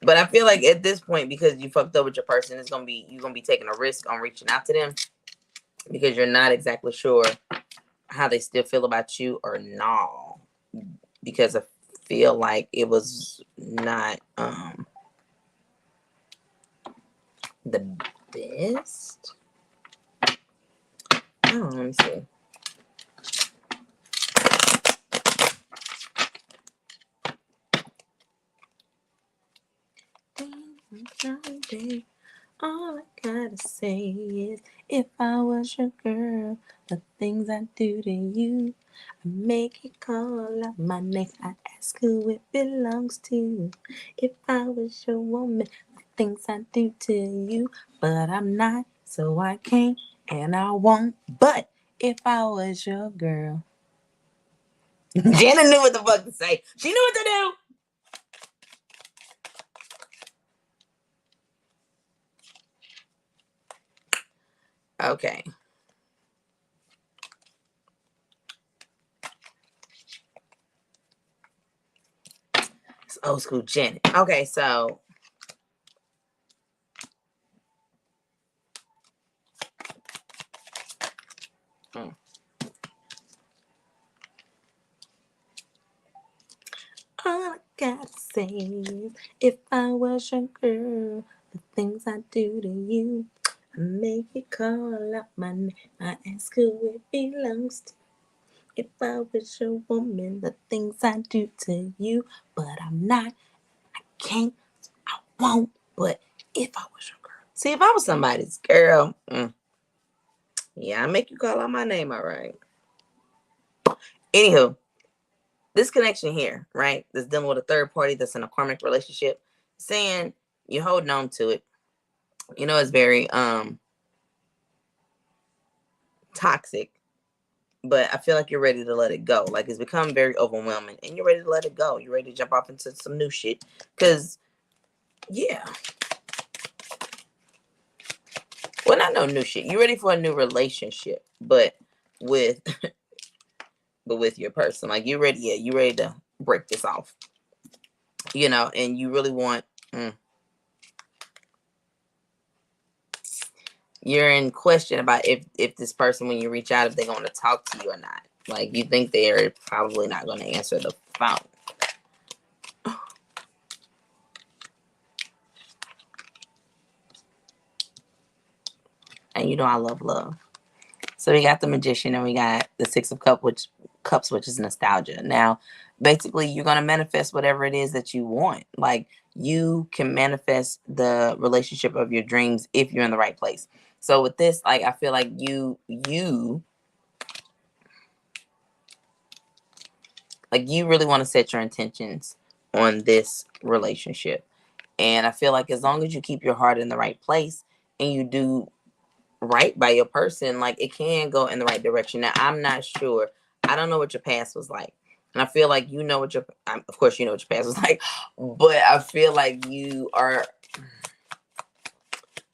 But I feel like at this point, because you fucked up with your person, you're gonna be taking a risk on reaching out to them because you're not exactly sure how they still feel about you or no. Because I feel like it was not the best. Oh, let me see. Baby, all I gotta say is, if I was your girl, the things I do to you, I make it call out my name. I ask who it belongs to. If I was your woman, the things I do to you, but I'm not, so I can't and I won't. But if I was your girl, Jana knew what the fuck to say. She knew what to do. Okay. It's old school Janet. Okay, so all I gotta say is, if I was your girl, the things I do to you, I make it call out my name. I ask who it belongs to. If I was your woman, the things I do to you, but I'm not, I can't, I won't. But if I was your girl, see, if I was somebody's girl, yeah, I make you call out my name, all right. Anywho, this connection here, right? That's dealing with a third party that's in a karmic relationship, saying you're holding on to it. You know, it's very toxic, but I feel like you're ready to let it go. Like, it's become very overwhelming and you're ready to let it go. You're ready to jump off into some new shit. Cause yeah. Well, not no new shit. You're ready for a new relationship, but with but with your person. Like, you're ready, you ready to break this off. You know, and you really want you're in question about if this person, when you reach out, if they're going to talk to you or not. Like, you think they're probably not going to answer the phone. And you know I love love. So we got the Magician and we got the Six of Cups, which is nostalgia. Now, basically, you're going to manifest whatever it is that you want. Like, you can manifest the relationship of your dreams if you're in the right place. So with this, like, I feel like you really want to set your intentions on this relationship. And I feel like as long as you keep your heart in the right place and you do right by your person, like, it can go in the right direction. Now, I'm not sure. I don't know what your past was like. And I feel like you know what of course you know what your past was like, but I feel like you are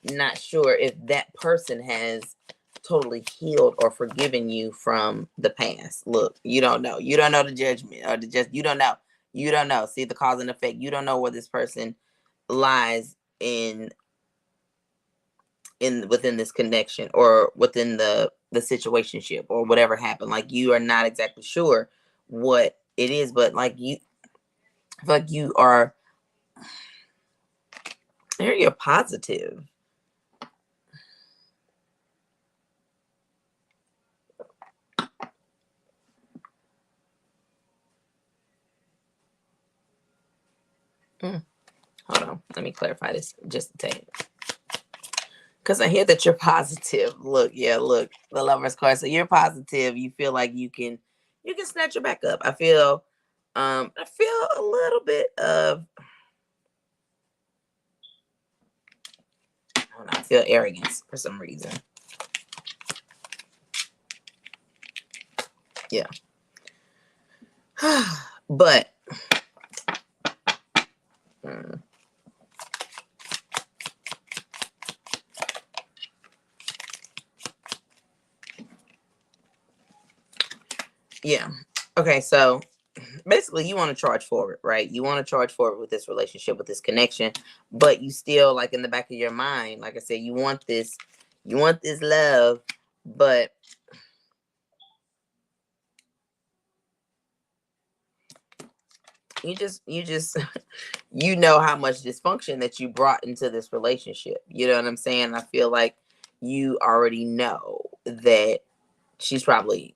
not sure if that person has totally healed or forgiven you from the past. Look, you don't know. You don't know the judgment or you don't know. You don't know. See the cause and effect. You don't know where this person lies within this connection or within the situationship or whatever happened. Like, you are not exactly sure what it is, but like, I feel like you are here, you're positive. Hold on, let me clarify this just a tad. Because I hear that you're positive. Look, look, the Lover's card. So you're positive. You feel like you can snatch it back up. I feel a little bit of, I don't know, I feel arrogance for some reason. Yeah. But yeah. Okay, so basically you want to charge forward, right? You want to charge forward with this relationship, with this connection, but you still, like, in the back of your mind, like I said, you want this love, but you just you know how much dysfunction that you brought into this relationship. You know what I'm saying? I feel like you already know that she's probably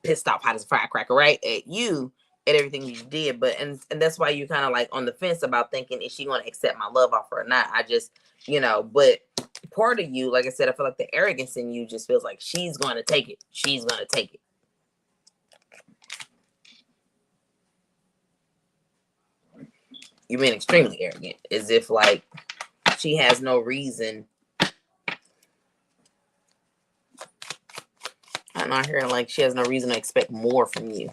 pissed off hot as a firecracker, right? At you, at everything you did. But and that's why you're kind of like on the fence about thinking, is she going to accept my love offer or not? I just, but part of you, like I said, I feel like the arrogance in you just feels like she's going to take it. She's going to take it. You're being extremely arrogant, as if like she has no reason. I'm not hearing like she has no reason to expect more from you.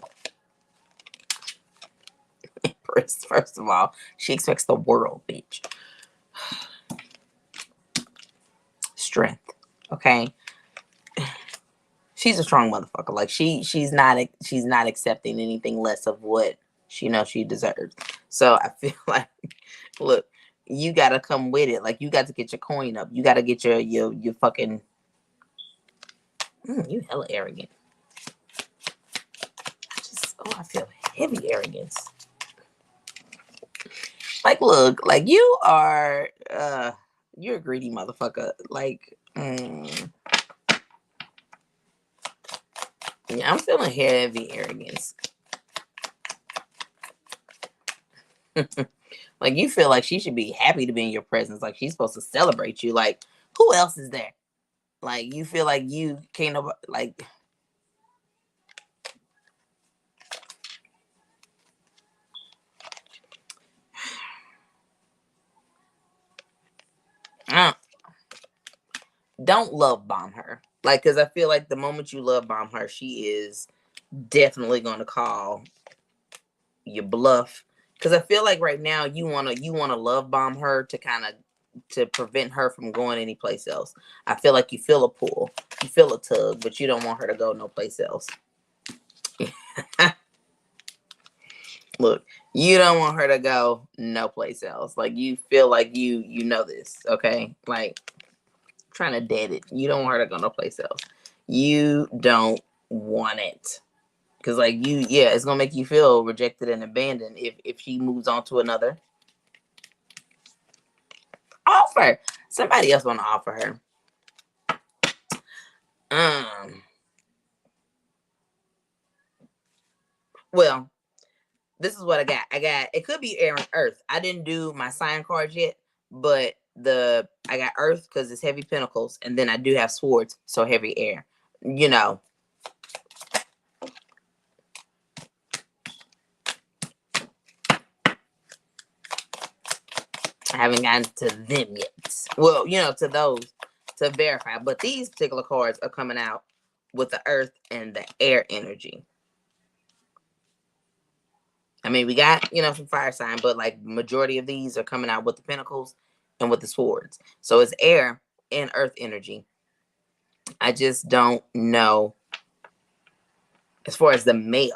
First of all, she expects the world, bitch. Strength, okay? She's a strong motherfucker. Like she's not accepting anything less of what she knows she deserves. So I feel like, look, you gotta come with it. Like you got to get your coin up. You gotta get your fucking. You hella arrogant. I feel heavy arrogance. Like, look, like you are, you're a greedy motherfucker. Like, yeah, I'm feeling heavy arrogance. Like, you feel like she should be happy to be in your presence. Like, she's supposed to celebrate you. Like, who else is there? Like, you feel like you can't, like, don't love bomb her. Like, because I feel like the moment you love bomb her, she is definitely going to call your bluff. Because I feel like right now you wanna love bomb her to prevent her from going anyplace else. I feel like you feel a pull, you feel a tug, but you don't want her to go no place else. Look, you don't want her to go no place else. Like you feel like you know this, okay? Like trying to dead it. You don't want her to go no place else. You don't want it. Because like it's gonna make you feel rejected and abandoned if she moves on to another offer. Somebody else want to offer her. Well, this is what I got. It could be air and earth. I didn't do my sign cards yet, but I got earth because it's heavy pentacles, and then I do have swords, so heavy air. I haven't gotten to them yet. Well, to those to verify. But these particular cards are coming out with the earth and the air energy. I mean, we got, some fire sign, but like majority of these are coming out with the pentacles and with the swords. So it's air and earth energy. I just don't know as far as the male.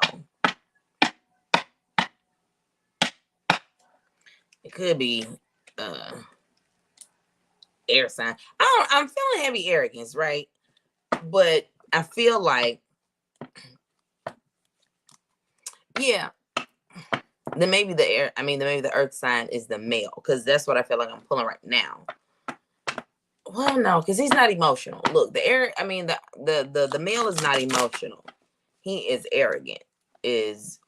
It could be air sign. I'm feeling heavy arrogance, right? But I feel like, yeah, then maybe the earth sign is the male, because that's what I feel like I'm pulling right now. Well, no, because he's not emotional. Look, the air, the male is not emotional. He is arrogant. He's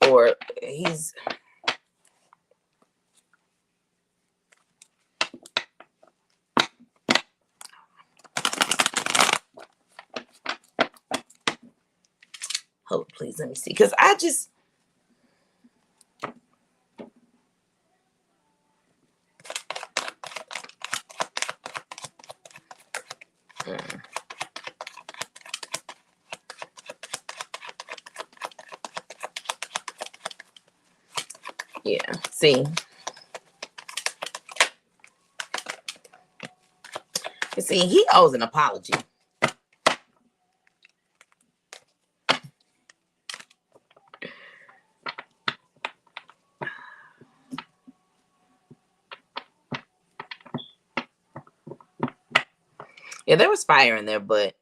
hold, please let me see, because I just yeah, see. You see, he owes an apology. Yeah, there was fire in there, but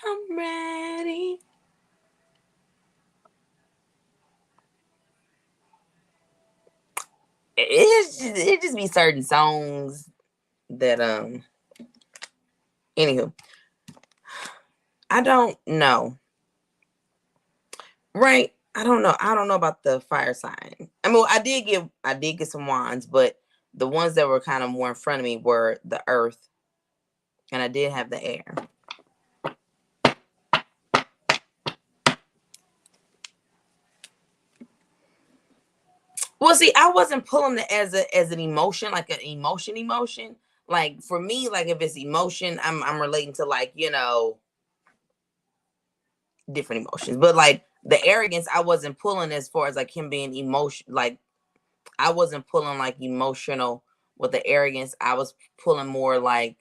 I'm ready. It just be certain songs that Anywho, I don't know. Right? I don't know. I don't know about the fire sign. I mean, I did get some wands, but the ones that were kind of more in front of me were the earth, and I did have the air. Well, see, I wasn't pulling it as an emotion, like an emotion. Like for me, like if it's emotion, I'm relating to like, different emotions. But like the arrogance, I wasn't pulling as far as like him being emotion. Like I wasn't pulling like emotional with the arrogance. I was pulling more like,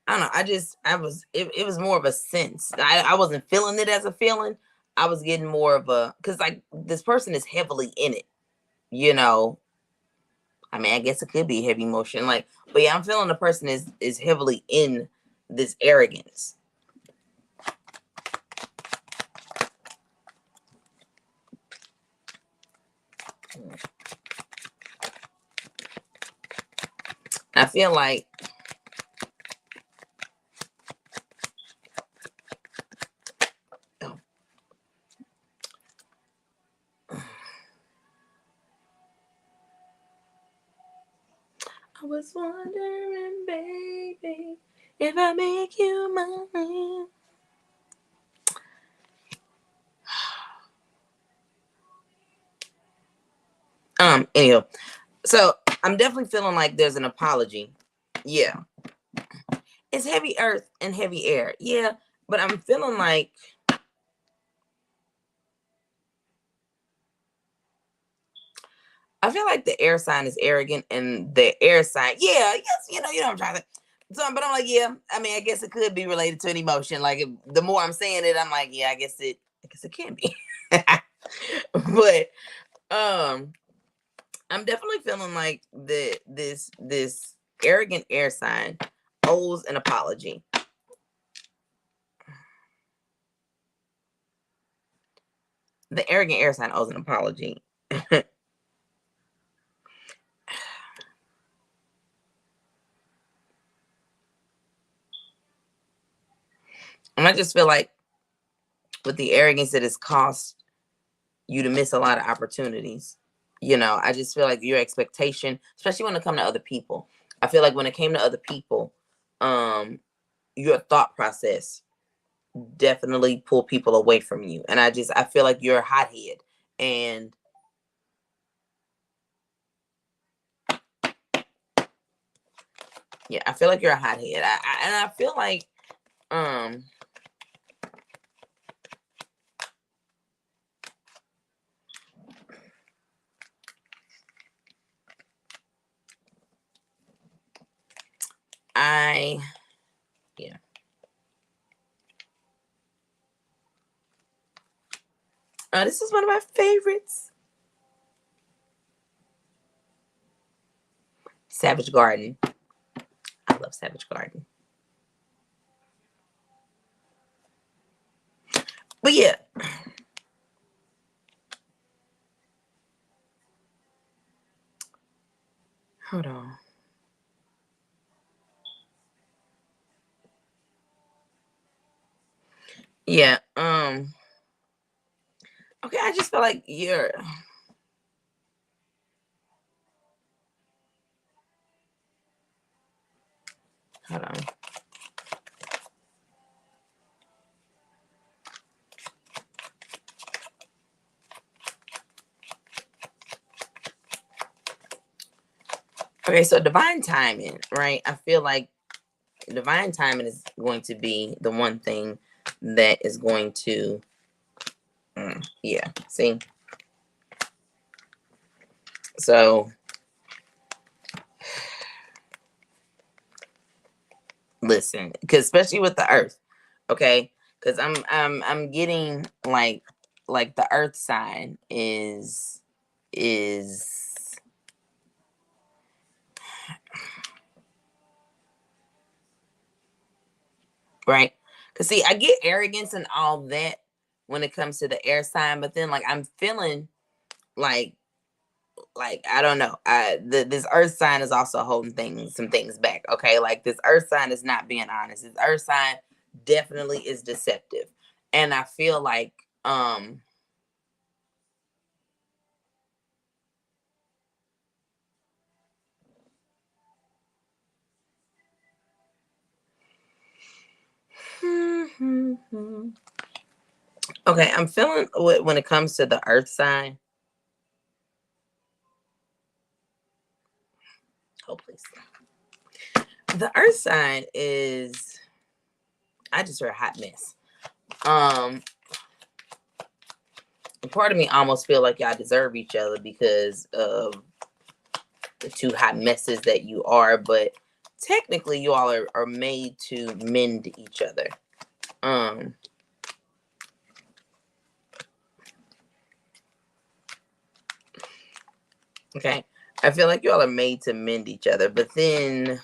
I don't know. It was more of a sense. I wasn't feeling it as a feeling. I was getting more of a, because like this person is heavily in it, you know. I mean, I guess it could be heavy emotion, like, but yeah, I'm feeling the person is heavily in this arrogance. I feel like I was wondering, baby, if I make you mine. Anyway, so I'm definitely feeling like there's an apology. Yeah. It's heavy earth and heavy air. Yeah. But I'm feeling like I feel like the air sign is arrogant and the air sign, yeah, yes, you know what I'm trying to. So, but I'm like, yeah. I mean, I guess it could be related to an emotion. Like, the more I'm saying it, I'm like, yeah, I guess it can be. But I'm definitely feeling like this arrogant air sign owes an apology. The arrogant air sign owes an apology. And I just feel like with the arrogance, it has cost you to miss a lot of opportunities. I just feel like your expectation, especially when it comes to other people. I feel like when it came to other people, your thought process definitely pull people away from you. And I feel like you're a hothead. And yeah, I feel like you're a hothead. And I feel like I yeah. This is one of my favorites. Savage Garden. I love Savage Garden. But yeah. Hold on. Yeah. Okay, I just feel like you're. Hold on. Okay, so divine timing, right? I feel like divine timing is going to be the one thing that is going to, yeah, see? So, listen, because especially with the earth, okay? Because I'm getting like the earth sign is right? Because see, I get arrogance and all that when it comes to the air sign, but then like I'm feeling like I don't know. This earth sign is also holding some things back. Okay, like this earth sign is not being honest. This earth sign definitely is deceptive, and I feel like okay, I'm feeling when it comes to the earth sign. Oh please. The earth sign is, I just heard a hot mess. Part of me almost feel like y'all deserve each other because of the two hot messes that you are, but technically you all are made to mend each other. Okay. I feel like you all are made to mend each other, but then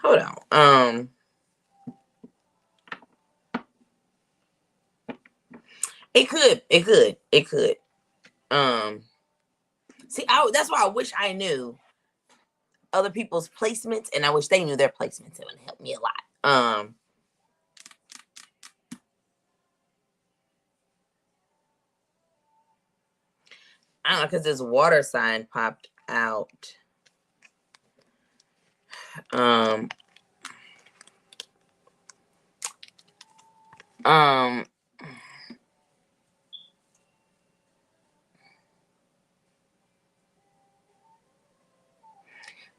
hold on. It could. See, that's why I wish I knew other people's placements, and I wish they knew their placements. It would help me a lot. I don't know, because this water sign popped out.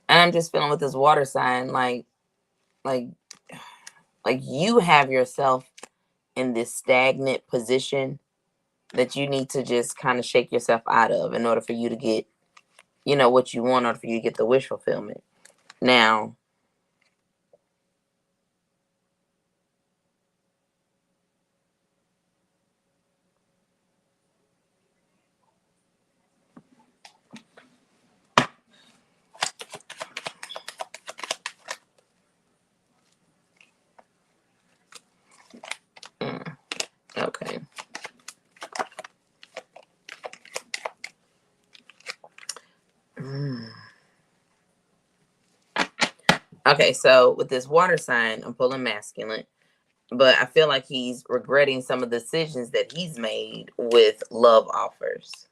And I'm just feeling with this water sign, like you have yourself in this stagnant position that you need to just kind of shake yourself out of in order for you to get, what you want, or for you to get the wish fulfillment. Now, okay. Okay, so with this water sign, I'm pulling masculine, but I feel like he's regretting some of the decisions that he's made with love offers.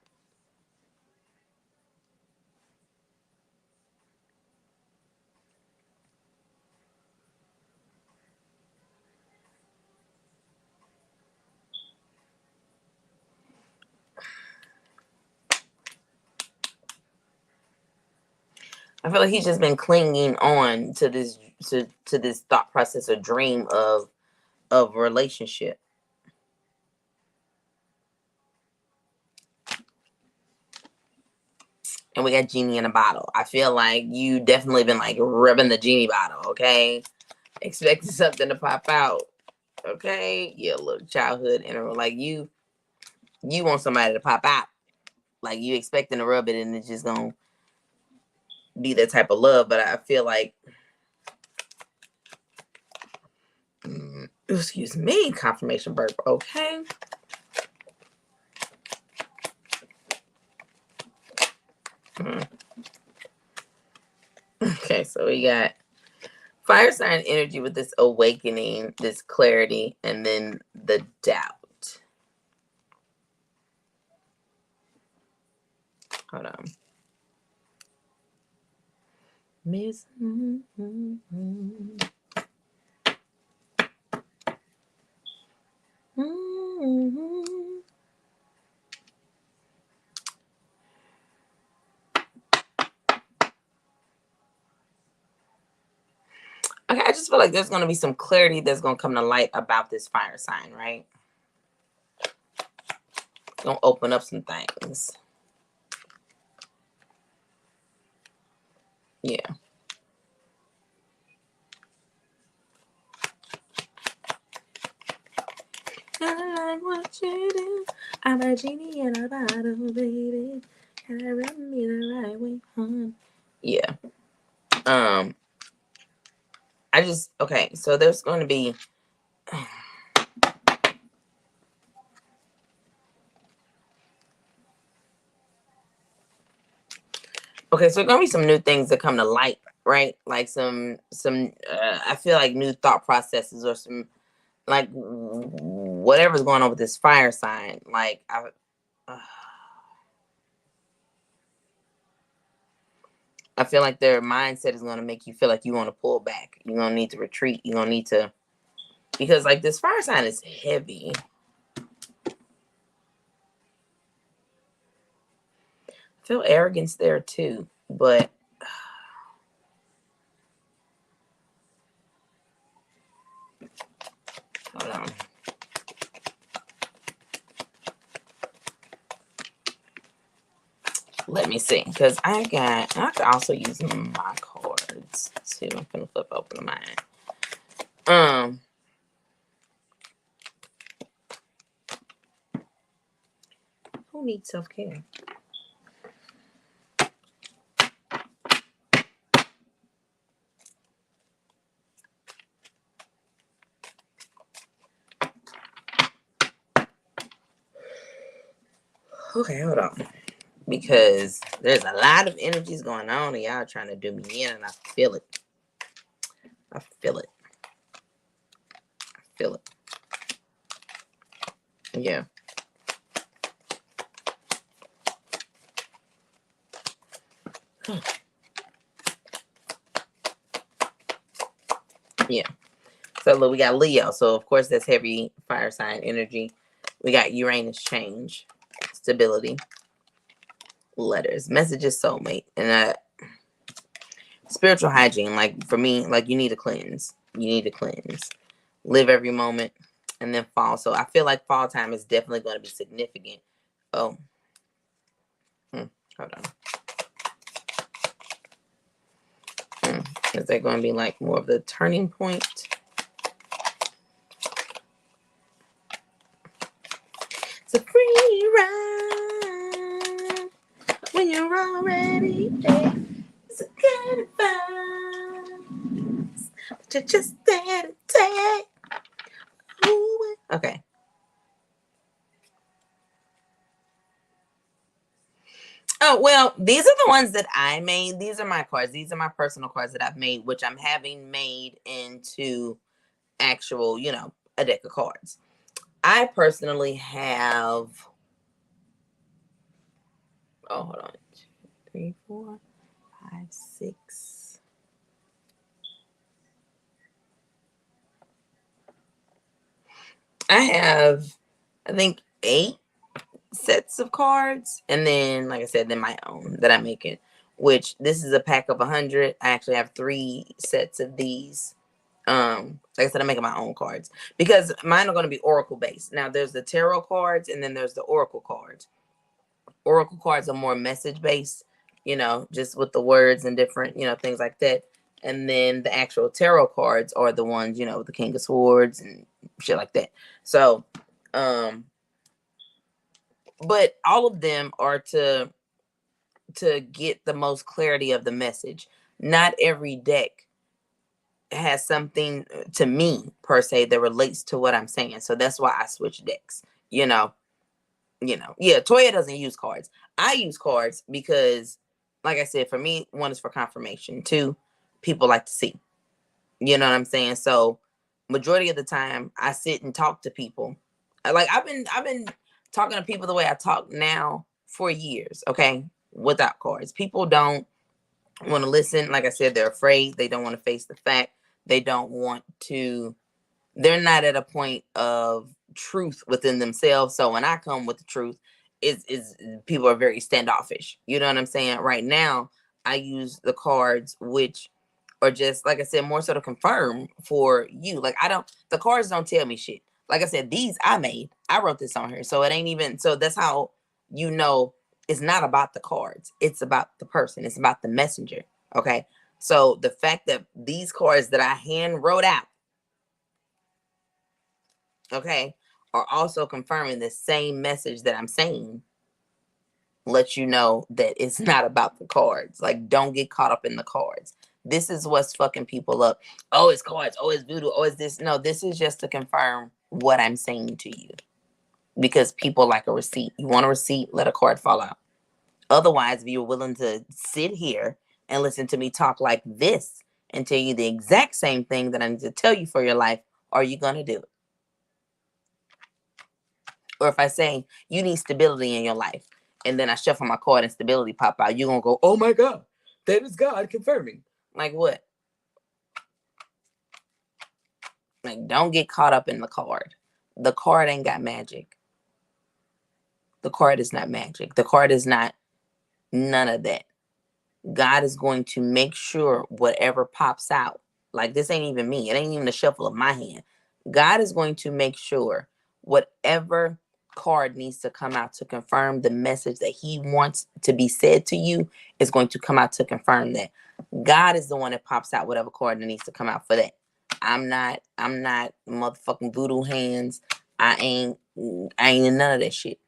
I feel like he's just been clinging on to this thought process or dream of relationship. And we got genie in a bottle. I feel like you definitely been like rubbing the genie bottle, okay? Expecting something to pop out. Okay? Yeah, look, childhood interval. Like you want somebody to pop out. Like you expecting to rub it and it's just gonna be that type of love. But I feel like excuse me, confirmation burp, okay? Okay, so we got fire sign energy with this awakening, this clarity, and then the doubt. Hold on. Miss. Okay, I just feel like there's going to be some clarity that's going to come to light about this fire sign, right? Going to open up some things. Yeah. I like what you do. I'm a genie in a bottle, baby. Carry me the right way home. Yeah. Okay, so there's going to be okay, so gonna be some new things that come to light, right? Like some I feel like new thought processes or some like whatever's going on with this fire sign. Like I feel like their mindset is gonna make you feel like you want to pull back. You're gonna need to retreat. You're gonna need to, because like this fire sign is heavy. I feel arrogance there too, but hold on. Let me see, because I could also use my cards too. I'm gonna flip open mine. Who needs self-care? Okay, hold on. Because there's a lot of energies going on and y'all trying to do me in, and I feel it. I feel it. I feel it. Yeah. Yeah. So look, we got Leo. So of course that's heavy fire sign energy. We got Uranus change, stability, letters, messages, soulmate, and spiritual hygiene. Like for me, like you need to cleanse. You need to cleanse. Live every moment. And then fall. So I feel like fall time is definitely going to be significant. Oh. Hold on. Is that going to be like more of the turning point? It's a free ride when you're already there. It's a good advice, but you're just there to take. Okay. Oh, well, these are the ones that I made. These are my cards. These are my personal cards that I've made, which I'm having made into actual, a deck of cards. I personally have, hold on. 2, 3, 4, 5, 6. I have, I think, 8 sets of cards, and then like I said, then my own that I'm making, which this is a pack of 100. I actually have 3 sets of these. Like I said, I'm making my own cards because mine are going to be oracle based. Now there's the tarot cards and then there's the oracle cards. Oracle cards are more message based, just with the words and different, things like that. And then the actual tarot cards are the ones, with the King of Swords and shit like that. So but all of them are to get the most clarity of the message. Not every deck has something to me per se that relates to what I'm saying. So that's why I switch decks. Yeah, Toya doesn't use cards. I use cards because, like I said, for me, 1 is for confirmation. 2, people like to see. You know what I'm saying? So majority of the time I sit and talk to people. Like I've been talking to people the way I talk now for years, okay? Without cards. People don't want to listen. Like I said, they're afraid. They don't want to face the fact. They don't want to, they're not at a point of truth within themselves. So when I come with the truth, is people are very standoffish. You know what I'm saying? Right now, I use the cards, which are just, like I said, more so to confirm for you. Like the cards don't tell me shit. Like I said, these I made. I wrote this on here. So it ain't even, so that's how it's not about the cards. It's about the person. It's about the messenger. Okay. So the fact that these cards that I hand wrote out, okay, are also confirming the same message that I'm saying. let you know that it's not about the cards. Like, don't get caught up in the cards. This is what's fucking people up. Oh, it's cards. Oh, it's voodoo. Oh, it's this. No, this is just to confirm what I'm saying to you. Because people like a receipt. You want a receipt, let a card fall out. Otherwise, if you're willing to sit here and listen to me talk like this and tell you the exact same thing that I need to tell you for your life, are you going to do it? Or if I say you need stability in your life, and then I shuffle my card and stability pop out, you're going to go, oh my God, that is God confirming. Like what? Like, don't get caught up in the card. The card ain't got magic. The card is not magic. The card is not none of that. God is going to make sure whatever pops out, like this ain't even me. It ain't even the shuffle of my hand. God is going to make sure whatever card needs to come out to confirm the message that he wants to be said to you is going to come out to confirm that. God is the one that pops out whatever card that needs to come out for that. I'm not motherfucking voodoo hands. I ain't in none of that shit.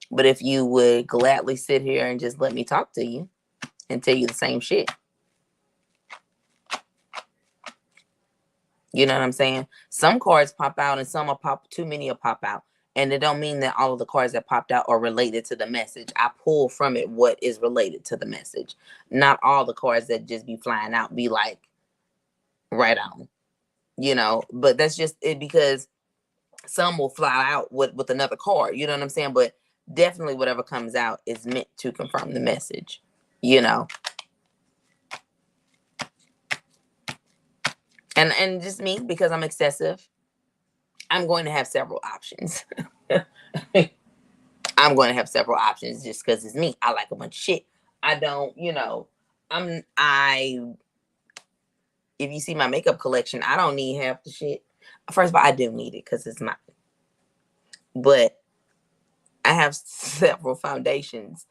But if you would gladly sit here and just let me talk to you and tell you the same shit. You know what I'm saying? Some cards pop out and some will pop, too many will pop out. And it don't mean that all of the cards that popped out are related to the message. I pull from it what is related to the message. Not all the cards that just be flying out be like right on. You know, but that's just it, because some will fly out with another card. You know what I'm saying? But definitely whatever comes out is meant to confirm the message. You know? And just me, because I'm excessive, I'm going to have several options. I'm going to have several options just because it's me. I like a bunch of shit. I don't, you know, if you see my makeup collection, I don't need half the shit. First of all, I do need it because it's mine. But I have several foundations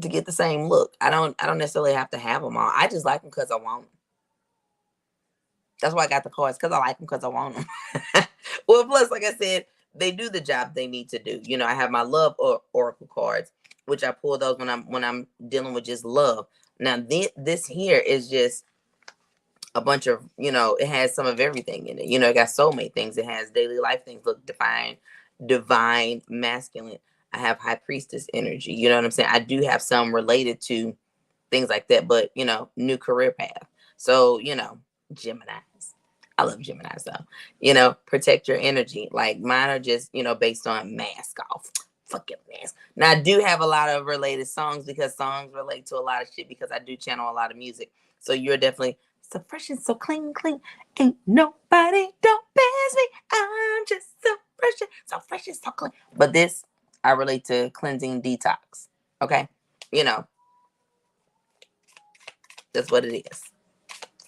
to get the same look. I don't necessarily have to have them all. I just like them because I want them. That's why I got the cards, because I like them, because I want them. Well, plus, like I said, they do the job they need to do. You know, I have my love oracle cards, which I pull those when I'm dealing with just love. Now, this here is just a bunch of, you know, it has some of everything in it. You know, it got soulmate things. It has daily life things. Look, divine masculine. I have high priestess energy. You know what I'm saying? I do have some related to things like that, but, you know, new career path. So, you know, Geminis. I love Geminis though. You know, protect your energy. Like mine are just, you know, based on mask off. Fucking mask. Now I do have a lot of related songs because songs relate to a lot of shit because I do channel a lot of music. So you're definitely so fresh and so clean. Ain't nobody don't pass me. I'm just so fresh and so clean. But this, I relate to cleansing detox. Okay? You know, that's what it is.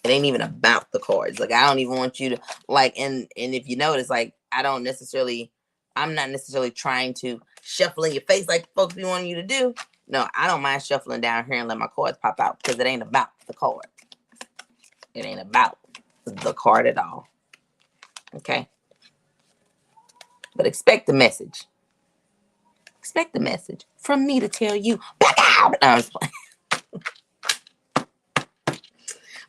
It ain't even about the cards. Like, I don't even want you to, like, and if you notice, like, I'm not necessarily trying to shuffle in your face like folks be wanting you to do. No, I don't mind shuffling down here and let my cards pop out because it ain't about the card. It ain't about the card at all. Okay? But expect the message. Expect the message from me to tell you, black out. No, I'm just playing.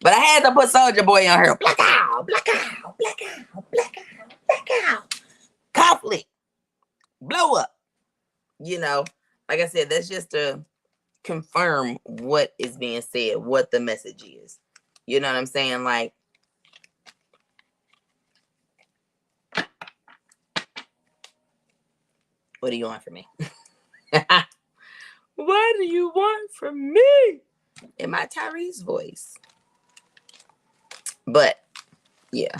But I had to put Soldier Boy on her. Black out, black out, black out, black out, black out. Conflict. Blow up. You know, like I said, that's just to confirm what is being said, what the message is. You know what I'm saying? Like, what do you want from me? What do you want from me? In my Tyrese voice. But, yeah.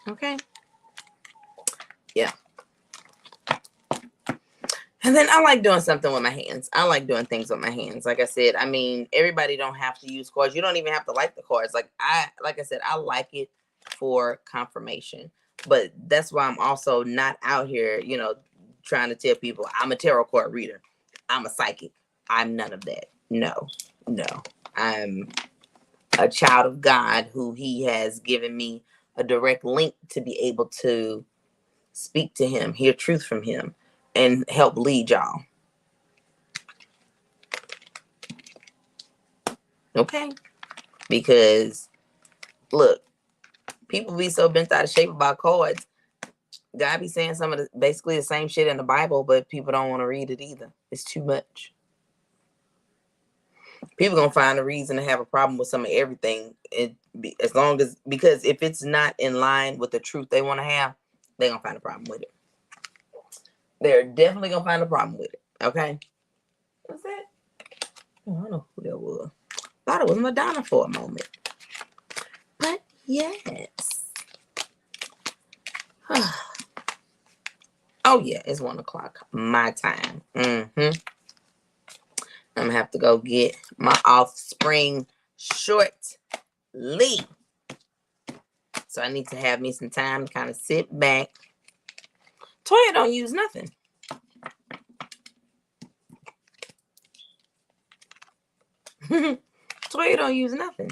Okay. Yeah. And then I like doing something with my hands. I like doing things with my hands. Like I said, I mean, everybody don't have to use cards. You don't even have to like the cards. Like I said, I like it for confirmation. But that's why I'm also not out here, you know, trying to tell people I'm a tarot card reader. I'm a psychic. I'm none of that. No. I'm a child of God who he has given me a direct link to be able to speak to him, hear truth from him, and help lead y'all. Okay? Because, look, people be so bent out of shape about cards. God be saying some of the basically the same shit in the Bible, but people don't want to read it either. It's too much. People gonna find a reason to have a problem with some of everything. As long as, because if it's not in line with the truth they want to have, they're gonna find a problem with it. They're definitely gonna find a problem with it. Okay. What's that? Oh, I don't know who that was. Thought it was Madonna for a moment. But yes. Oh yeah, it's 1 o'clock my time. I'm gonna have to go get my offspring shortly. So I need to have me some time to kind of sit back. Toya don't use nothing. Toya don't use nothing.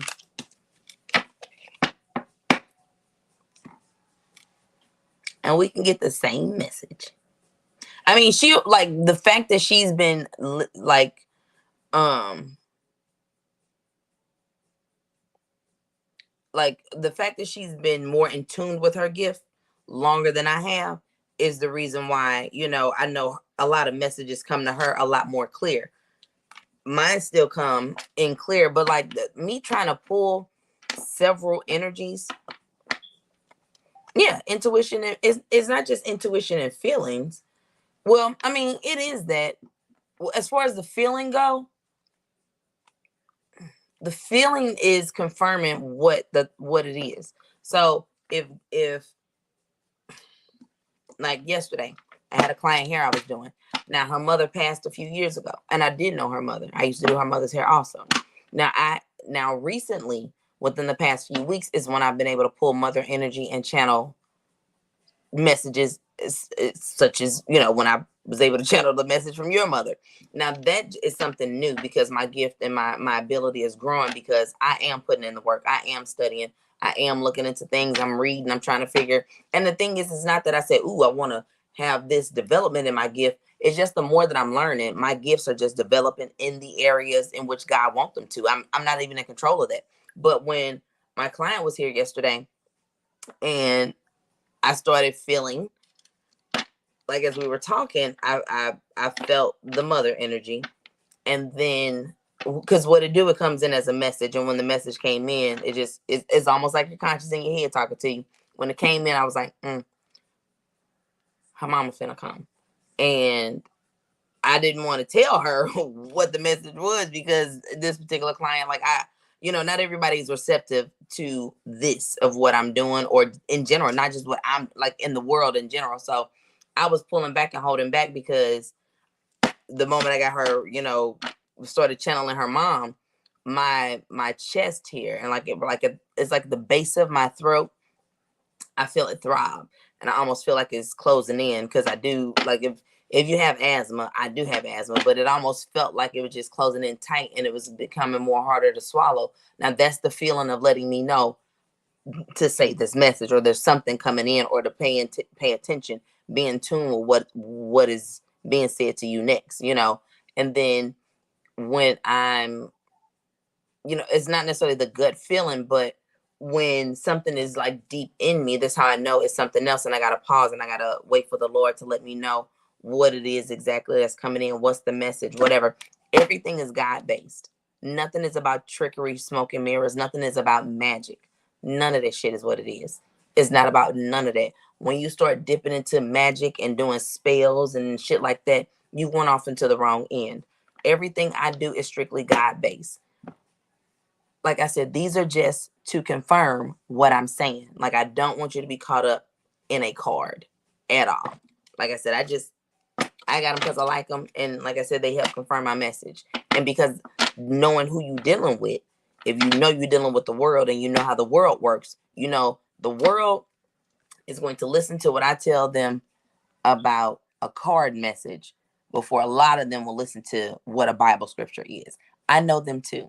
And we can get the same message. I mean, she, like, the fact that she's been like the fact that she's been more in tune with her gift longer than I have is the reason why, you know, I know a lot of messages come to her a lot more clear. Mine still come in clear, but like me trying to pull several energies. Yeah, intuition is not just intuition and feelings. Well, I mean, it is that. As far as the feeling go, the feeling is confirming what it is. So if like yesterday, I had a client hair I was doing. Now her mother passed a few years ago, and I did know her mother. I used to do her mother's hair also. Now recently, within the past few weeks, is when I've been able to pull mother energy and channel messages, such as, you know, when I was able to channel the message from your mother. Now that is something new, because my gift and my ability is growing, because I am putting in the work. I am studying. I am looking into things. I'm reading. I'm trying to figure. And the thing is, it's not that I say, ooh, I want to have this development in my gift. It's just the more that I'm learning, my gifts are just developing in the areas in which God wants them to. I'm not even in control of that. But when my client was here yesterday and I started feeling like, as we were talking, I felt the mother energy. And then, because what it do, it comes in as a message. And when the message came in, it's almost like your conscious in your head talking to you. When it came in, I was like, her mama finna come. And I didn't want to tell her what the message was, because this particular client, like, not everybody's receptive to this of what I'm doing, or in general, not just what I'm like in the world in general. So I was pulling back and holding back, because the moment I got her, started channeling her mom, my chest here, and it's like the base of my throat, I feel it throb, and I almost feel like it's closing in, because I do, like, if you have asthma, I do have asthma, but it almost felt like it was just closing in tight, and it was becoming more harder to swallow. Now that's the feeling of letting me know to say this message, or there's something coming in, or to pay attention, be in tune with what is being said to you next, and then when I'm, it's not necessarily the gut feeling, but when something is like deep in me, that's how I know it's something else, and I gotta pause and I gotta wait for the Lord to let me know what it is exactly that's coming in, what's the message, whatever. Everything is God based. Nothing is about trickery, smoke and mirrors. Nothing is about magic. None of that shit is what it is. It's not about none of that. When you start dipping into magic and doing spells and shit like that, you went off into the wrong end. Everything I do is strictly God based. Like I said, these are just to confirm what I'm saying. Like, I don't want you to be caught up in a card at all. Like I said, I got them because I like them. And like I said, they help confirm my message. And because knowing who you're dealing with, if you know you're dealing with the world and you know how the world works, the world is going to listen to what I tell them about a card message before a lot of them will listen to what a Bible scripture is. I know them too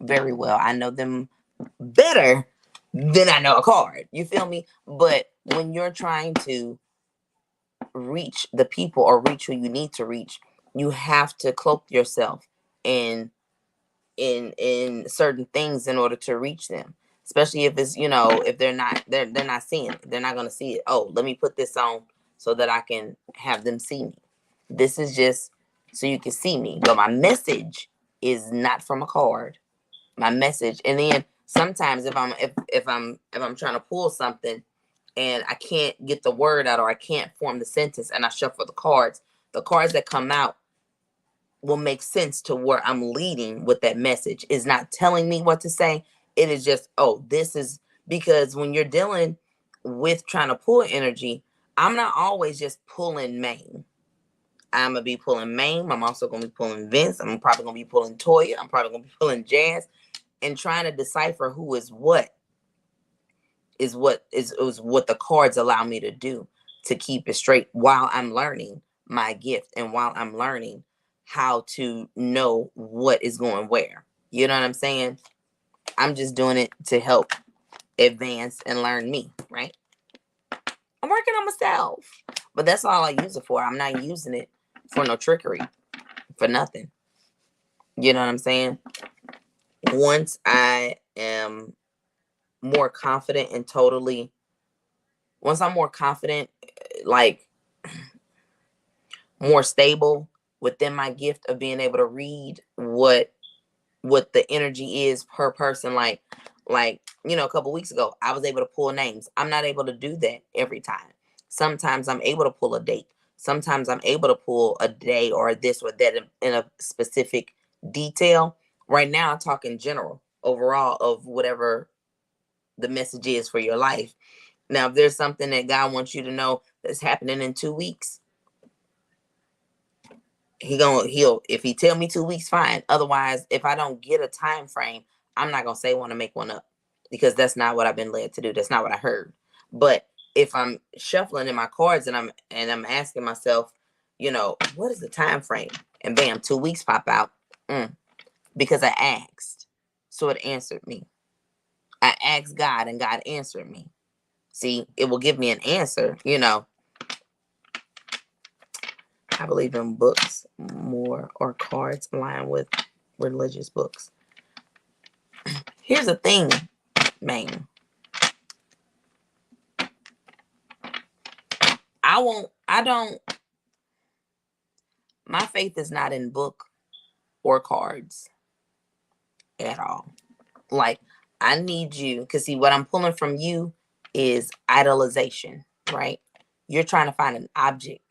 very well. I know them better than I know a card. You feel me? But when you're trying to reach the people or reach who you need to reach, you have to cloak yourself in certain things in order to reach them. Especially if it's, if they're not seeing it. They're not going to see it. Oh, let me put this on so that I can have them see me. This is just so you can see me. But my message is not from a card. My message. And then sometimes if I'm trying to pull something and I can't get the word out, or I can't form the sentence, and I shuffle the cards that come out will make sense to where I'm leading with that message. Is not telling me what to say. It is just, oh, this is, because when you're dealing with trying to pull energy, I'm not always just pulling main. I'm going to be pulling main. I'm also going to be pulling Vince. I'm probably going to be pulling Toya. I'm probably going to be pulling Jazz, and trying to decipher who is what is what the cards allow me to do to keep it straight while I'm learning my gift and while I'm learning how to know what is going where. You know what I'm saying? I'm just doing it to help advance and learn me, right? I'm working on myself. But that's all I use it for. I'm not using it for no trickery, for nothing. You know what I'm saying? Once I am more confident and once I'm more confident, like more stable within my gift of being able to read what the energy is per person, like a couple weeks ago, I was able to pull names. I'm not able to do that every time. Sometimes I'm able to pull a date. Sometimes I'm able to pull a day or this or that in a specific detail. Right now, I'm talking general, overall, of whatever the message is for your life. Now, if there's something that God wants you to know that's happening in 2 weeks, he'll if he tell me 2 weeks, fine. Otherwise, if I don't get a time frame, I'm not gonna say want to make one up, because that's not what I've been led to do. That's not what I heard. But if I'm shuffling in my cards and I'm asking myself, what is the time frame? And bam, 2 weeks pop out. Because I asked, so it answered me. I asked God and God answered me. See, it will give me an answer. I believe in books more, or cards aligned with religious books. Here's the thing, man. My faith is not in book or cards at all. Like, I need you, because see, what I'm pulling from you is idolization, right? You're trying to find an object,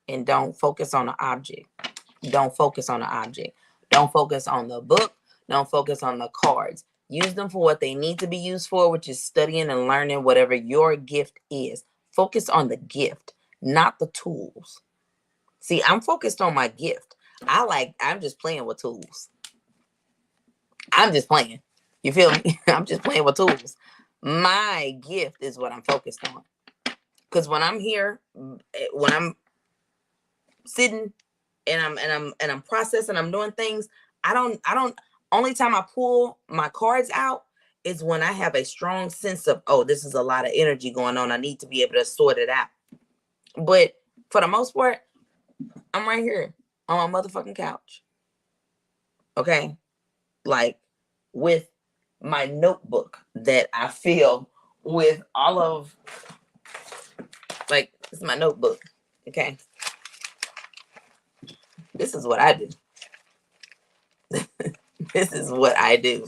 and don't focus on the object. Don't focus on the object. Don't focus on the book. Don't focus on the cards. Use them for what they need to be used for, which is studying and learning whatever your gift is. Focus on the gift, not the tools. See, I'm focused on my gift. I'm just playing with tools. I'm just playing. You feel me? I'm just playing with tools. My gift is what I'm focused on. Because when I'm here, when I'm sitting and I'm processing, I'm doing things, I don't only time I pull my cards out is when I have a strong sense of, oh, this is a lot of energy going on. I need to be able to sort it out. But for the most part, I'm right here on my motherfucking couch. Okay? Like, with my notebook that I fill with all of, like, this is my notebook. Okay? This is what I do. This is what I do.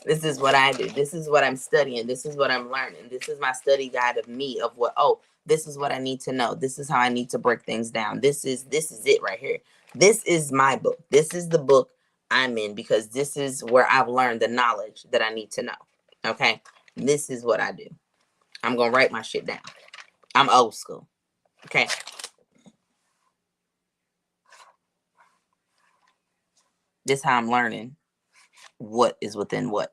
This is what I do. This is what I'm studying. This is what I'm learning. This is my study guide of me, of what, oh, this is what I need to know. This is how I need to break things down. This is it right here. This is my book. This is the book I'm in, because this is where I've learned the knowledge that I need to know. Okay? This is what I do. I'm going to write my shit down. I'm old school. Okay? This is how I'm learning what is within what.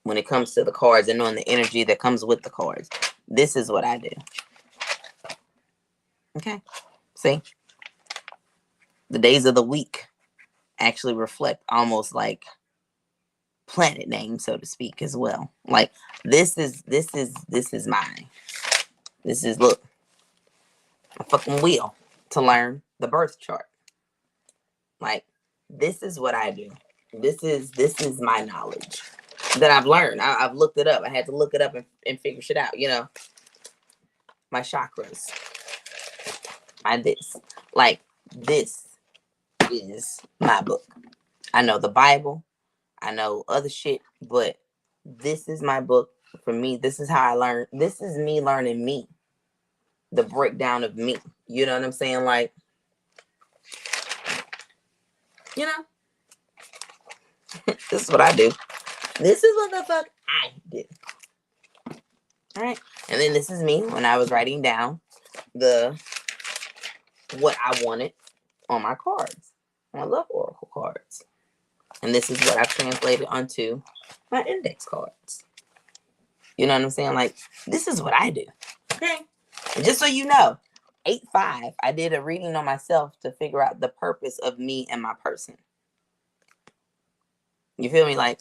When it comes to the cards and knowing the energy that comes with the cards. This is what I do. Okay? See? The days of the week actually reflect almost like planet names, so to speak, as well. Like, this is mine. This is, look. a fucking wheel to learn the birth chart. Like, this is what I do. This is my knowledge that I've learned. I've looked it up. I had to look it up and figure shit out, you know. My chakras. Like, this is my book. I know the Bible. I know other shit, but this is my book. For me, this is how I learn. This is me learning me. The breakdown of me. You know what I'm saying? Like, you know, this is what I do. This is what the fuck I do. All right. And then this is me when I was writing down what I wanted on my cards. I love oracle cards. And this is what I've translated onto my index cards. You know what I'm saying? Like, this is what I do. Okay. And just so you know, 8/5, I did a reading on myself to figure out the purpose of me and my person. You feel me? Like,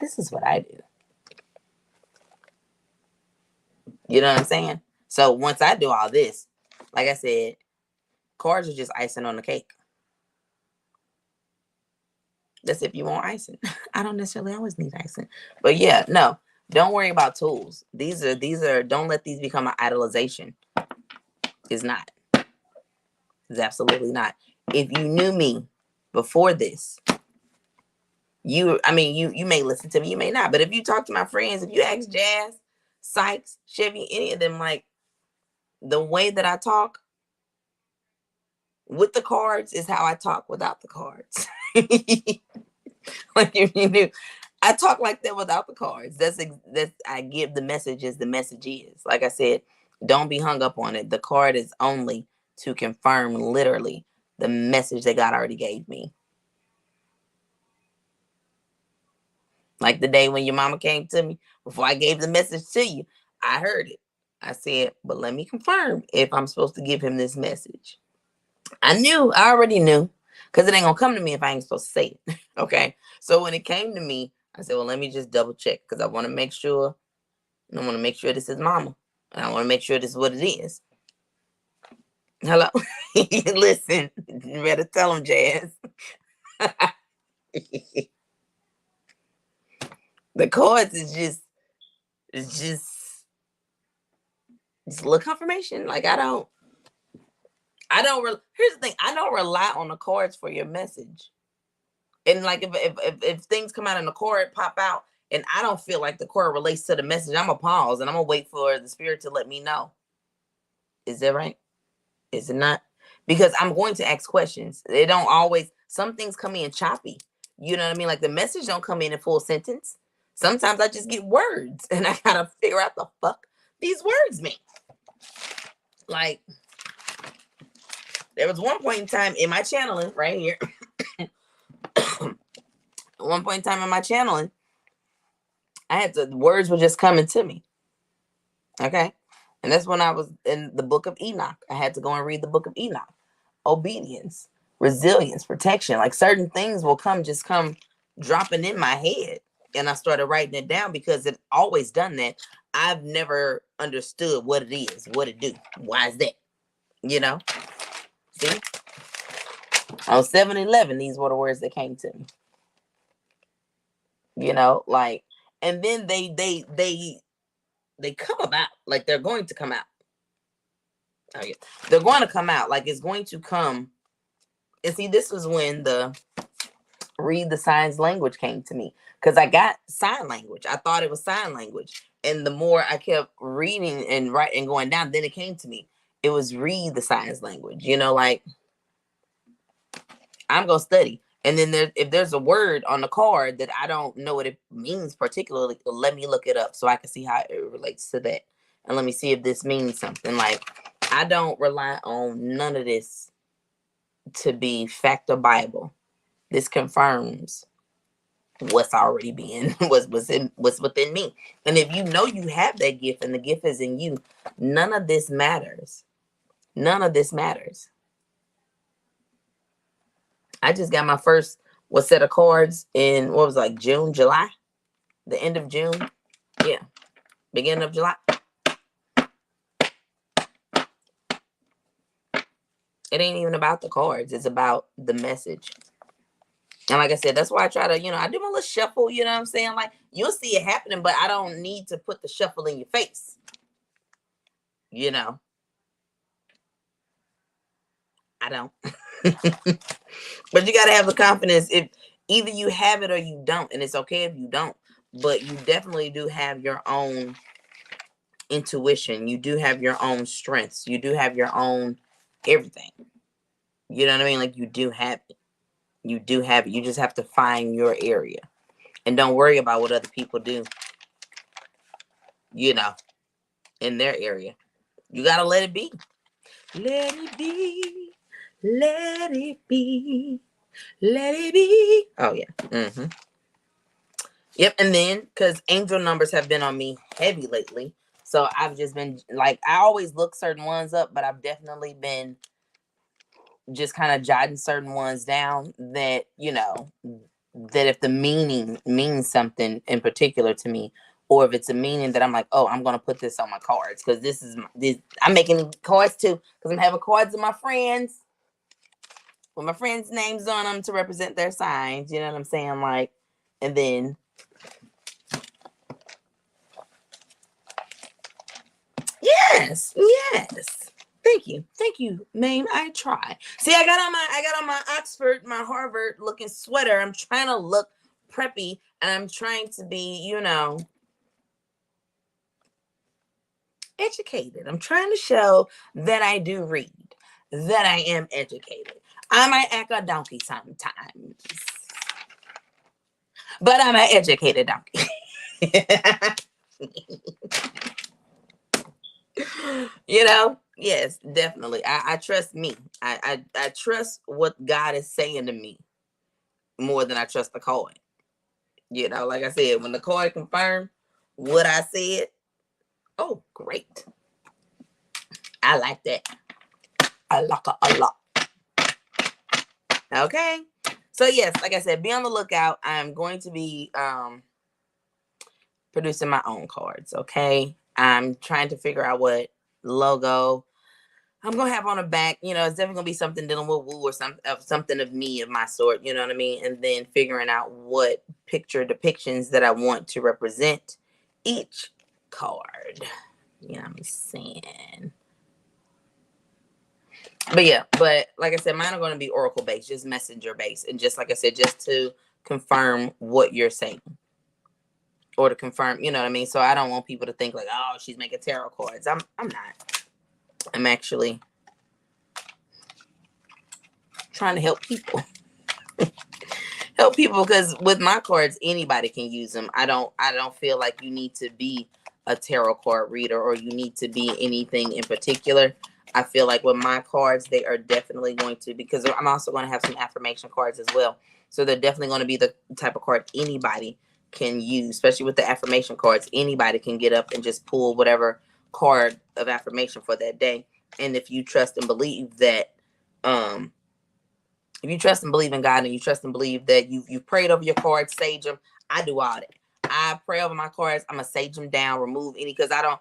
this is what I do. You know what I'm saying? So once I do all this, like I said, cards are just icing on the cake. That's if you want icing. I don't necessarily always need icing. But yeah, no. Don't worry about tools. These are don't let these become an idolization. It's not. It's absolutely not. If you knew me before this, you may listen to me, you may not. But if you talk to my friends, if you ask Jazz, Sykes, Chevy, any of them, like, the way that I talk with the cards is how I talk without the cards. Like, if you knew, I talk like that without the cards. That's I give the message as the message is. Like I said, don't be hung up on it. The card is only to confirm literally the message that God already gave me. Like the day when your mama came to me, before I gave the message to you, I heard it. I said, but let me confirm if I'm supposed to give him this message. I already knew, because it ain't gonna come to me if I ain't supposed to say it. Okay. So when it came to me, I said, well, let me just double check, because I want to make sure. I want to make sure this is mama. And I want to make sure this is what it is. Hello? Listen, you better tell them, Jazz. The cards is just a little confirmation. Like, here's the thing. I don't rely on the cards for your message. And like, if things come out in the card, pop out, and I don't feel like the card relates to the message, I'm gonna pause and I'm gonna wait for the spirit to let me know. Is that right? Is it not? Because I'm going to ask questions. They don't always, some things come in choppy. You know what I mean? Like, the message don't come in full sentence. Sometimes I just get words and I gotta figure out the fuck these words mean. Like, there was one point in time in my channeling right here. One point in time in my channeling, the words were just coming to me. Okay. And that's when I was in the book of Enoch. I had to go and read the book of Enoch. Obedience, resilience, protection. Like, certain things will come dropping in my head. And I started writing it down because it always done that. I've never understood what it is, what it do. Why is that? You know? See? On 7-Eleven, these were the words that came to me. You know, like, and then they come about, like, they're going to come out. Oh yeah, they're going to come out, like, it's going to come. And see, this was when the read the signs language came to me, because I got sign language. I thought it was sign language, and the more I kept reading and writing and going down, then it came to me. It was read the signs language. You know, like, I'm gonna study. And then if there's a word on the card that I don't know what it means particularly, let me look it up so I can see how it relates to that. And let me see if this means something. Like, I don't rely on none of this to be fact or Bible. This confirms what's already being, what's within me. And if you know you have that gift and the gift is in you, none of this matters. None of this matters. I just got my first set of cards in June, July, the end of June. Yeah. Beginning of July. It ain't even about the cards. It's about the message. And like I said, that's why I try to, I do my little shuffle, you know what I'm saying? Like, you'll see it happening, but I don't need to put the shuffle in your face. I don't. But you got to have the confidence. If either you have it or you don't, and it's okay if you don't, but you definitely do have your own intuition. You do have your own strengths. You do have your own everything. You know what I mean? Like, you do have it. You do have it. You just have to find your area. And don't worry about what other people do, in their area. You got to let it be. Let it be. Let it be. Let it be. Oh, yeah. Mm-hmm. Yep. And then, because angel numbers have been on me heavy lately. So I've just been like, I always look certain ones up, but I've definitely been just kind of jotting certain ones down that, that if the meaning means something in particular to me, or if it's a meaning that I'm like, oh, I'm going to put this on my cards because I'm making cards too because I'm having cards of my friends with my friends' names on them to represent their signs. You know what I'm saying? Like, and then yes. Thank you, Mame. I try. See, I got on my Oxford, my Harvard looking sweater. I'm trying to look preppy, and I'm trying to be, educated. I'm trying to show that I do read, that I am educated. I might act a donkey sometimes, but I'm an educated donkey. Yes, definitely. I trust me. I trust what God is saying to me more than I trust the card. Like I said, when the card confirmed what I said, oh, great. I like that. I like it a lot. Okay. So yes, like I said, be on the lookout. I'm going to be producing my own cards. Okay. I'm trying to figure out what logo I'm gonna have on the back. It's definitely gonna be something dealing with Wu or something of me, of my sort. You know what I mean? And then figuring out what picture depictions that I want to represent each card. You know what I'm saying? But yeah, like I said, mine are going to be oracle based, just messenger based, and just like I said, just to confirm what you're saying, or to confirm, you know what I mean. So I don't want people to think like, oh, she's making tarot cards. I'm not. I'm actually trying to help people. Help people, because with my cards, anybody can use them. I don't feel like you need to be a tarot card reader or you need to be anything in particular. I feel like with my cards, they are definitely going to, because I'm also going to have some affirmation cards as well. So they're definitely going to be the type of card anybody can use, especially with the affirmation cards. Anybody can get up and just pull whatever card of affirmation for that day. And if you trust and believe that, if you trust and believe in God, and you trust and believe that you've prayed over your cards, sage them. I do all that. I pray over my cards. I'm gonna sage them down, remove any, because I don't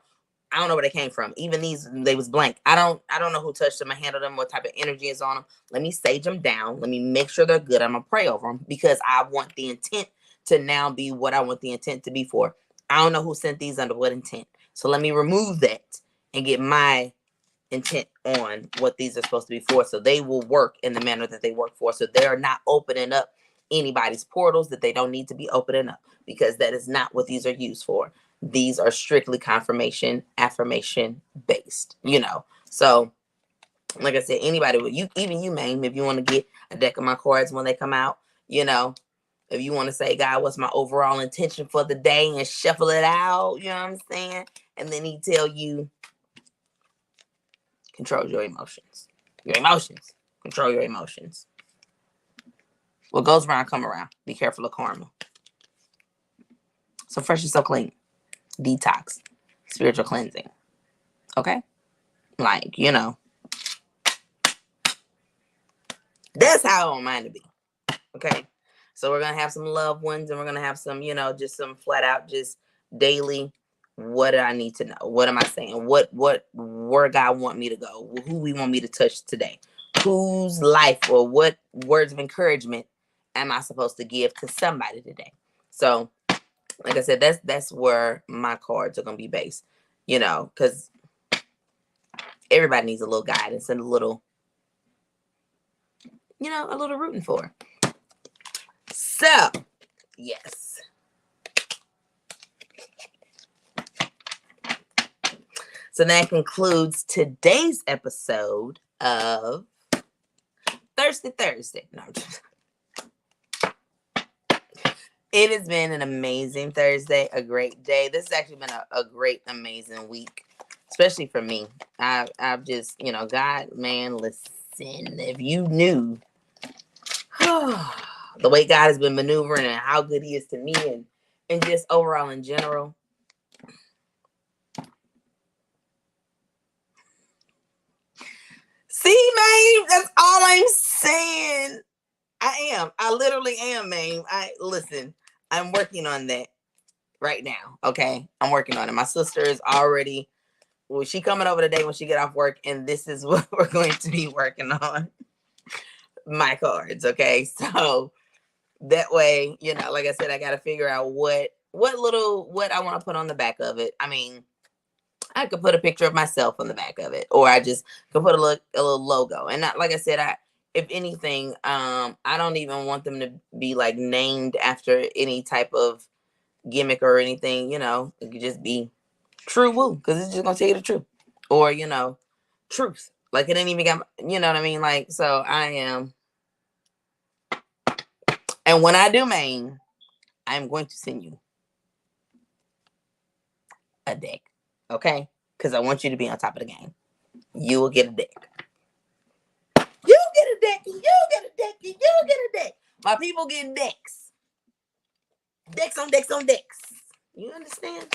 know where they came from. Even these, they was blank. I don't know who touched them. I handled them. What type of energy is on them? Let me sage them down. Let me make sure they're good. I'm gonna pray over them because I want the intent to now be what I want the intent to be for. I don't know who sent these under what intent. So let me remove that and get my intent on what these are supposed to be for, so they will work in the manner that they work for. So they're not opening up anybody's portals that they don't need to be opening up, because that is not what these are used for. These are strictly confirmation, affirmation based, So like I said, anybody with you, even you, Mame, if you want to get a deck of my cards when they come out, if you want to say, God, what's my overall intention for the day, and shuffle it out, you know what I'm saying? And then he tell you, control your emotions. Your emotions. Control your emotions. What goes around, come around. Be careful of karma. So fresh and so clean. Detox. Spiritual cleansing. Okay? Like, that's how I want mine to be. Okay? So we're going to have some loved ones, and we're going to have some, just some flat out, just daily, what do I need to know? What am I saying? Where God want me to go? Who we want me to touch today? whose life or what words of encouragement am I supposed to give to somebody today? So, like I said, that's where my cards are gonna be based, because everybody needs a little guidance and a little rooting for. So, yes. So that concludes today's episode of Thirsty Thursday. No, it has been an amazing Thursday, a great day. This has actually been a great, amazing week, especially for me. I've just, God, man, listen, if you knew the way God has been maneuvering and how good he is to me and just overall in general. See, man, that's all I'm saying. I literally am, man. Listen, I'm working on that right now. Okay. I'm working on it. My sister is already, she coming over today when she get off work, and this is what we're going to be working on. My cards. Okay. So that way, like I said, I got to figure out what I want to put on the back of it. I mean, I could put a picture of myself on the back of it, or I just could put a little logo. And not, like I said, if anything, I don't even want them to be like named after any type of gimmick or anything. It could just be True Wu, because it's just gonna tell you the truth, or truth. Like it ain't even got, you know what I mean? Like, so I am. And when I do main, I'm going to send you a deck, okay? Because I want you to be on top of the game. You will get a deck. You get a deck, and you get a deck, and you get a deck. My people get decks. Decks on decks on decks. You understand?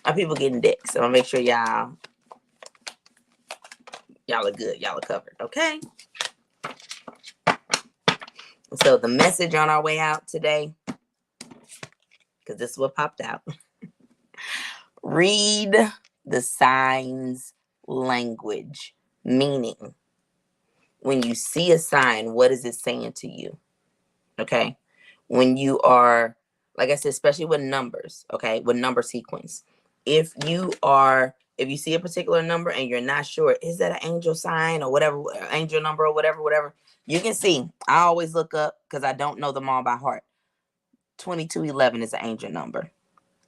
My people getting decks. So I'll make sure y'all are good. Y'all are covered, okay? So the message on our way out today, because this is what popped out. Read the signs language, meaning when you see a sign, what is it saying to you? Okay. When you are, like I said, especially with numbers, okay, with number sequence. If you see a particular number and you're not sure, is that an angel sign or whatever, angel number or whatever, you can see. I always look up because I don't know them all by heart. 2211 is an angel number.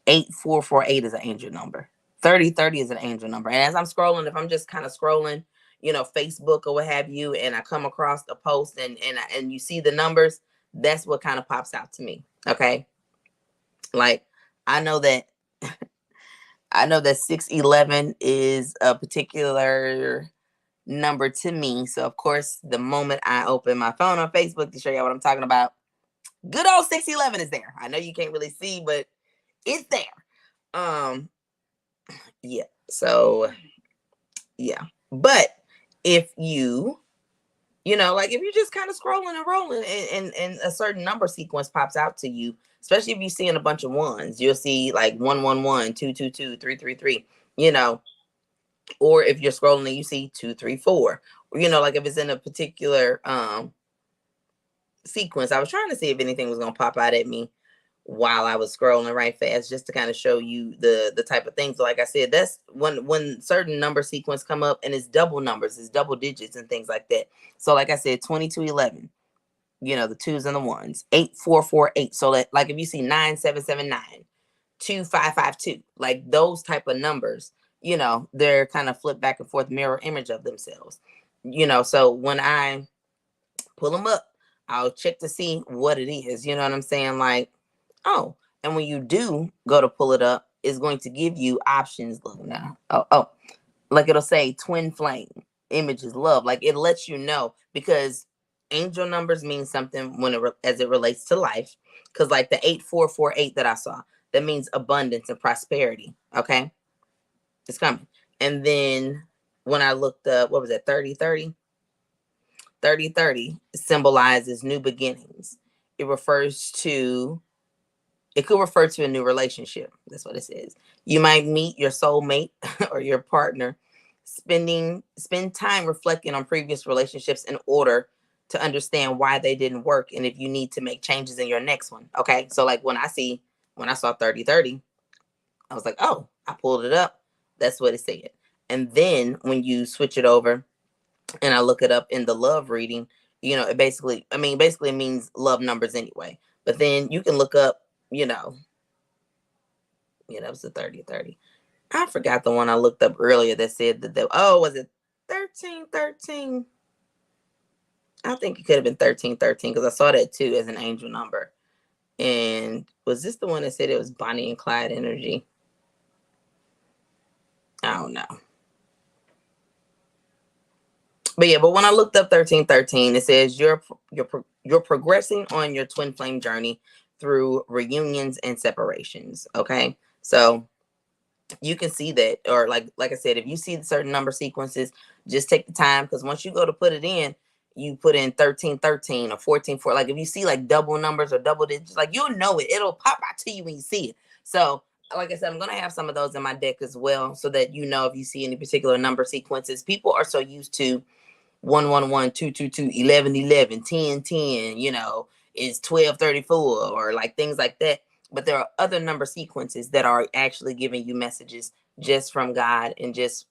8448 is an angel number. 3030 is an angel number. And as I'm scrolling, if I'm just kind of scrolling, Facebook or what have you, and I come across the post and you see the numbers, that's what kind of pops out to me. Okay. Like I know that 611 is a particular number to me. So of course, the moment I open my phone on Facebook to show you what I'm talking about, good old 611 is there. I know you can't really see, but it's there. Yeah. So yeah. But if like if you're just kind of scrolling and rolling and a certain number sequence pops out to you, especially if you're seeing a bunch of ones, you'll see like 111, 222, 333, or if you're scrolling and you see 234, like if it's in a particular sequence. I was trying to see if anything was going to pop out at me while I was scrolling right fast, just to kind of show you the type of things. So like I said, that's when certain number sequence come up, and it's double numbers, it's double digits and things like that. So like I said, 2211, the twos and the ones, 8448. So like if you see 9779, 2552, like those type of numbers, they're kind of flip back and forth mirror image of themselves. So when I pull them up, I'll check to see what it is. You know what I'm saying? Like, oh, and when you do go to pull it up, it's going to give you options. Look now. Oh, like it'll say twin flame, images, love. Like it lets you know, because angel numbers mean something as it relates to life. Because like the 8448 that I saw, that means abundance and prosperity. Okay, it's coming. And then when I looked up, what was it, 3030? 3030 symbolizes new beginnings. It could refer to a new relationship. That's what it says. You might meet your soulmate or your partner spend time reflecting on previous relationships in order to understand why they didn't work and if you need to make changes in your next one. Okay. So like when I saw 30-30, I was like, oh, I pulled it up. That's what it said. And then when you switch it over and I look it up in the love reading, it basically means love numbers anyway. But then you can look up, that was the 30-30. I forgot the one I looked up earlier that said that, was it 13-13? I think it could have been 13-13 because I saw that too as an angel number. And was this the one that said it was Bonnie and Clyde energy? I don't know. But when I looked up 13-13, it says you're progressing on your twin flame journey through reunions and separations. Okay. So you can see that, or like I said, if you see certain number sequences, just take the time, because once you go to put it in, you put in 13-13 or 14-4. Like if you see like double numbers or double digits, like you'll know it. It'll pop out to you when you see it. So like I said, I'm going to have some of those in my deck as well, so that if you see any particular number sequences. People are so used to 1-1-1, 2-2-2, 11-11, 10-10, is 12-34 or like things like that. But there are other number sequences that are actually giving you messages just from God and just,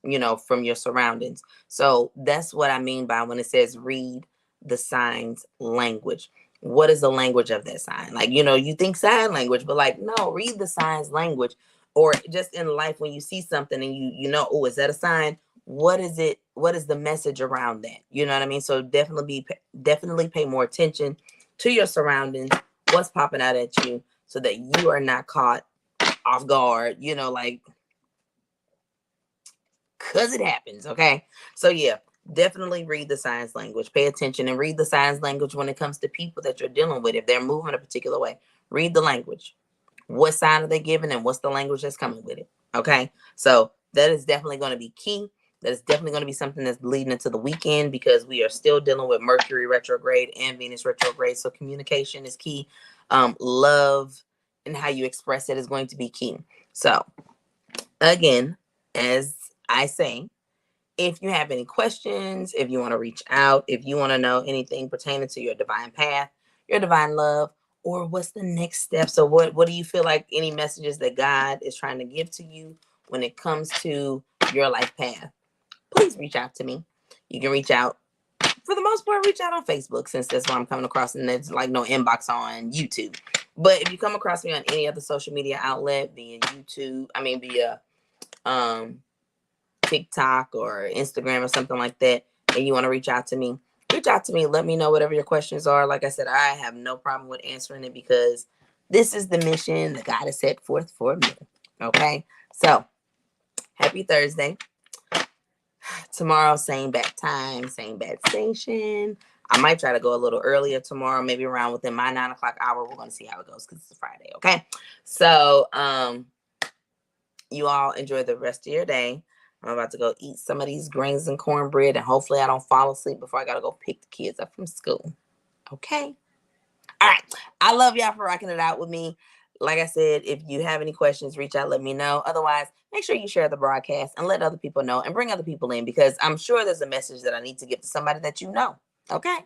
from your surroundings. So that's what I mean by when it says read the signs language. What is the language of that sign? Like, you think sign language, but like, no, read the signs language. Or just in life, when you see something and oh, is that a sign? What is it? What is the message around that? You know what I mean? So definitely pay more attention to your surroundings, what's popping out at you, so that you are not caught off guard, because it happens. Okay. So yeah, definitely read the signs language, pay attention, and read the signs language when it comes to people that you're dealing with. If they're moving a particular way, read the language. What sign are they giving and what's the language that's coming with it? Okay. So that is definitely going to be key. That is definitely going to be something that's leading into the weekend, because we are still dealing with Mercury retrograde and Venus retrograde. So communication is key. Love and how you express it is going to be key. So again, as I say, if you have any questions, if you want to reach out, if you want to know anything pertaining to your divine path, your divine love, or what's the next step? So what do you feel like, any messages that God is trying to give to you when it comes to your life path? Please reach out to me. You can reach out, for the most part, reach out on Facebook, since that's what I'm coming across, and there's like no inbox on YouTube. But if you come across me on any other social media outlet, via TikTok or Instagram or something like that, and you want to reach out to me, let me know whatever your questions are. Like I said, I have no problem with answering it, because this is the mission that God has set forth for me. Okay. So happy Thursday. Tomorrow, same bad time, same bad station. I might try to go a little earlier tomorrow, maybe around within my 9 o'clock hour. We're going to see how it goes, because it's a Friday. Okay. So, you all enjoy the rest of your day. I'm about to go eat some of these greens and cornbread, and hopefully I don't fall asleep before I got to go pick the kids up from school. Okay. All right. I love y'all for rocking it out with me. Like I said, if you have any questions, reach out, let me know. Otherwise, make sure you share the broadcast and let other people know, and bring other people in, because I'm sure there's a message that I need to give to somebody that you know. Okay.